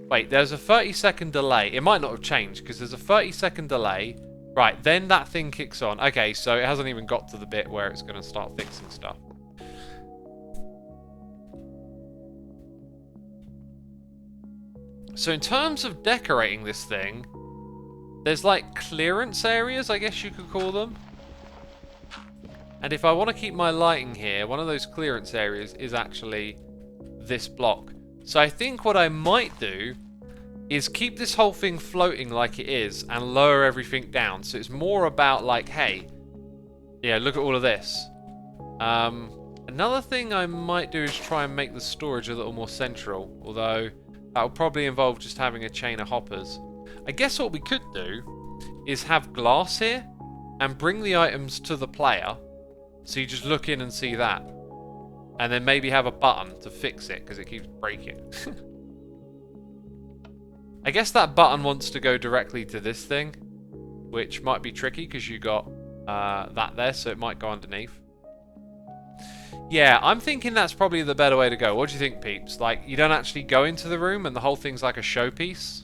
Wait, there's a 30-second delay. It might not have changed because there's a 30-second delay. Right, then that thing kicks on. Okay, so it hasn't even got to the bit where it's going to start fixing stuff. So in terms of decorating this thing, there's like clearance areas, I guess you could call them. And if I want to keep my lighting here, one of those clearance areas is actually this block. So I think what I might do is keep this whole thing floating like it is and lower everything down. So it's more about like, hey, yeah, look at all of this. Another thing I might do is try and make the storage a little more central, although that will probably involve just having a chain of hoppers. I guess what we could do is have glass here and bring the items to the player. So you just look in and see that. And then maybe have a button to fix it because it keeps breaking. I guess that button wants to go directly to this thing, which might be tricky because you got that there, so it might go underneath. Yeah, I'm thinking that's probably the better way to go. What do you think, peeps? Like, you don't actually go into the room and the whole thing's like a showpiece?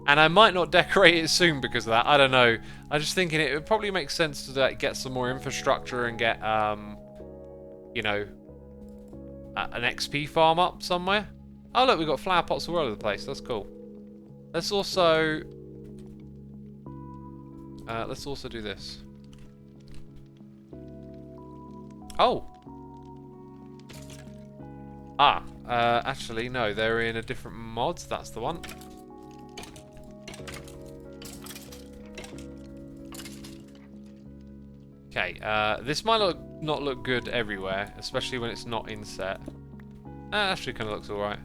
And I might not decorate it soon because of that. I don't know. I'm just thinking it would probably make sense to like, get some more infrastructure and get, you know, an XP farm up somewhere. Oh, look, we've got flower pots all over the place. That's cool. Let's also do this. Oh. Actually, no. They're in a different mod. That's the one. Okay, this might not look good everywhere, especially when it's not inset. Actually kind of looks alright.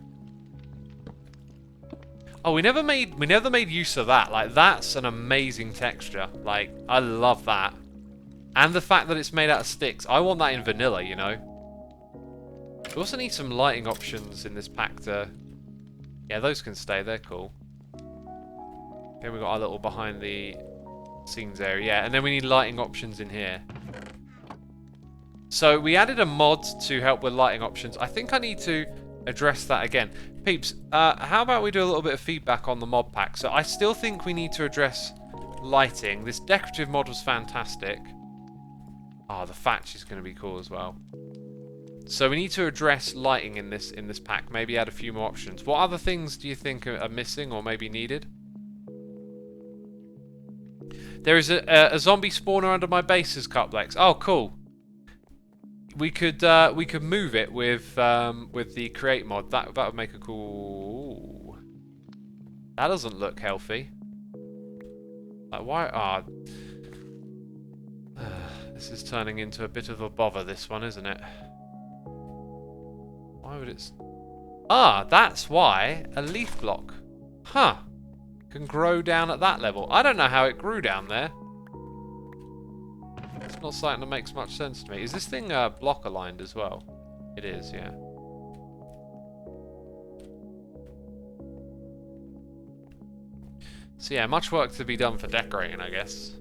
Oh, we never made use of that. Like, that's an amazing texture. Like, I love that. And the fact that it's made out of sticks. I want that in vanilla, you know. We also need some lighting options in this pack to... yeah, those can stay. They're cool. Okay, we've got our little behind the scenes area. Yeah, and then we need lighting options in here. So we added a mod to help with lighting options. I think I need to address that again. Peeps, how about we do a little bit of feedback on the mod pack? So I still think we need to address lighting. This decorative mod was fantastic. Oh, the thatch is going to be cool as well. So we need to address lighting in this pack. Maybe add a few more options. What other things do you think are missing or maybe needed? There is a zombie spawner under my base's cuplex. Oh, cool. We could move it with the create mod. That would make a cool. Ooh. That doesn't look healthy. Like why? This is turning into a bit of a bother. This one, isn't it? Why would it? That's why a leaf block. Huh. Can grow down at that level. I don't know how it grew down there. It's not something that makes much sense to me. Is this thing block aligned as well? It is, yeah. So yeah, much work to be done for decorating, I guess.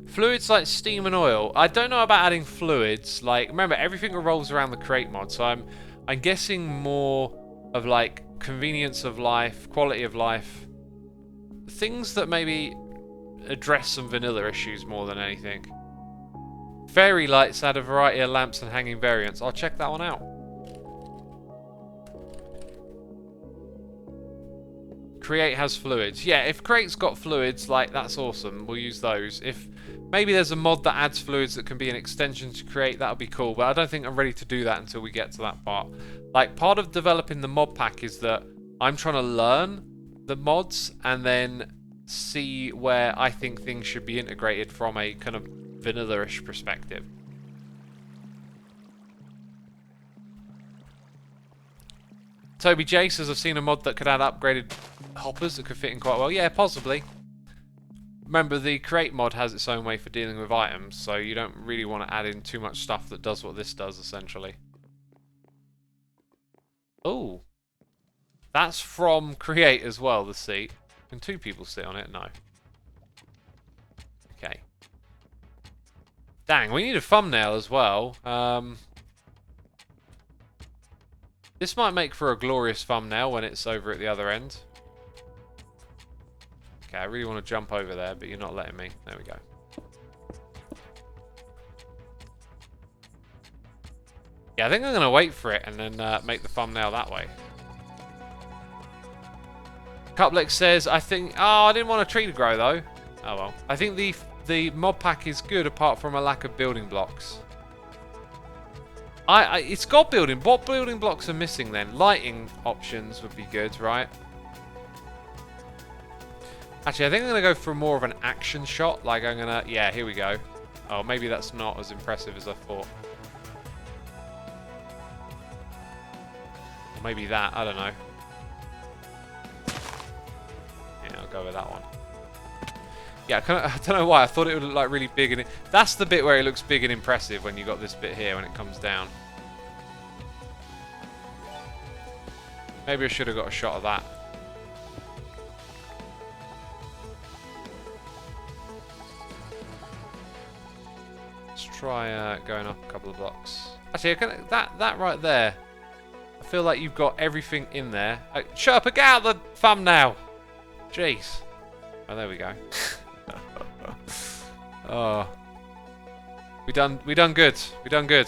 Fluids like steam and oil. I don't know about adding fluids. Like, remember, everything revolves around the create mod, so I'm guessing more of like convenience of life, quality of life, things that maybe address some vanilla issues more than anything. Fairy lights add a variety of lamps and hanging variants. I'll check that one out. Create has fluids. Yeah, if Create's got fluids, like, that's awesome. We'll use those. If maybe there's a mod that adds fluids that can be an extension to Create, that would be cool. But I don't think I'm ready to do that until we get to that part. Like, part of developing the mod pack is that I'm trying to learn the mods and then see where I think things should be integrated from a kind of vanilla-ish perspective. Toby J says, I've seen a mod that could add upgraded hoppers that could fit in quite well. Yeah, possibly. Remember, the create mod has its own way for dealing with items, so you don't really want to add in too much stuff that does what this does, essentially. Oh. That's from create as well, the seat. Can two people sit on it? No. Okay. Dang, we need a thumbnail as well. This might make for a glorious thumbnail when it's over at the other end. Okay, I really want to jump over there, but you're not letting me. There we go. Yeah, I think I'm going to wait for it and then make the thumbnail that way. Cuplex says, I think... Oh, I didn't want a tree to grow, though. Oh, well. I think the mod pack is good, apart from a lack of building blocks. It's got building... What building blocks are missing, then? Lighting options would be good, right? Actually, I think I'm going to go for more of an action shot. Like, I'm going to... Yeah, here we go. Oh, maybe that's not as impressive as I thought. Or maybe that. I don't know. Yeah, I'll go with that one. Yeah, I don't know why. I thought it would look like really big. And that's the bit where it looks big and impressive when you got this bit here when it comes down. Maybe I should have got a shot of that. Let's try going up a couple of blocks. Actually, that right there. I feel like you've got everything in there. Shut up and get out of the thumbnail. Jeez. Oh, there we go. Oh. We done good. We done good.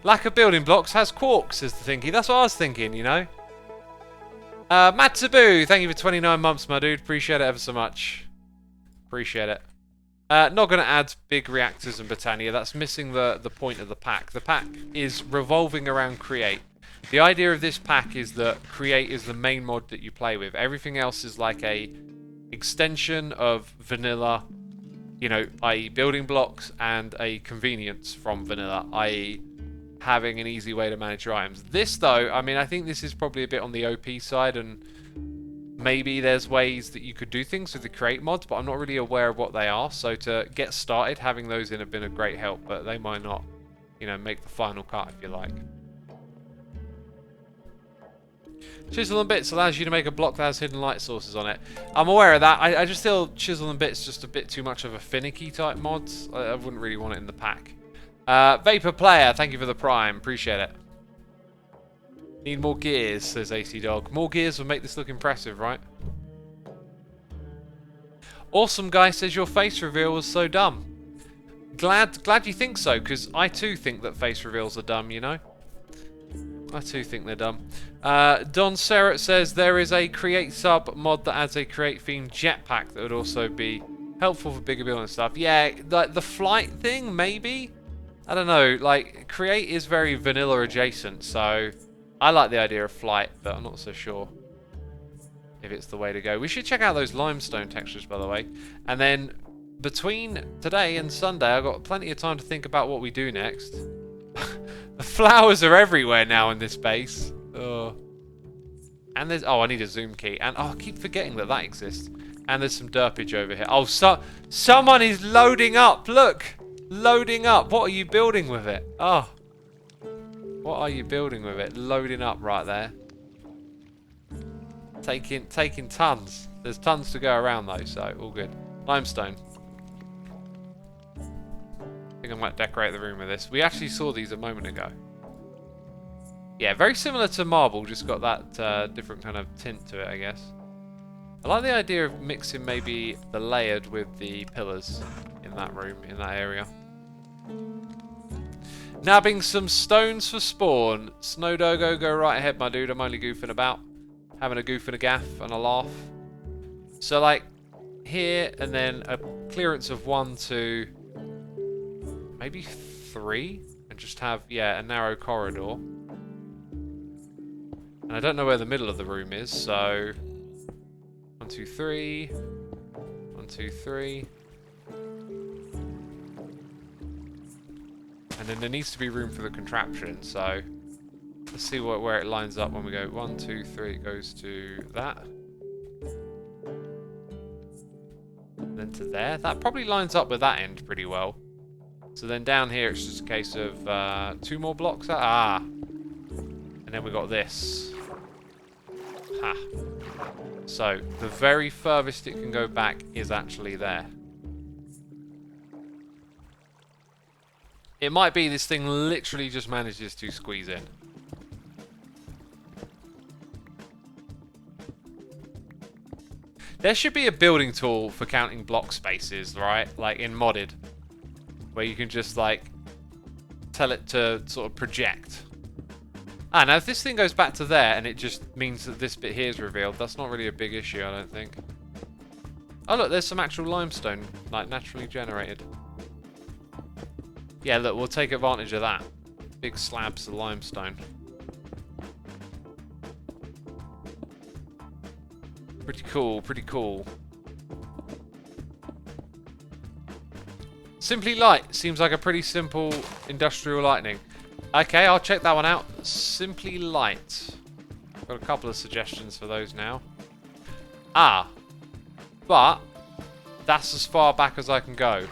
Lack of building blocks has quarks, is the thinking. That's what I was thinking, you know. Matt Taboo, thank you for 29 months, my dude. Appreciate it ever so much. Appreciate it. Not going to add big reactors and Britannia. That's missing the point of the pack. The pack is revolving around Create. The idea of this pack is that Create is the main mod that you play with. Everything else is like a extension of vanilla, you know, i.e. building blocks, and a convenience from vanilla, i.e. having an easy way to manage your items. This, though, I mean, I think this is probably a bit on the OP side, and maybe there's ways that you could do things with the Create mods, but I'm not really aware of what they are. So to get started, having those in have been a great help, but they might not, you know, make the final cut, if you like. Chisel and Bits allows you to make a block that has hidden light sources on it. I'm aware of that. I just feel Chisel and Bits just a bit too much of a finicky type mod. I wouldn't really want it in the pack. Vapor Player, thank you for the prime. Appreciate it. Need more gears, says AC Dog. More gears would make this look impressive, right? Awesome Guy says your face reveal was so dumb. Glad you think so, because I too think that face reveals are dumb, you know? I too think they're dumb. Don Serret says there is a Create sub mod that adds a Create themed jetpack that would also be helpful for bigger building stuff. Yeah, like the flight thing, maybe? I don't know. Like, Create is very vanilla adjacent, so I like the idea of flight, but I'm not so sure if it's the way to go. We should check out those limestone textures, by the way. And then between today and Sunday, I've got plenty of time to think about what we do next. The flowers are everywhere now in this base. Oh. And there's... Oh, I need a zoom key. And oh, I keep forgetting that that exists. And there's some derpage over here. Oh, someone is loading up. Look. Loading up. What are you building with it? Oh. What are you building with it? Loading up right there. Taking tons. There's tons to go around though, so all good. Limestone. I think I might decorate the room with this. We actually saw these a moment ago. Yeah, very similar to marble, just got that different kind of tint to it, I guess. I like the idea of mixing maybe the layered with the pillars in that room, in that area. Nabbing some stones for spawn. Snowdogo, go right ahead, my dude. I'm only goofing about. Having a goof and a gaff and a laugh. So, like, here, and then a clearance of 1, 2, maybe 3, and just have, yeah, a narrow corridor. And I don't know where the middle of the room is, so 1, 1, 2, 3. 1, 2, 3. And then there needs to be room for the contraption, so let's see where it lines up when we go 1, 2, 3. It goes to that. And then to there. That probably lines up with that end pretty well. So then down here it's just a case of 2 more blocks. And then we got this. Ha. So the very furthest it can go back is actually there. It might be this thing literally just manages to squeeze in. There should be a building tool for counting block spaces, right? Like in modded. Where you can just like tell it to sort of project. Now if this thing goes back to there and it just means that this bit here is revealed, that's not really a big issue, I don't think. Oh look, there's some actual limestone, like naturally generated. Yeah, look, we'll take advantage of that. Big slabs of limestone. Pretty cool, pretty cool. Simply Light seems like a pretty simple industrial lighting. Okay, I'll check that one out. Simply Light. Got a couple of suggestions for those now. But that's as far back as I can go.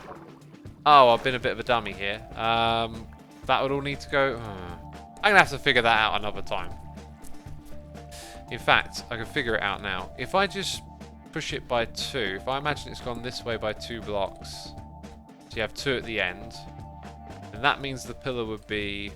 Oh, I've been a bit of a dummy here. That would all need to go... I'm going to have to figure that out another time. In fact, I can figure it out now. If I just push it by 2, if I imagine it's gone this way by 2 blocks, so you have 2 at the end, and that means the pillar would be...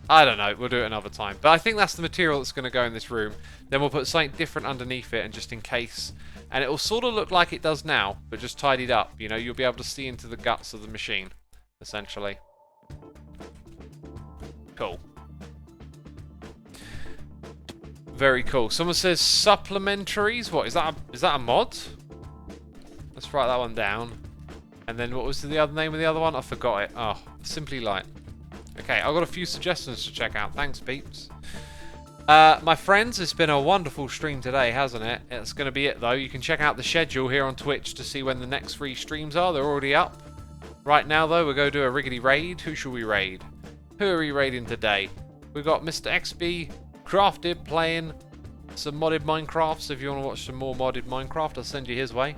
I don't know, we'll do it another time. But I think that's the material that's going to go in this room. Then we'll put something different underneath it, and just in case... And it will sort of look like it does now, but just tidied up. You know, you'll be able to see into the guts of the machine, essentially. Cool. Very cool. Someone says supplementaries. What, is that a mod? Let's write that one down. And then what was the other name of the other one? I forgot it. Oh, Simply Light. Okay, I've got a few suggestions to check out. Thanks, peeps. My friends, it's been a wonderful stream today, hasn't it? It's going to be it, though. You can check out the schedule here on Twitch to see when the next 3 streams are. They're already up. Right now, though, we're going to do a riggedy raid. Who shall we raid? Who are we raiding today? We've got Mr. XB Crafted playing some modded Minecraft. So if you want to watch some more modded Minecraft, I'll send you his way.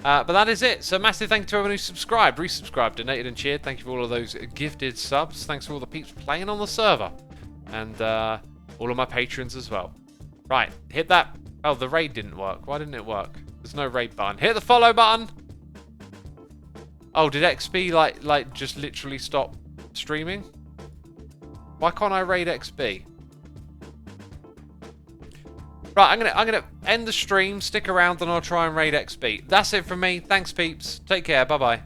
But that is it. So massive thank you to everyone who subscribed, resubscribed, donated and cheered. Thank you for all of those gifted subs. Thanks for all the peeps playing on the server. And all of my patrons as well. Right, hit that. Oh, the raid didn't work. Why didn't it work? There's no raid button. Hit the follow button. Oh, did XB like just literally stop streaming? Why can't I raid XB? Right, I'm gonna end the stream. Stick around and I'll try and raid XB. That's it from me. Thanks, peeps. Take care. Bye bye.